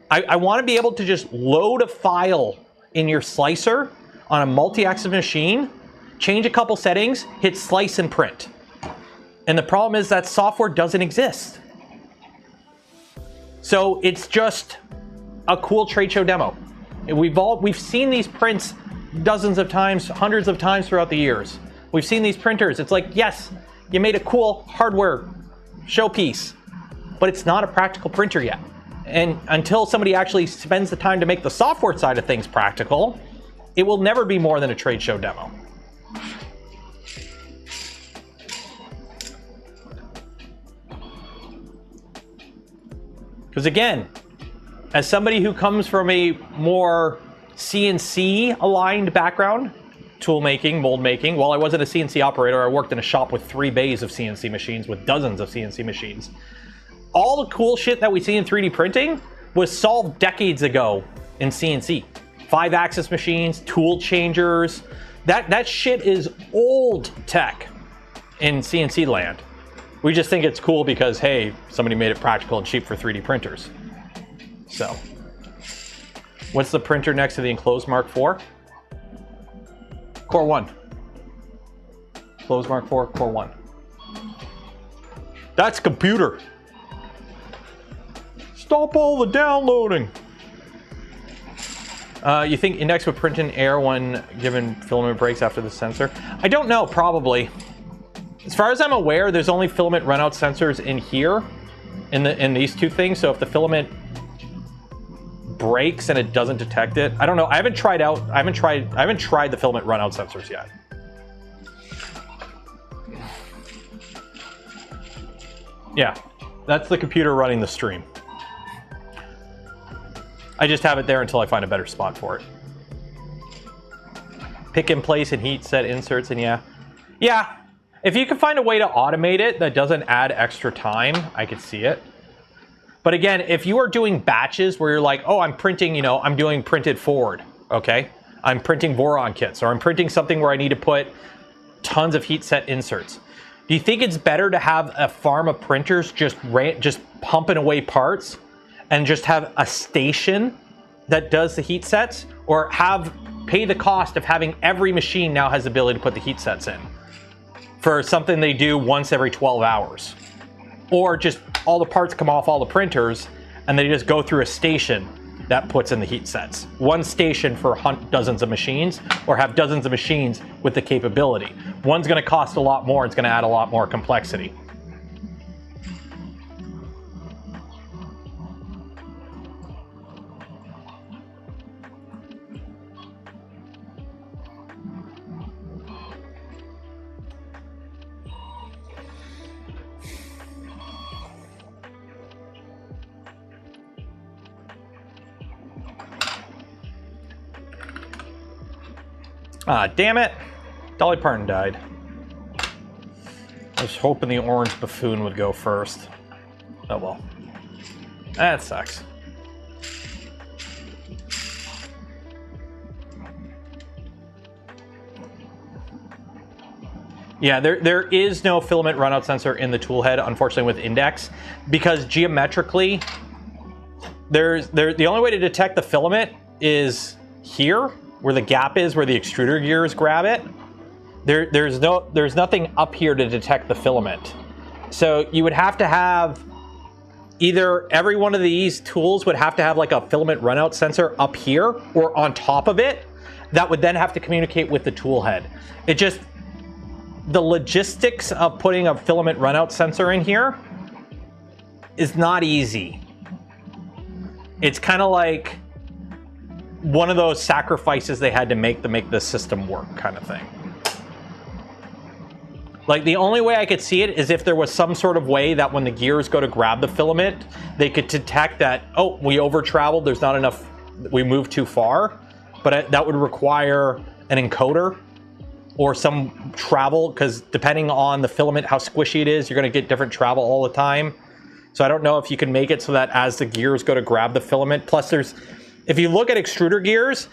I want to be able to just load a file in your slicer on a multi-axis machine, change a couple settings, hit slice and print. And the problem is that software doesn't exist. So it's just a cool trade show demo. We've seen these prints dozens of times, hundreds of times throughout the years. We've seen these printers. It's like, yes, you made a cool hardware showpiece, but it's not a practical printer yet. And until somebody actually spends the time to make the software side of things practical, it will never be more than a trade show demo. Because again, as somebody who comes from a more CNC aligned background, tool making, mold making, while I wasn't a CNC operator, I worked in a shop with 3 bays of CNC machines with dozens of CNC machines. All the cool shit that we see in 3D printing was solved decades ago in CNC. 5-axis machines, tool changers, that shit is old tech in CNC land. We just think it's cool because, hey, somebody made it practical and cheap for 3D printers. So, what's the printer next to the enclosed Mark IV? Core 1. Closed Mark IV, Core 1. That's computer. Stop all the downloading. You think INDX would print in air when given filament breaks after the sensor? I don't know, probably. As far as I'm aware, there's only filament runout sensors in here, in these two things. So if the filament breaks and it doesn't detect it, I don't know. I haven't tried the filament runout sensors yet. Yeah, that's the computer running the stream. I just have it there until I find a better spot for it. Pick and place and heat set inserts, and yeah. If you can find a way to automate it that doesn't add extra time, I could see it. But again, if you are doing batches where you're like, oh, I'm printing, I'm doing printed forward, okay? I'm printing Voron kits, or I'm printing something where I need to put tons of heat set inserts. Do you think it's better to have a farm of printers just pumping away parts and just have a station that does the heat sets, or pay the cost of having every machine now has the ability to put the heat sets in for something they do once every 12 hours? Or just all the parts come off all the printers and they just go through a station that puts in the heat sets. One station for dozens of machines, or have dozens of machines with the capability. One's gonna cost a lot more, it's gonna add a lot more complexity. Ah, damn it. Dolly Parton died. I was hoping the orange buffoon would go first. Oh well. That sucks. Yeah, there is no filament runout sensor in the tool head, unfortunately, with INDX, because geometrically, the only way to detect the filament is here, where the gap is, where the extruder gears grab it. There's nothing up here to detect the filament. So you would have to have either every one of these tools would have to have like a filament runout sensor up here or on top of it that would then have to communicate with the tool head. The logistics of putting a filament runout sensor in here is not easy. It's kind of like one of those sacrifices they had to make the system work kind of thing. Like, the only way I could see it is if there was some sort of way that when the gears go to grab the filament, they could detect that, oh, we over-traveled, there's not enough, we moved too far. But that would require an encoder or some travel, because depending on the filament, how squishy it is, you're going to get different travel all the time. So I don't know if you can make it so that as the gears go to grab the filament, plus if you look at extruder gears,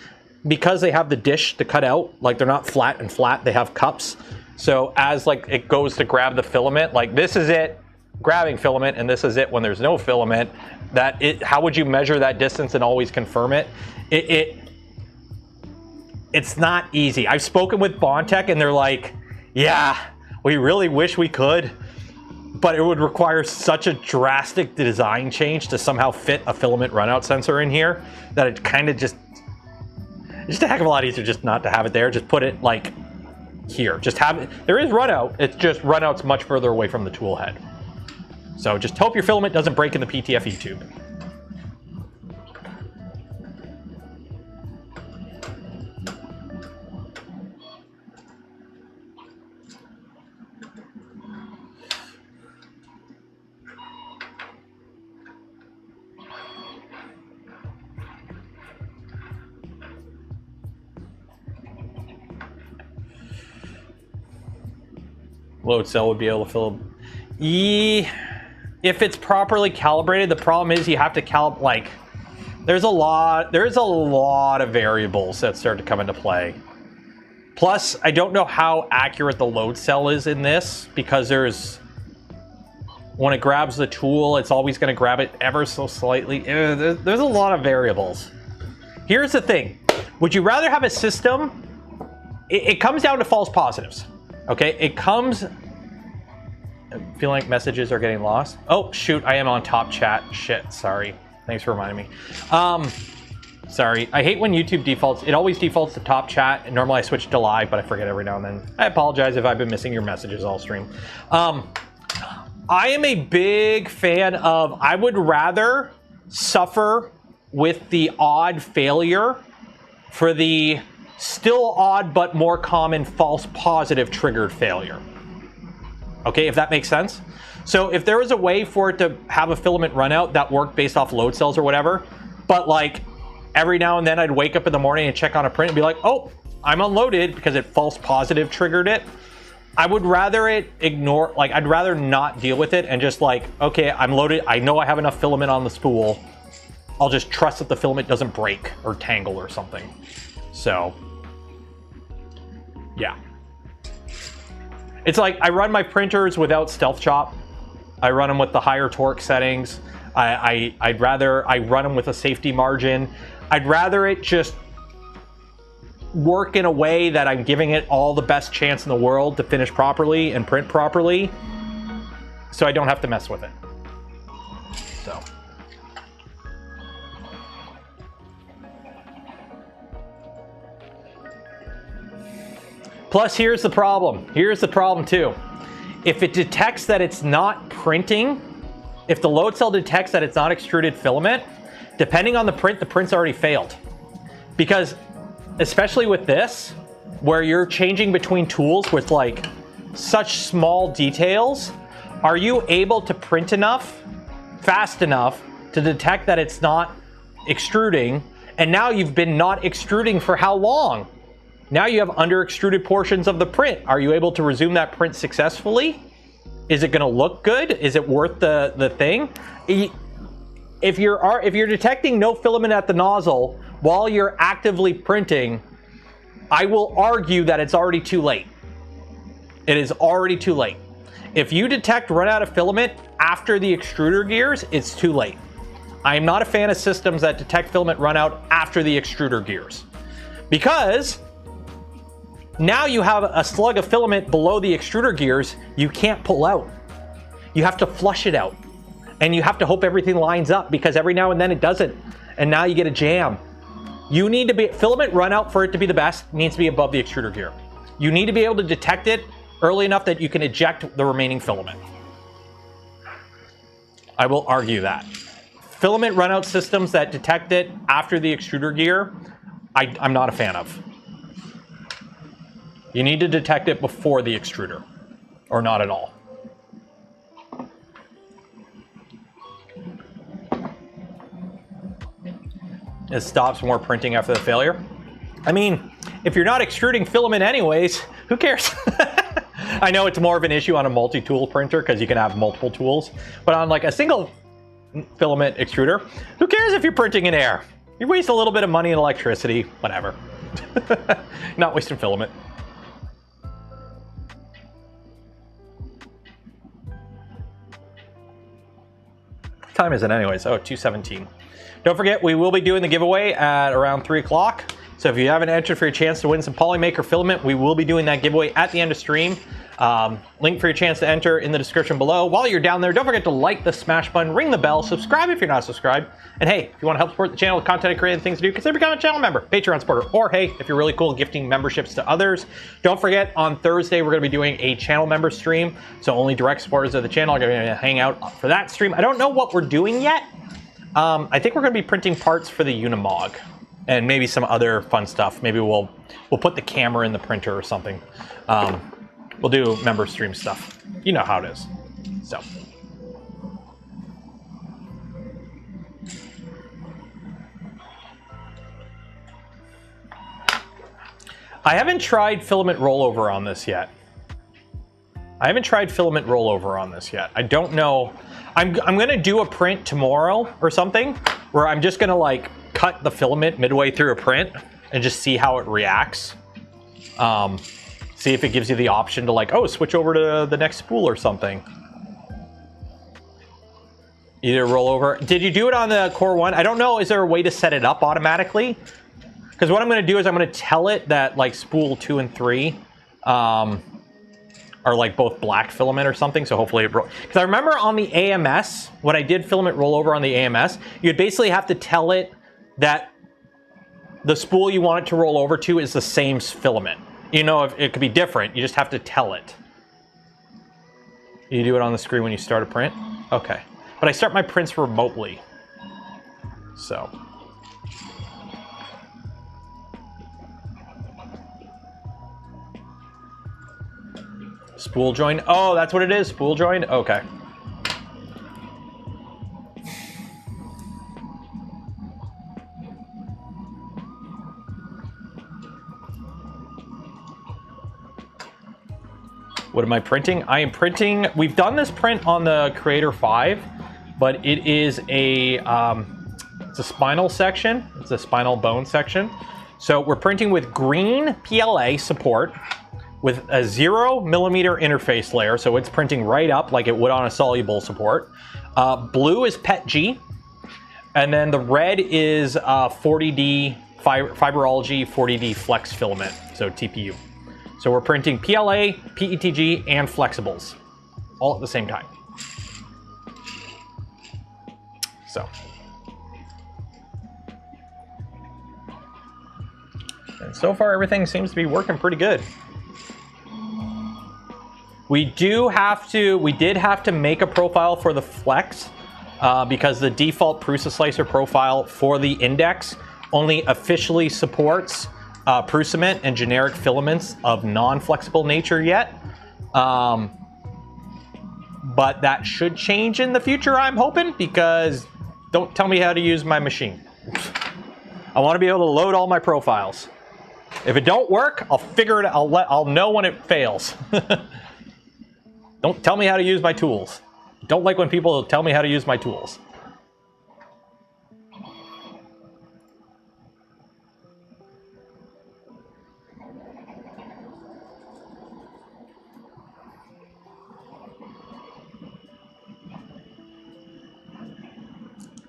because they have the dish to cut out, like they're not flat and flat, they have cups. So as like it goes to grab the filament, like this is it grabbing filament and this is it when there's no filament, how would you measure that distance and always confirm it? It's not easy. I've spoken with Bondtech and they're like, yeah, we really wish we could, but it would require such a drastic design change to somehow fit a filament runout sensor in here that it kind of just a heck of a lot easier just not to have it there. Just put it like here. Just have it. There is runout. It's just runout's much further away from the tool head. So just hope your filament doesn't break in the PTFE tube. Load cell would be able to fill. If it's properly calibrated, the problem is you have to calibrate. Like, there's a lot of variables that start to come into play. Plus, I don't know how accurate the load cell is in this because when it grabs the tool, it's always going to grab it ever so slightly. There's a lot of variables. Here's the thing: would you rather have a system? It comes down to false positives. Okay, I feel like messages are getting lost. Oh, shoot, I am on top chat. Shit, sorry. Thanks for reminding me. Sorry, I hate when YouTube defaults. It always defaults to top chat, and normally I switch to live, but I forget every now and then. I apologize if I've been missing your messages all stream. I am a big fan of, I would rather suffer with the odd failure for the still odd but more common false positive triggered failure. Okay, if that makes sense. So if there was a way for it to have a filament run out that worked based off load cells or whatever, but like every now and then I'd wake up in the morning and check on a print and be like, oh, I'm unloaded because it false positive triggered it. I would rather it ignore, like I'd rather not deal with it and just like, okay, I'm loaded. I know I have enough filament on the spool. I'll just trust that the filament doesn't break or tangle or something. So, yeah. It's like I run my printers without stealth chop. I run them with the higher torque settings. I'd rather I run them with a safety margin. I'd rather it just work in a way that I'm giving it all the best chance in the world to finish properly and print properly, so I don't have to mess with it. So. Plus, here's the problem. Here's the problem too. If it detects that it's not printing, if the load cell detects that it's not extruded filament, depending on the print's already failed. Because, especially with this, where you're changing between tools with like such small details, are you able to print enough, fast enough, to detect that it's not extruding? And now you've been not extruding for how long? Now you have under extruded portions of the print. Are you able to resume that print successfully? Is it going to look good? Is it worth the thing? If you're detecting no filament at the nozzle while you're actively printing, I will argue that it's already too late. It is already too late. If you detect run out of filament after the extruder gears, it's too late. I am not a fan of systems that detect filament run out after the extruder gears, because now you have a slug of filament below the extruder gears you can't pull out. You have to flush it out. And you have to hope everything lines up, because every now and then it doesn't. And now you get a jam. You need to be, filament run out for it to be the best needs to be above the extruder gear. You need to be able to detect it early enough that you can eject the remaining filament. I will argue that. Filament run out systems that detect it after the extruder gear, I'm not a fan of. You need to detect it before the extruder, or not at all. It stops more printing after the failure. I mean, if you're not extruding filament anyways, who cares? I know it's more of an issue on a multi-tool printer because you can have multiple tools, but on like a single filament extruder, who cares if you're printing in air? You waste a little bit of money and electricity, whatever. Not wasting filament. time is it anyways? Oh, 2:17. Don't forget, we will be doing the giveaway at around 3 o'clock. So if you haven't entered for your chance to win some polymaker filament, we will be doing that giveaway at the end of stream. Link for your chance to enter in the description below. While you're down there, don't forget to like the smash button, ring the bell, subscribe if you're not subscribed. And hey, if you want to help support the channel with content I create and things to do, consider becoming a channel member, Patreon supporter, or hey, if you're really cool, gifting memberships to others. Don't forget, on Thursday, we're going to be doing a channel member stream. So only direct supporters of the channel are going to hang out for that stream. I don't know what we're doing yet. I think we're going to be printing parts for the Unimog and maybe some other fun stuff. Maybe we'll put the camera in the printer or something. We'll do member stream stuff. You know how it is. So. I haven't tried filament rollover on this yet. I don't know. I'm gonna do a print tomorrow or something where I'm just gonna like cut the filament midway through a print and just see how it reacts. See if it gives you the option to like, oh, switch over to the next spool or something. Either roll over. Did you do it on the Core 1? I don't know. Is there a way to set it up automatically? Because what I'm going to do is I'm going to tell it that like spool 2 and 3 are like both black filament or something. So hopefully it... Because I remember on the AMS, when I did filament rollover on the AMS, you'd basically have to tell it that the spool you want it to roll over to is the same filament. You know, if it could be different, you just have to tell it. You do it on the screen when you start a print? Okay. But I start my prints remotely. So. Spool join? Oh, that's what it is? Spool join? Okay. What am I printing? I am printing, we've done this print on the Creator 5, but it is it's a spinal section. It's a spinal bone section. So we're printing with green PLA support with a 0mm interface layer. So it's printing right up like it would on a soluble support. Blue is PETG. And then the red is 40D Fiberology 40D Flex filament, so TPU. So we're printing PLA, PETG, and flexibles all at the same time. So. And so far everything seems to be working pretty good. We did have to make a profile for the Flex because the default PRUSA slicer profile for the INDX only officially supports PRUSament and generic filaments of non-flexible nature yet. But that should change in the future, I'm hoping, because don't tell me how to use my machine. I want to be able to load all my profiles. If it don't work, I'll figure it out. I'll know when it fails. Don't tell me how to use my tools. Don't like when people tell me how to use my tools.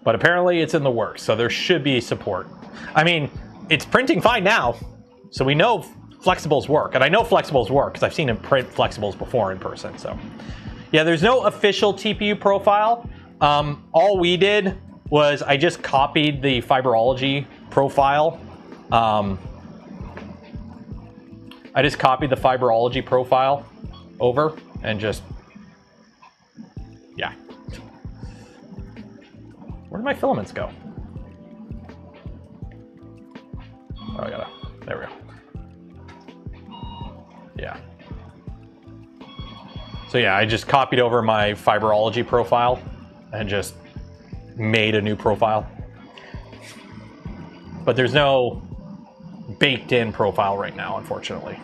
But apparently it's in the works, so there should be support. I mean, it's printing fine now, so we know flexibles work. And I know flexibles work because I've seen it print flexibles before in person. So yeah, there's no official TPU profile. All we did was I just copied the fiberology profile. I just copied the fiberology profile over and just, yeah. Where did my filaments go? Oh, I gotta, there we go. Yeah. So yeah, I just copied over my fiberology profile and just made a new profile. But there's no baked in profile right now, unfortunately.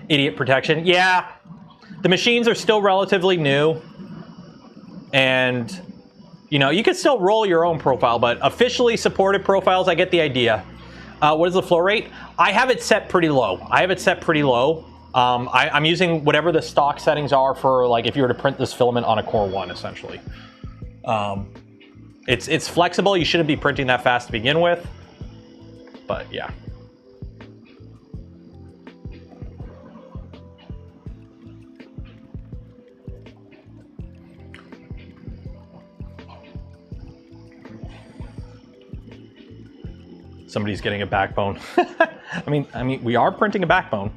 Idiot protection. Yeah, the machines are still relatively new. And, you know, you can still roll your own profile, but officially supported profiles, I get the idea. What is the flow rate? I have it set pretty low. I'm using whatever the stock settings are for, like, if you were to print this filament on a Core 1, essentially. It's flexible. You shouldn't be printing that fast to begin with, but yeah. Somebody's getting a backbone. I mean, we are printing a backbone.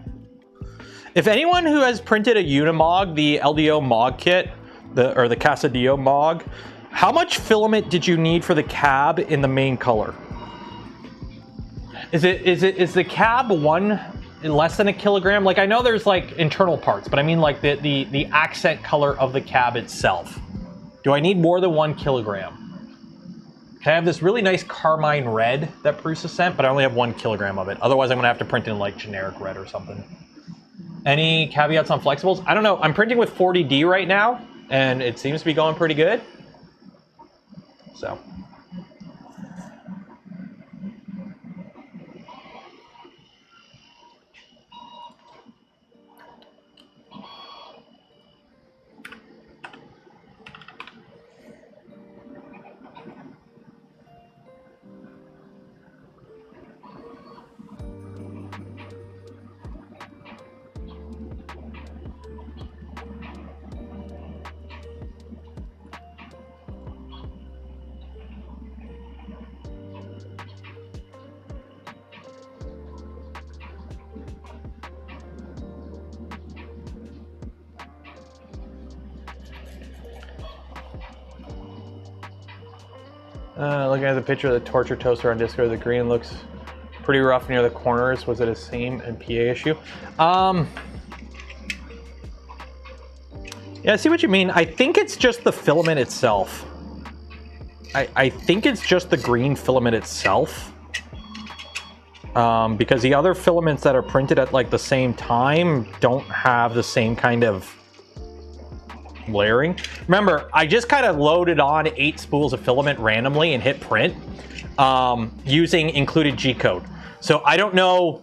If anyone who has printed a Unimog, the LDO Mog kit, or the Casadillo Mog, how much filament did you need for the cab in the main color? Is the cab less than a kilogram? Like, I know there's like internal parts, but I mean like the accent color of the cab itself. Do I need more than 1 kilogram? I have this really nice carmine red that PRUSA sent, but I only have 1 kilogram of it. Otherwise, I'm gonna have to print in like generic red or something. Any caveats on flexibles? I don't know. I'm printing with 40D right now, and it seems to be going pretty good. So. Looking at the picture of the torture toaster on Discord, the green looks pretty rough near the corners. Was it a seam and PA issue? Yeah, I see what you mean. I think it's just the filament itself. I think it's just the green filament itself. Because the other filaments that are printed at like the same time don't have the same kind of layering. Remember, I just kind of loaded on 8 spools of filament randomly and hit print using included G-code. So I don't know,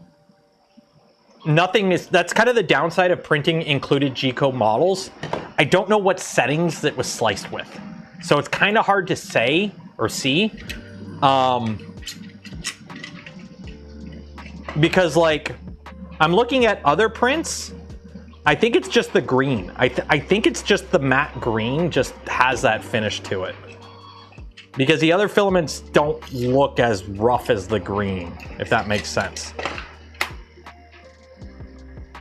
that's kind of the downside of printing included G-code models. I don't know what settings it was sliced with. So it's kind of hard to say or see. Because like, I'm looking at other prints, I think it's just the green. I think it's just the matte green just has that finish to it. Because the other filaments don't look as rough as the green, if that makes sense.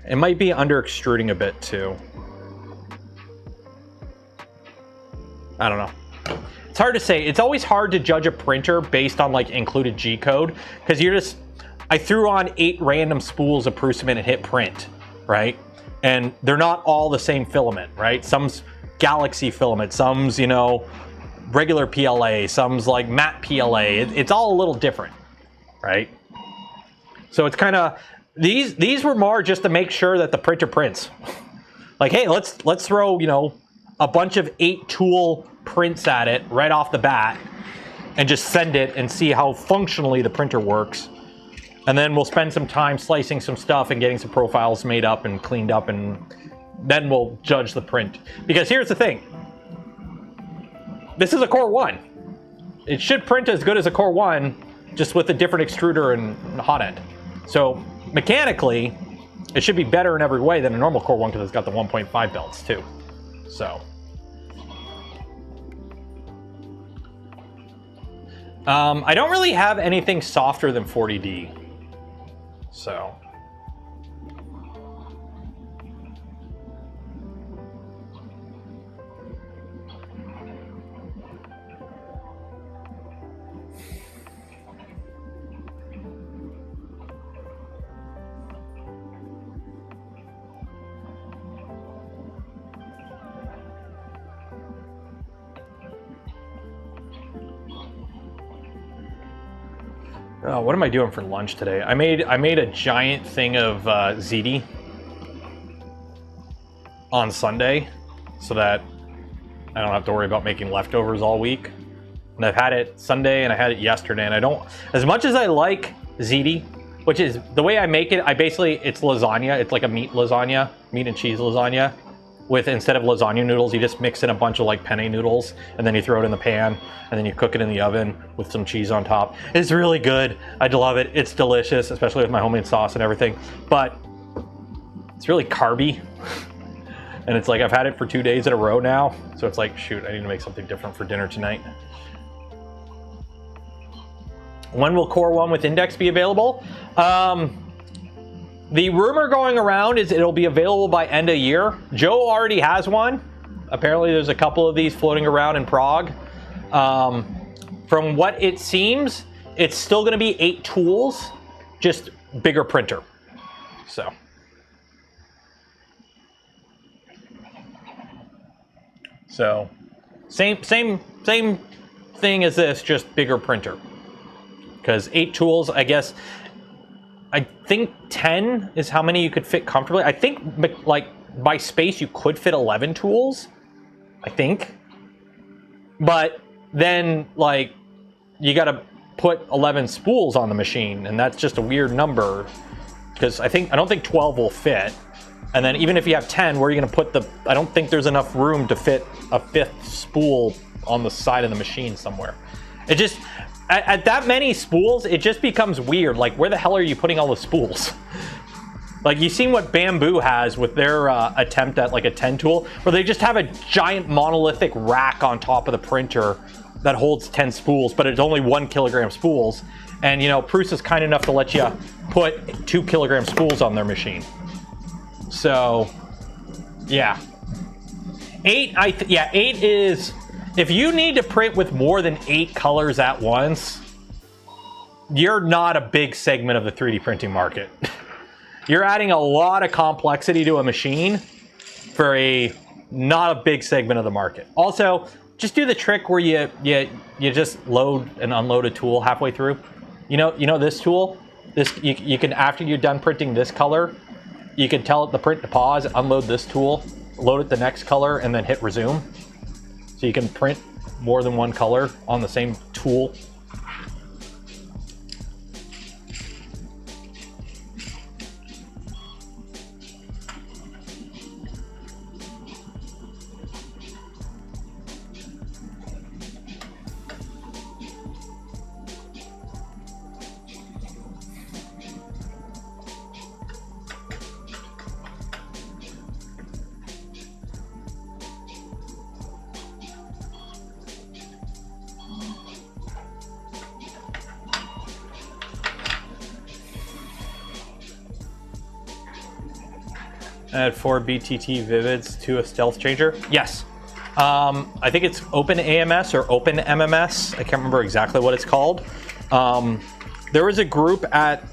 It might be under extruding a bit too. I don't know. It's hard to say. It's always hard to judge a printer based on like included G-code, because I threw on 8 random spools of Prusament and hit print, right? And they're not all the same filament, right? Some's Galaxy filament, some's, you know, regular PLA, some's like matte PLA. It's all a little different, right? So it's kind of, these were more just to make sure that the printer prints. Like, hey, let's throw, you know, a bunch of 8 tool prints at it right off the bat and just send it and see how functionally the printer works. And then we'll spend some time slicing some stuff and getting some profiles made up and cleaned up, and then we'll judge the print. Because here's the thing. This is a Core 1. It should print as good as a Core 1, just with a different extruder and hot end. So mechanically, it should be better in every way than a normal Core 1 because it's got the 1.5 belts too. So. I don't really have anything softer than 40D. So. Oh, what am I doing for lunch today? I made a giant thing of ziti on Sunday so that I don't have to worry about making leftovers all week. And I've had it Sunday and I had it yesterday, and I don't, as much as I like ziti, which is the way I make it. It's lasagna. It's like a meat lasagna, meat and cheese lasagna. With, instead of lasagna noodles, you just mix in a bunch of like penne noodles, and then you throw it in the pan, and then you cook it in the oven with some cheese on top. It's really good. I love it. It's delicious, especially with my homemade sauce and everything. But it's really carby. And it's like I've had it for 2 days in a row now. So it's like, shoot, I need to make something different for dinner tonight. When will Core 1 with Index be available? The rumor going around is it'll be available by end of year. Joe already has one. Apparently there's a couple of these floating around in Prague. From what it seems, it's still gonna be 8 tools, just bigger printer. So same thing as this, just bigger printer. Because 8 tools, I guess, I think 10 is how many you could fit comfortably. I think, like, by space, you could fit 11 tools, I think. But then, like, you got to put 11 spools on the machine, and that's just a weird number. Because I don't think 12 will fit. And then even if you have 10, where are you going to put the... I don't think there's enough room to fit a 5th spool on the side of the machine somewhere. It just... At that many spools, it just becomes weird. Like, where the hell are you putting all the spools? Like, you've seen what Bamboo has with their attempt at, like, a 10 tool, where they just have a giant monolithic rack on top of the printer that holds 10 spools, but it's only 1 kilogram spools. And, you know, PRUSA is kind enough to let you put 2 kilogram spools on their machine. So, yeah. 8 is... If you need to print with more than 8 colors at once, you're not a big segment of the 3D printing market. You're adding a lot of complexity to a machine for not a big segment of the market. Also, just do the trick where you just load and unload a tool halfway through. You know this tool? You can, after you're done printing this color, you can tell it the print to pause, unload this tool, load it the next color, and then hit resume. So you can print more than 1 color on the same tool. Add 4 BTT Vivids to a stealth changer? Yes. I think it's Open AMS or Open MMS. I can't remember exactly what it's called. There was a group at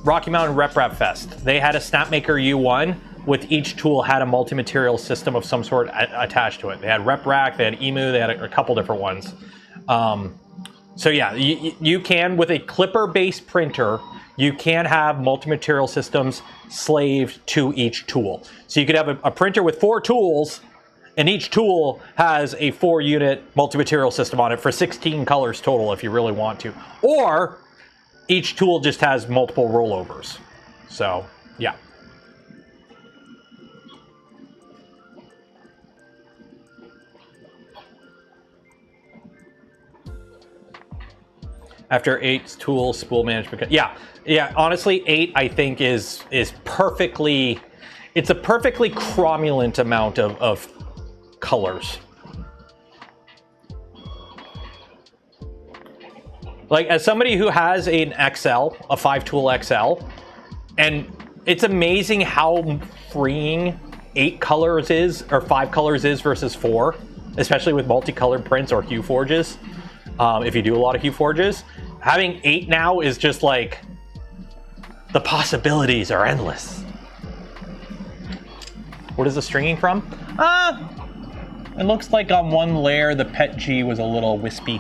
Rocky Mountain RepRap Fest. They had a Snapmaker U1 with each tool had a multi-material system of some sort attached to it. They had Rep Rack, they had EMU, they had a couple different ones. So yeah, you can, with a Clipper-based printer, you can have multi-material systems slaved to each tool. So you could have a printer with 4 tools, and each tool has a 4-unit multi-material system on it for 16 colors total if you really want to. Or each tool just has multiple rollovers. So, yeah. After 8 tools, spool management. Yeah, honestly, 8 I think is perfectly, it's a perfectly cromulent amount of colors. Like, as somebody who has an XL, a 5-tool XL, and it's amazing how freeing 8 colors is, or 5 colors is versus 4, especially with multicolored prints or hue forges. If you do a lot of hue forges, having 8 now is just like, the possibilities are endless. What is the stringing from? It looks like on one layer the pet G was a little wispy.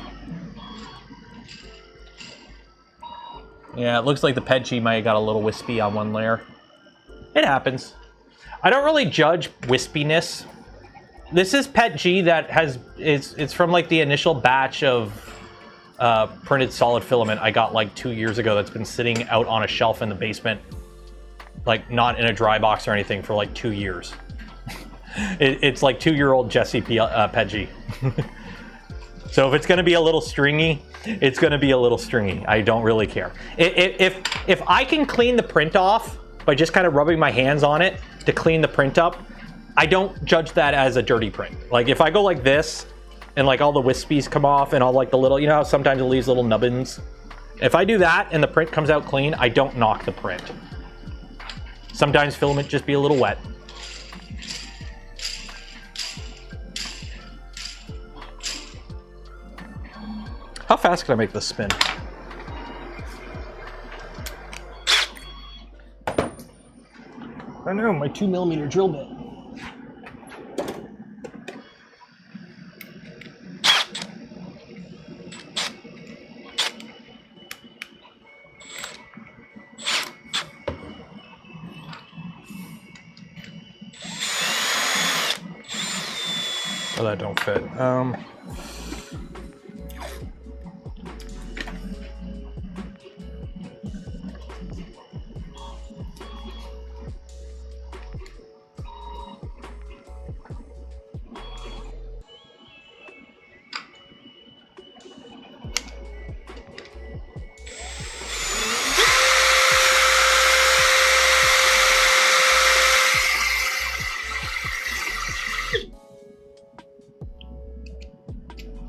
Yeah, it looks like the pet G might have got a little wispy on one layer. It happens. I don't really judge wispiness This is PET G that has, it's from like the initial batch of printed solid filament I got like 2 years ago that's been sitting out on a shelf in the basement, like not in a dry box or anything, for like 2 years. It's like 2-year-old Jesse PET G. So if it's going to be a little stringy, it's going to be a little stringy. I don't really care. If I can clean the print off by just kind of rubbing my hands on it to clean the print up, I don't judge that as a dirty print. Like if I go like this and like all the wispies come off and all like the little, you know how sometimes it leaves little nubbins? If I do that and the print comes out clean, I don't knock the print. Sometimes filament just be a little wet. How fast can I make this spin? I know, my 2mm drill bit. Oh, that don't fit.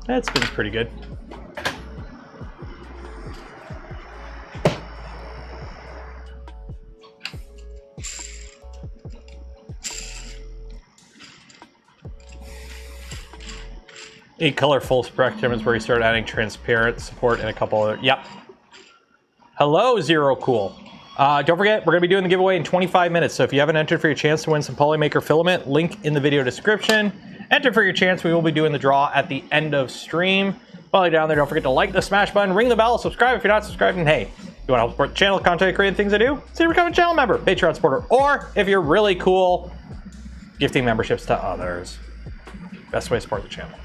That's been pretty good. Eight color full spectrum is where you start adding transparent support and a couple other. Yep. Hello, Zero Cool. Don't forget, we're going to be doing the giveaway in 25 minutes. So if you haven't entered for your chance to win some Polymaker filament, link in the video description. Enter for your chance. We will be doing the draw at the end of stream. While you're down there, don't forget to like the smash button, ring the bell, subscribe if you're not subscribed, and hey, if you want to help support the channel, content creating things I do, consider becoming a channel member, Patreon supporter, or if you're really cool, gifting memberships to others. Best way to support the channel.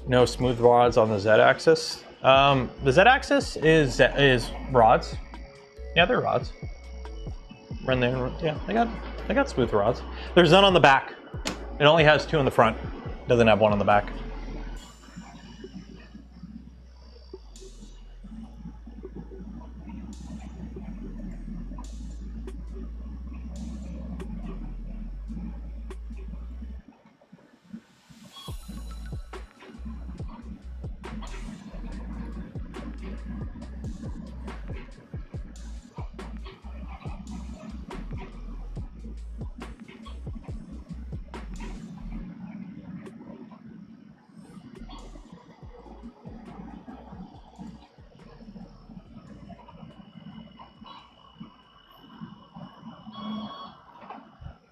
No smooth rods on the Z-axis. The Z-axis is rods. Yeah, they're rods. Run there. Yeah, they got smooth rods. There's none on the back. It only has 2 in the front. Doesn't have 1 on the back.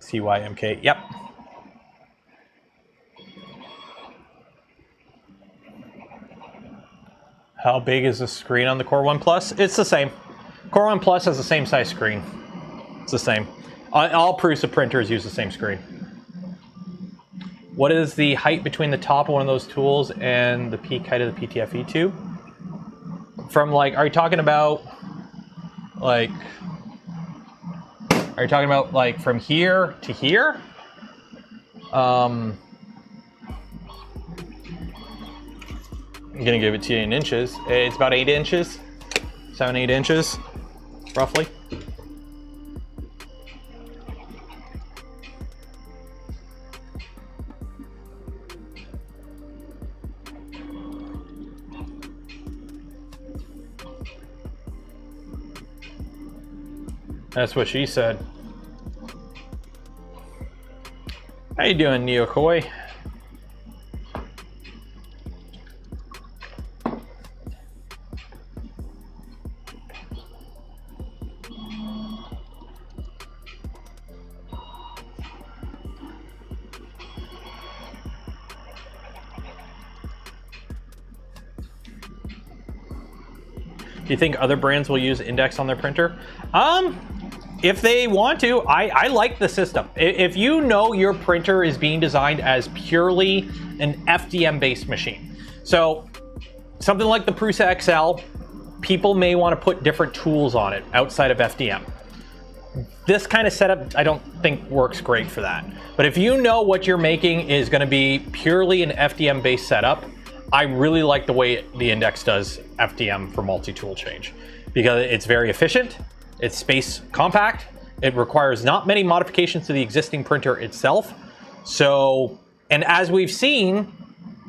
CYMK, yep. How big is the screen on the Core 1 Plus? It's the same. Core 1 Plus has the same size screen. It's the same. All PRUSA printers use the same screen. What is the height between the top of one of those tools and the peak height of the PTFE tube? From like, are you talking about like, are you talking about like from here to here? I'm gonna give it to you in inches. It's about 8 inches, 7-8 inches, roughly. That's what she said. How you doing, Neo Koi? you think other brands will use INDX on their printer? If they want to, I like the system. If you know your printer is being designed as purely an FDM-based machine, so something like the PRUSA XL, people may want to put different tools on it outside of FDM. This kind of setup, I don't think works great for that. But if you know what you're making is going to be purely an FDM-based setup, I really like the way the INDX does FDM for multi-tool change, because it's very efficient, it's space compact, it requires not many modifications to the existing printer itself. So, and as we've seen,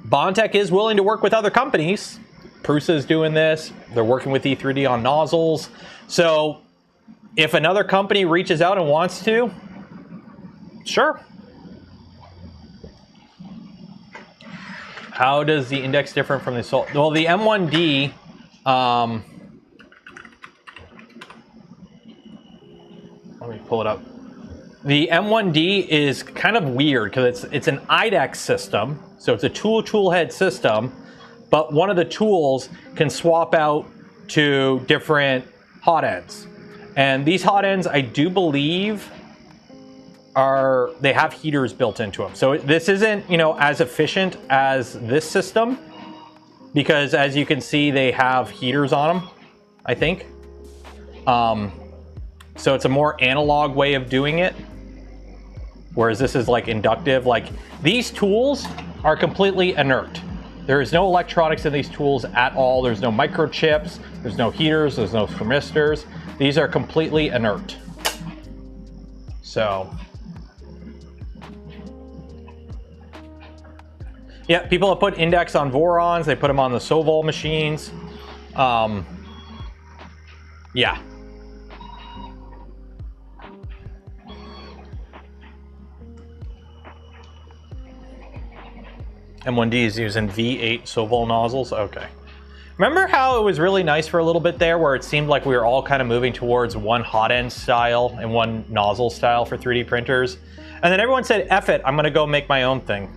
Bondtech is willing to work with other companies. PRUSA is doing this, they're working with E3D on nozzles. So if another company reaches out and wants to, sure. How does the INDX different from the Sol? Well, the M1D, let me pull it up. The M1D is kind of weird because it's an INDX system, so it's a tool head system, but one of the tools can swap out to different hot ends. And these hot ends, I do believe, they have heaters built into them. So this isn't, you know, as efficient as this system, because as you can see, they have heaters on them, I think. So it's a more analog way of doing it, whereas this is like inductive. Like, these tools are completely inert. There is no electronics in these tools at all. There's no microchips, there's no heaters, there's no thermistors. These are completely inert. So, yeah, people have put INDX on Vorons, they put them on the Sovol machines. Yeah. M1D is using V8 Sovol nozzles. Okay. Remember how it was really nice for a little bit there, where it seemed like we were all kind of moving towards one hot end style and one nozzle style for 3D printers? And then everyone said, F it, I'm going to go make my own thing.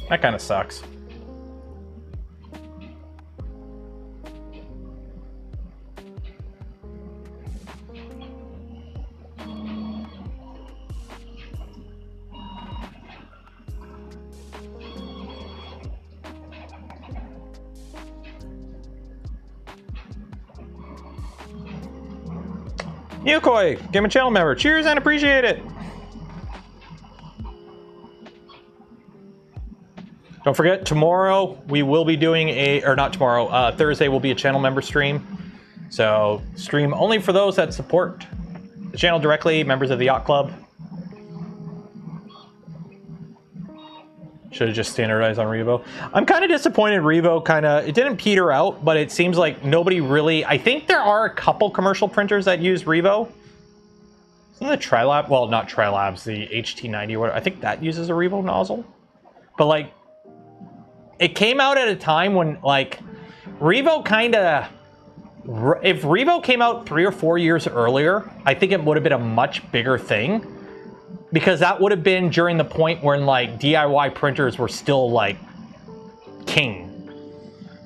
That kind of sucks. Yukoi, game and channel member. Cheers and appreciate it. Don't forget, tomorrow we will be doing Thursday will be a channel member stream. So stream only for those that support the channel directly, members of the Yacht Club. Should have just standardized on Revo. I'm kind of disappointed Revo it didn't peter out, but it seems like nobody really, I think there are a couple commercial printers that use Revo. Isn't the Trilab, well, not Trilabs, the HT90 or whatever, I think that uses a Revo nozzle. But like, it came out at a time when like, Revo if Revo came out 3 or 4 years earlier, I think it would have been a much bigger thing. Because that would have been during the point when like DIY printers were still like king.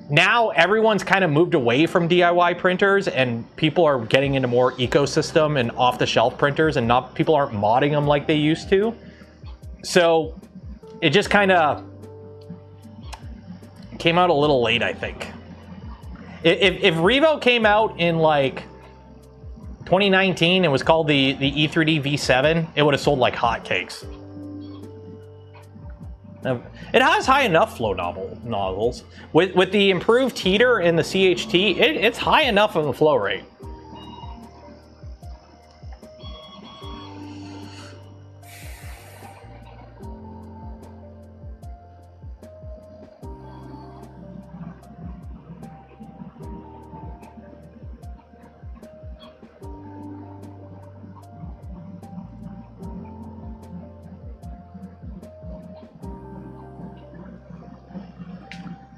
Now everyone's kind of moved away from DIY printers and people are getting into more ecosystem and off-the-shelf printers, and people aren't modding them like they used to. So it just kind of came out a little late, I think. If Revo came out in like 2019, it was called the E3D V7, it would have sold like hotcakes. It has high enough flow nozzles. With the improved heater in the CHT, it's high enough of a flow rate.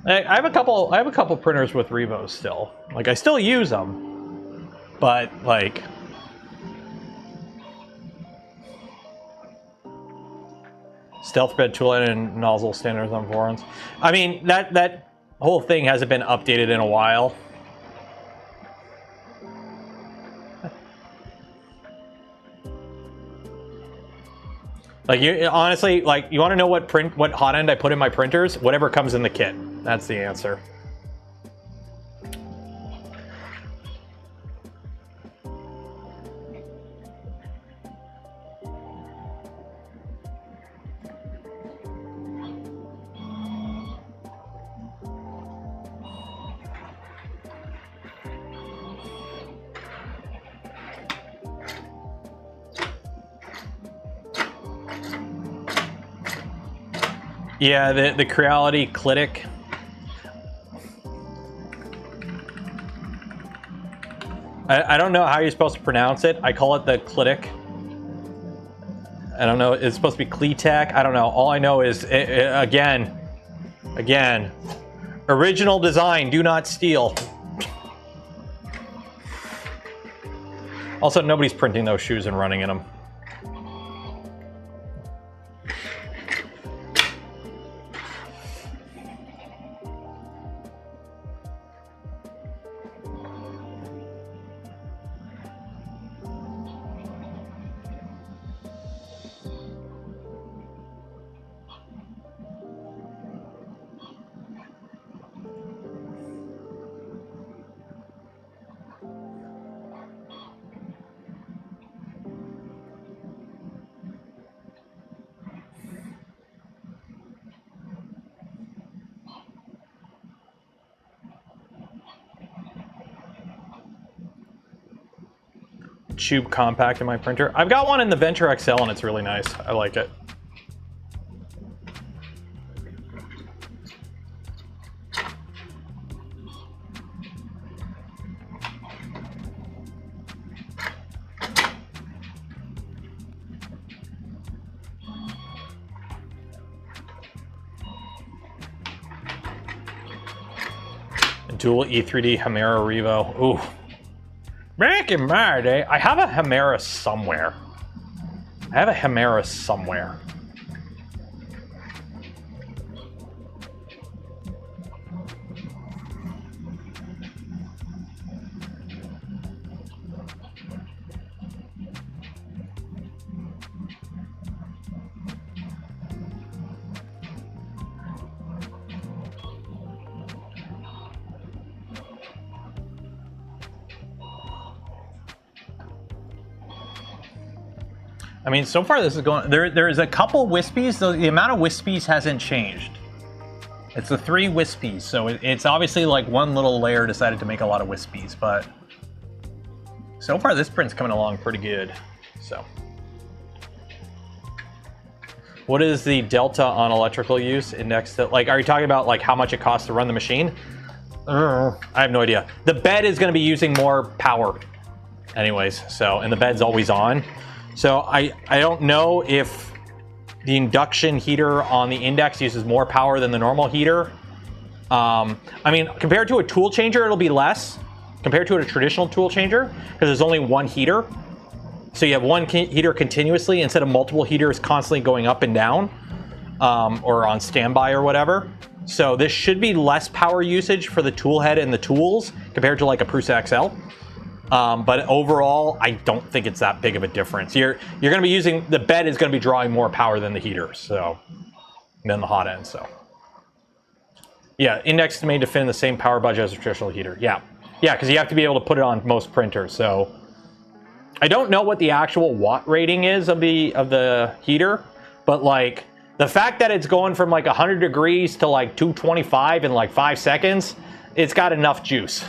I have a couple printers with Revos still. Like, I still use them, but like, stealth bed tool and nozzle standards on Vorons. I mean, that whole thing hasn't been updated in a while. Like, you honestly, like, you want to know what hot end I put in my printers? Whatever comes in the kit. That's the answer. Yeah, the Creality Clitic. I don't know how you're supposed to pronounce it. I call it the Clitic. I don't know. It's supposed to be Cletec. I don't know. All I know is, again, original design. Do not steal. Also, nobody's printing those shoes and running in them. Tube compact in my printer. I've got one in the Venture XL and it's really nice. I like it. Dual E3D Hemera Revo. Ooh. Back in my day, I have a Hemera somewhere. I mean, so far this is going. There is a couple wispies. The amount of wispies hasn't changed. It's the 3 wispies, so it's obviously like one little layer decided to make a lot of wispies, but so far this print's coming along pretty good. So, what is the delta on electrical use index? Like, are you talking about like how much it costs to run the machine? I have no idea. The bed is going to be using more power, anyways. So, and the bed's always on. So I don't know if the induction heater on the Index uses more power than the normal heater. I mean, compared to a tool changer, it'll be less compared to a traditional tool changer because there's only one heater. So you have one heater continuously instead of multiple heaters constantly going up and down or on standby or whatever. So this should be less power usage for the tool head and the tools compared to like a PRUSA XL. But overall, I don't think it's that big of a difference. You're going to be using, the bed is going to be drawing more power than the heater, so, than the hot end, so. Yeah, Index is made to fit in the same power budget as a traditional heater. Yeah, because you have to be able to put it on most printers, so. I don't know what the actual watt rating is of the heater, but like, the fact that it's going from like 100 degrees to like 225 in like 5 seconds, it's got enough juice.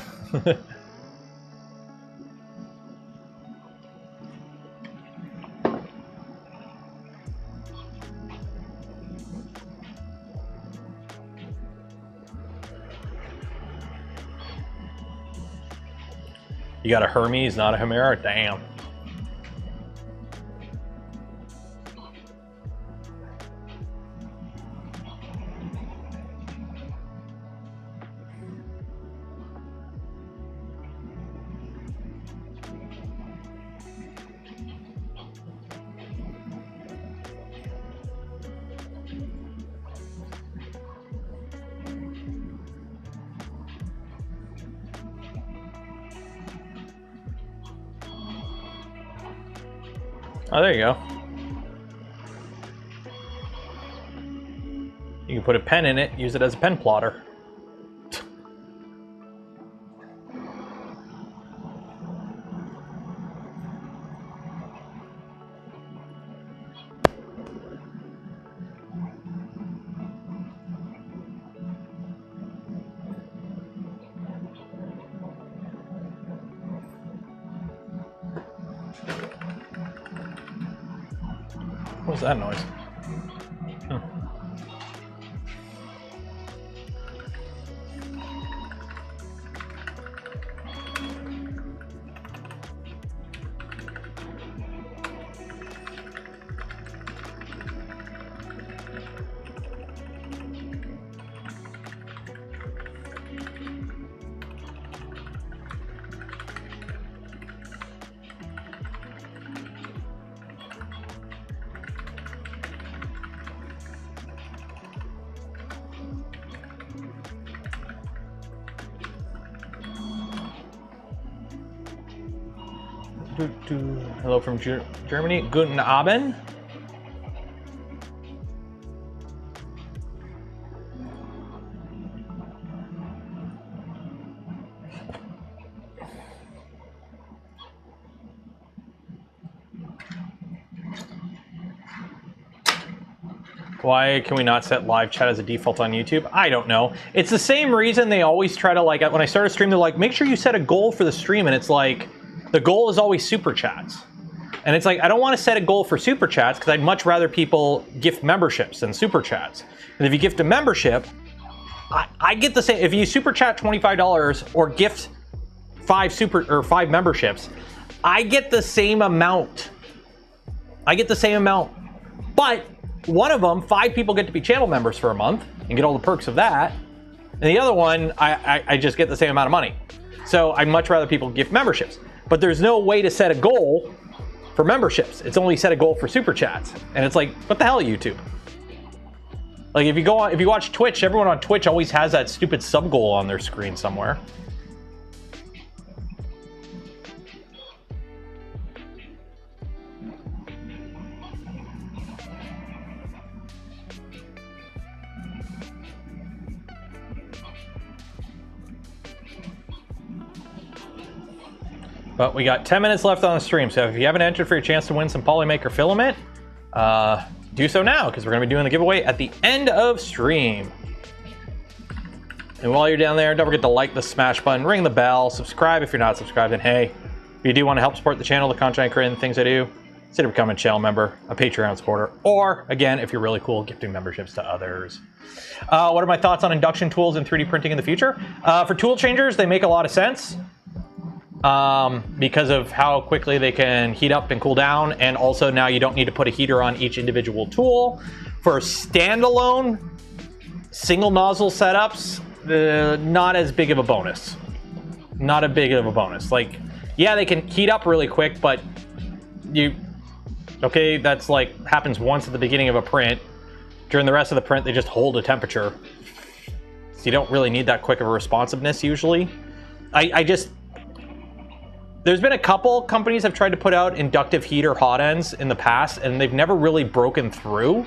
You got a Hermes, not a Hemera? Damn. Oh, there you go. You can put a pen in it, use it as a pen plotter. What was that noise? Huh. Hello from Germany. Guten Abend. Why can we not set live chat as a default on YouTube? I don't know. It's the same reason they always try to, like, when I start a stream, they're like, make sure you set a goal for the stream, and it's like, the goal is always super chats. And it's like, I don't want to set a goal for super chats because I'd much rather people gift memberships than super chats. And if you gift a membership, I get the same. If you super chat $25 or gift 5 memberships, I get the same amount. I get the same amount. But one of them, 5 people get to be channel members for a month and get all the perks of that. And the other one, I just get the same amount of money. So I'd much rather people gift memberships. But there's no way to set a goal for memberships. It's only set a goal for super chats. And it's like, what the hell, YouTube? Like, if you watch Twitch, everyone on Twitch always has that stupid sub goal on their screen somewhere. But we got 10 minutes left on the stream, so if you haven't entered for your chance to win some polymaker filament, do so now, because we're going to be doing the giveaway at the end of stream. And while you're down there, don't forget to like the smash button, ring the bell, subscribe if you're not subscribed, and hey, if you do want to help support the channel, the content I create, and the things I do, consider becoming a channel member, a Patreon supporter, or, again, if you're really cool, gifting memberships to others. What are my thoughts on induction tools and 3D printing in the future? For tool changers, they make a lot of sense. Because of how quickly they can heat up and cool down, and also now you don't need to put a heater on each individual tool. For standalone single nozzle setups, not as big of a bonus. Not a big of a bonus. Like, yeah, they can heat up really quick, but okay, that's like happens once at the beginning of a print. During the rest of the print, they just hold a temperature. So you don't really need that quick of a responsiveness usually. There's been a couple companies have tried to put out inductive heater hot ends in the past, and they've never really broken through.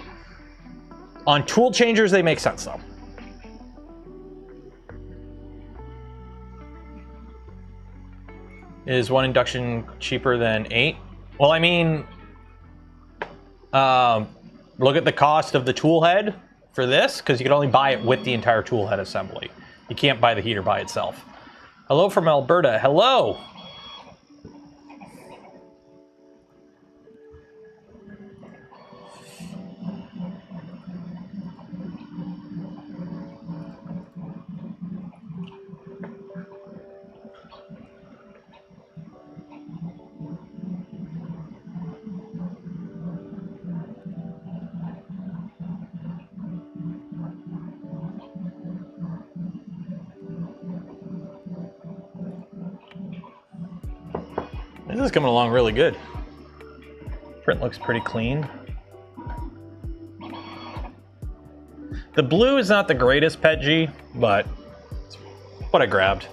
On tool changers, they make sense though. Is one induction cheaper than 8? Well, I mean, look at the cost of the tool head for this, because you can only buy it with the entire tool head assembly. You can't buy the heater by itself. Hello from Alberta. Hello. This is coming along really good. Print looks pretty clean. The blue is not the greatest PETG, but it's what I grabbed.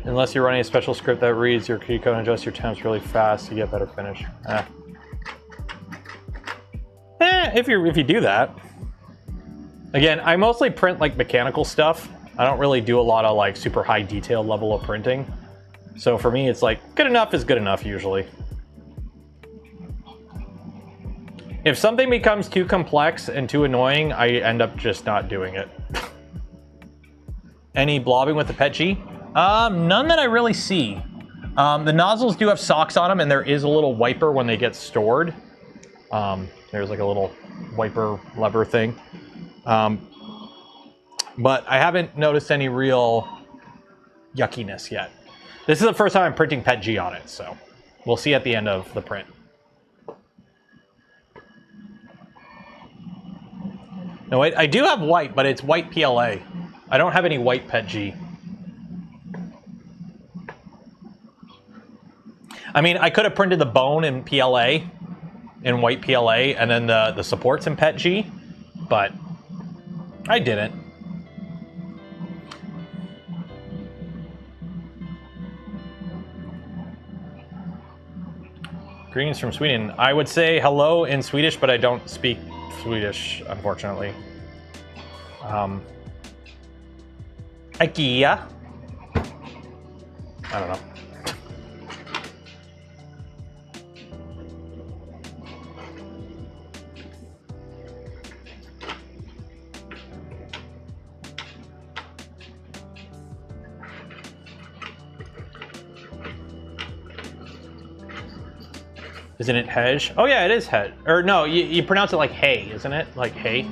unless you're running a special script that reads your key code and adjusts your temps really fast to get better finish. If you do that. Again, I mostly print like mechanical stuff. I don't really do a lot of like super high detail level of printing. So for me, it's like good enough is good enough usually. If something becomes too complex and too annoying, I end up just not doing it. Any blobbing with the PETG? None that I really see. The nozzles do have socks on them, and there is a little wiper when they get stored. There's like a little wiper lever thing. But I haven't noticed any real yuckiness yet. This is the first time I'm printing PETG on it, so we'll see at the end of the print. No, I do have white, but it's white PLA. I don't have any white PETG. I mean, I could have printed the bone in PLA, in white PLA, and then the supports in PETG, but I didn't. Greetings from Sweden. I would say hello in Swedish, but I don't speak Swedish, unfortunately. IKEA. I don't know. Isn't it hedge? Oh yeah, it is hedge. Or no, you pronounce it like hay, isn't it? Like hay?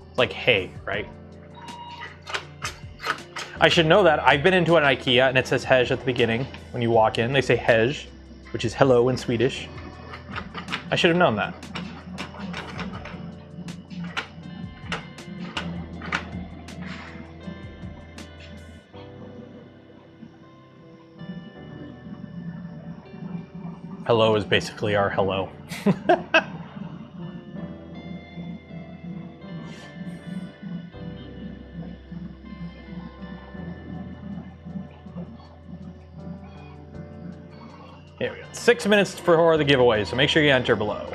It's like hay, right? I should know that. I've been into an IKEA and it says hedge at the beginning. When you walk in, they say hedge, which is hello in Swedish. I should have known that. Hello is basically our hello. Here we go. 6 minutes for the giveaway, so make sure you enter below.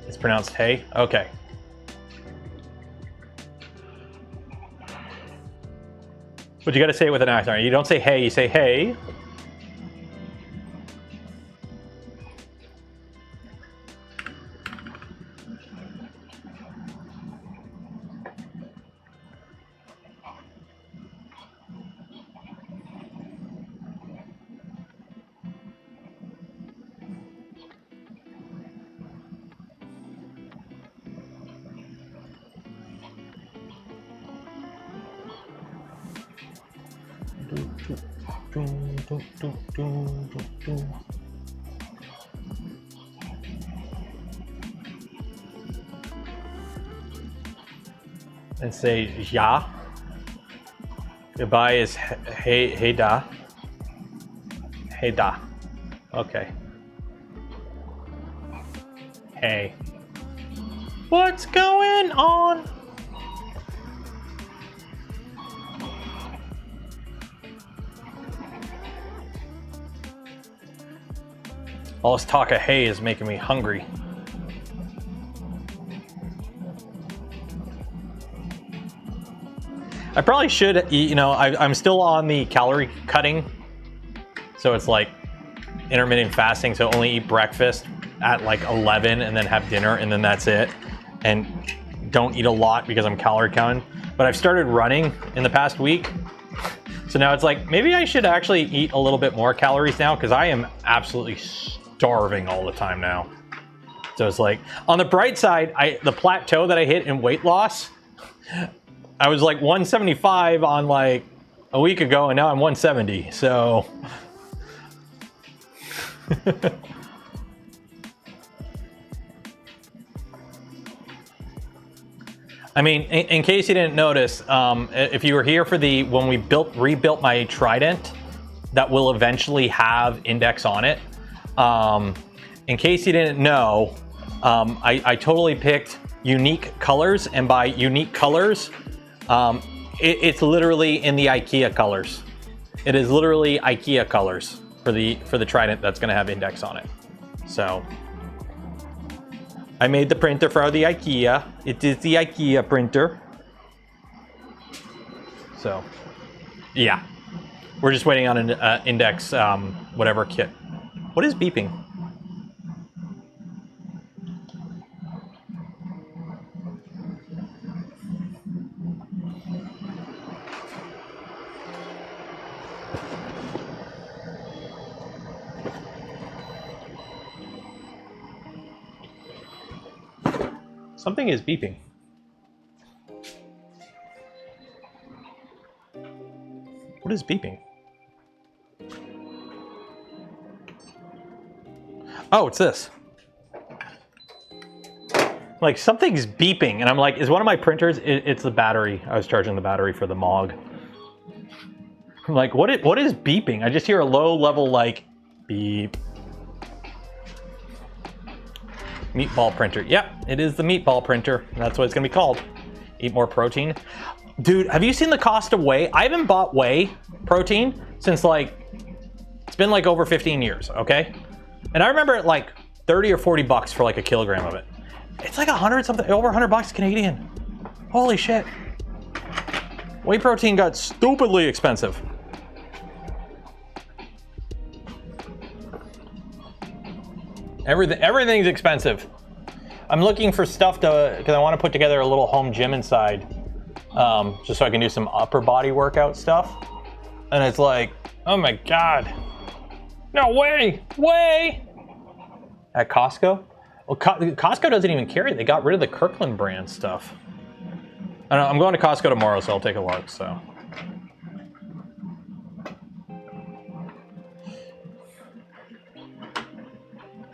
It's pronounced hey? Okay. But you gotta say it with an accent. You don't say hey, you say hey. And say ja. Goodbye is hey da. Hey da. Okay. Hey. What's going on? All this talk of hay is making me hungry. I probably should eat, you know, I'm still on the calorie cutting. So it's like intermittent fasting, so only eat breakfast at like 11 and then have dinner and then that's it. And don't eat a lot because I'm calorie counting. But I've started running in the past week. So now it's like, maybe I should actually eat a little bit more calories now because I am absolutely starving all the time now. So it's like, on the bright side, the plateau that I hit in weight loss, I was like 175 on like a week ago and now I'm 170, so. I mean, in case you didn't notice, if you were here for when we rebuilt my Trident, that will eventually have INDX on it. In case you didn't know, I totally picked unique colors, and by unique colors, It's literally in the IKEA colors. It is literally IKEA colors for the Trident that's going to have INDX on it. So I made the printer for the IKEA. It is the IKEA printer. So yeah, we're just waiting on an INDX whatever kit. What is beeping? Something is beeping. What is beeping? Oh, it's this. Like something's beeping and I'm like, is one of my printers? It's the battery. I was charging the battery for the MOG. I'm like, what is beeping? I just hear a low level like beep. Meatball printer. Yep, it is the meatball printer. That's what it's gonna be called. Eat more protein. Dude, have you seen the cost of whey? I haven't bought whey protein since like, it's been like over 15 years, okay? And I remember it like 30 or 40 bucks for like a kilogram of it. It's like 100 something, over 100 bucks Canadian. Holy shit. Whey protein got stupidly expensive. Everything's expensive. I'm looking for stuff because I want to put together a little home gym inside, just so I can do some upper body workout stuff. And it's like, oh my god, no way, at Costco. Well, Costco doesn't even carry it. They got rid of the Kirkland brand stuff. I don't know, I'm going to Costco tomorrow, so I'll take a look. So.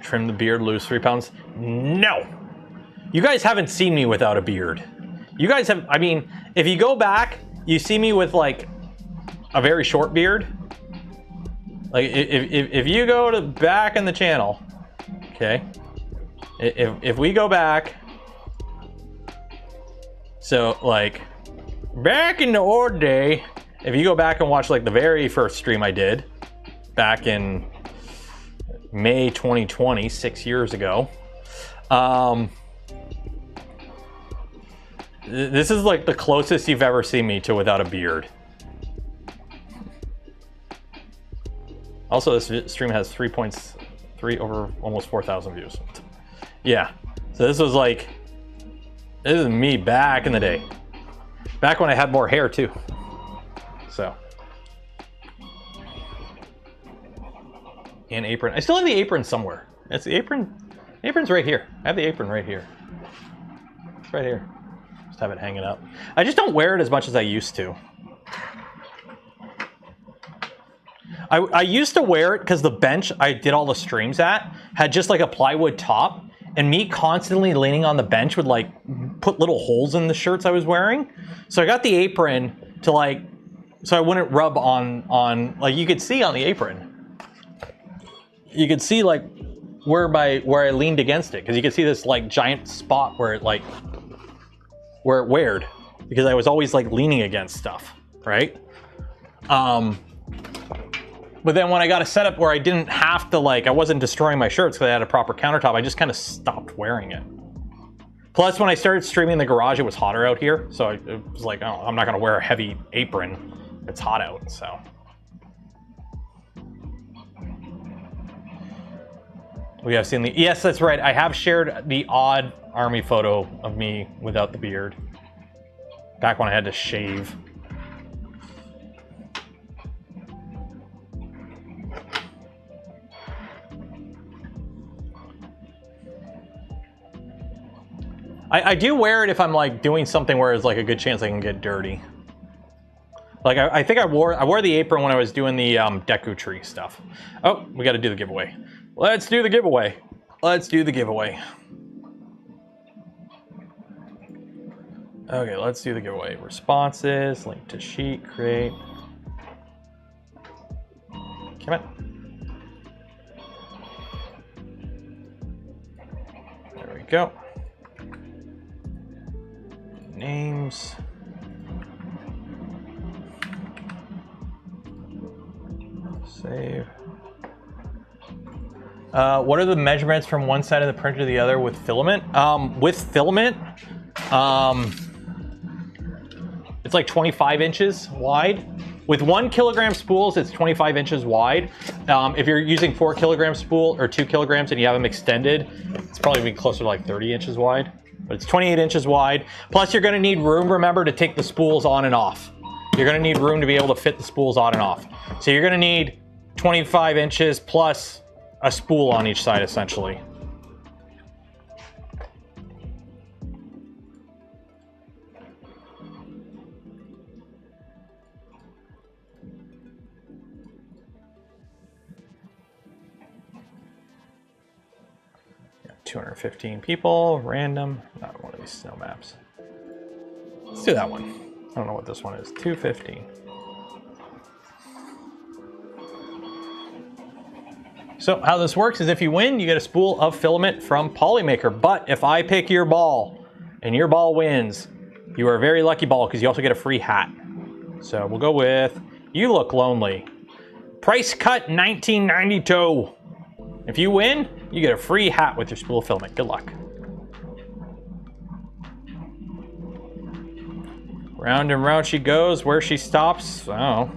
Trim the beard, lose 3 pounds. No! You guys haven't seen me without a beard. You guys have, I mean, if you go back, you see me with like a very short beard. Like if you go to back in the channel, okay? If we go back, so like back in the old day, if you go back and watch like the very first stream I did back in May 2020, 6 years ago. This is like the closest you've ever seen me to without a beard. Also, this stream has 3.3 over almost 4,000 views. Yeah, so this was like, this is me back in the day. Back when I had more hair too. So. And apron. I still have the apron somewhere. It's the apron. The apron's right here. I have the apron right here. It's right here. Just have it hanging up. I just don't wear it as much as I used to. I used to wear it because the bench I did all the streams at had just like a plywood top, and me constantly leaning on the bench would like put little holes in the shirts I was wearing. So I got the apron to like, so I wouldn't rub on like you could see on the apron. You could see like where I leaned against it, because you could see this like giant spot where it weared, because I was always like leaning against stuff, right? But then when I got a setup where I didn't have to I wasn't destroying my shirts because I had a proper countertop, I just kind of stopped wearing it. Plus, when I started streaming in the garage, it was hotter out here, so it was like, oh, I'm not gonna wear a heavy apron. It's hot out, so. We have seen the, yes, that's right. I have shared the odd army photo of me without the beard. Back when I had to shave. I do wear it if I'm like doing something where there's like a good chance I can get dirty. Like I think I wore the apron when I was doing the Deku Tree stuff. Oh, we got to do the giveaway. Let's do the giveaway. Let's do the giveaway. Okay, let's do the giveaway. Responses, link to sheet, create. Come on. There we go. Names. Save. What are the measurements from one side of the printer to the other with filament? With filament, it's like 25 inches wide. With 1 kilogram spools, it's 25 inches wide. If you're using 4 kilogram spool or 2 kilograms and you have them extended, it's probably gonna be closer to like 30 inches wide. But it's 28 inches wide. Plus you're gonna need room, remember, to take the spools on and off. You're gonna need room to be able to fit the spools on and off. So you're gonna need 25 inches plus a spool on each side, essentially. Yeah, 215 people, random, not one of these snow maps. Let's do that one. I don't know what this one is, 215. So how this works is if you win, you get a spool of filament from Polymaker. But if I pick your ball and your ball wins, you are a very lucky ball because you also get a free hat. So we'll go with You Look Lonely. Price cut $19.92. If you win, you get a free hat with your spool of filament. Good luck. Round and round she goes. Where she stops, I don't know.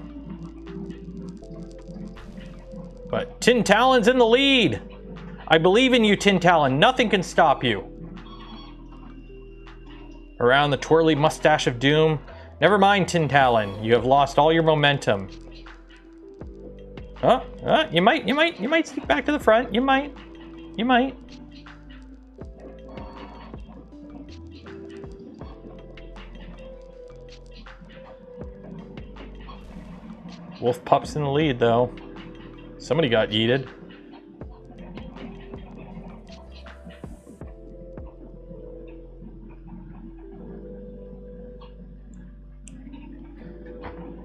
But Tin Talon's in the lead. I believe in you, Tin Talon. Nothing can stop you. Around the twirly mustache of doom. Never mind, Tin Talon. You have lost all your momentum. You might sneak back to the front. You might. Wolf Pup's in the lead, though. Somebody got yeeted.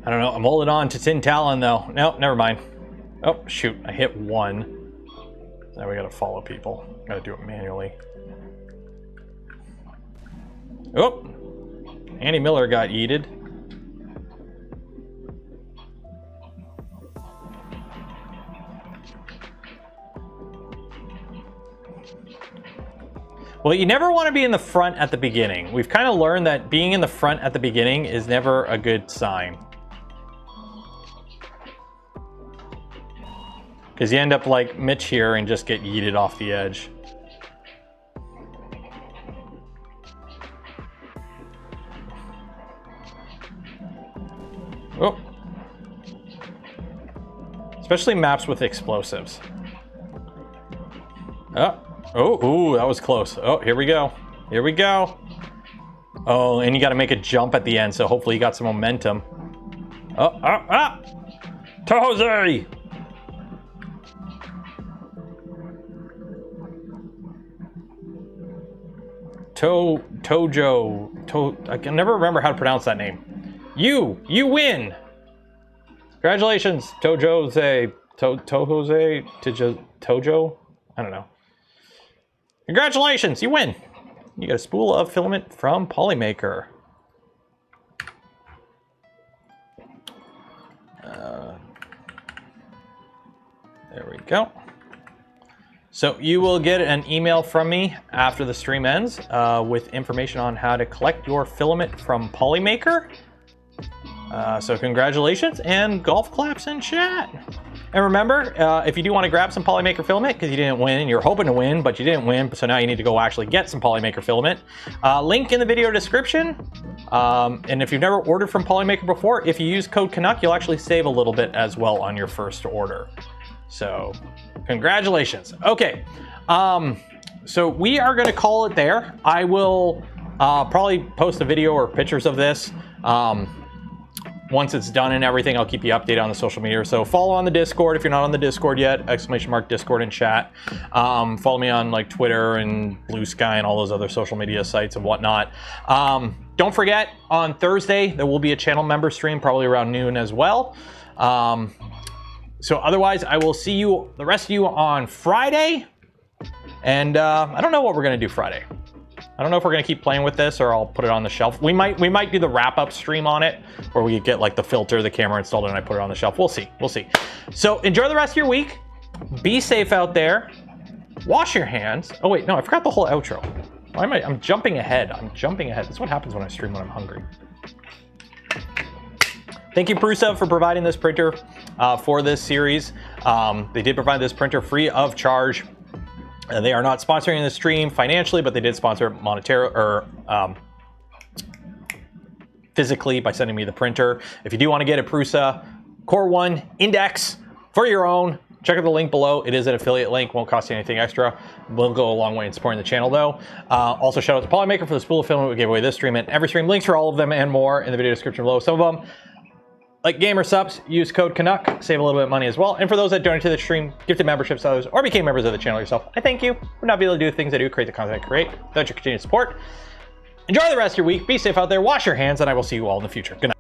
I don't know. I'm holding on to Tin Talon, though. No, never mind. Oh, shoot. I hit one. Now we gotta follow people. Gotta do it manually. Oh! Andy Miller got yeeted. Well, you never want to be in the front at the beginning. We've kind of learned that being in the front at the beginning is never a good sign. Because you end up like Mitch here and just get yeeted off the edge. Oh. Especially maps with explosives. Oh, ooh, that was close. Oh, here we go. Here we go. Oh, and you got to make a jump at the end, so hopefully you got some momentum. To Jose! Tojo. I can never remember how to pronounce that name. You win! Congratulations, Tojo. Tojo? I don't know. Congratulations, you win. You get a spool of filament from Polymaker. There we go. So you will get an email from me after the stream ends with information on how to collect your filament from Polymaker. So congratulations and golf claps in chat. And remember, if you do want to grab some Polymaker filament because you didn't win and you're hoping to win, but you didn't win, so now you need to go actually get some Polymaker filament. Link in the video description. And if you've never ordered from Polymaker before, if you use code Canuck, you'll actually save a little bit as well on your first order. So congratulations. Okay, so we are going to call it there. I will probably post a video or pictures of this. Once it's done and everything, I'll keep you updated on the social media. So follow on the Discord if you're not on the Discord yet, ! Discord in chat. Follow me on like Twitter and Blue Sky and all those other social media sites and whatnot. Don't forget, on Thursday, there will be a channel member stream, probably around noon as well. So otherwise, I will see you, the rest of you, on Friday. And I don't know what we're going to do Friday. I don't know if we're gonna keep playing with this or I'll put it on the shelf. We might do the wrap-up stream on it, where we get like the filter, the camera installed, and I put it on the shelf. We'll see. We'll see. So enjoy the rest of your week. Be safe out there. Wash your hands. Oh wait, no, I forgot the whole outro. Why am I'm jumping ahead. I'm jumping ahead. That's what happens when I stream when I'm hungry. Thank you, PRUSA, for providing this printer for this series. They did provide this printer free of charge. They are not sponsoring the stream financially, but they did sponsor monetarily or physically by sending me the printer. If you do want to get a PRUSA Core 1 INDX for your own, check out the link below. It is an affiliate link, won't cost you anything extra. Will go a long way in supporting the channel though. Also shout out to Polymaker for the spool of filament we gave away this stream and every stream. Links for all of them and more in the video description below. Some of them, like gamer subs, use code Canuck, save a little bit of money as well. And for those that donate to the stream, gifted memberships to others, or became members of the channel yourself, I thank you for not being able to do the things I do, create the content I create. Without your continued support. Enjoy the rest of your week, be safe out there, wash your hands, and I will see you all in the future. Good night.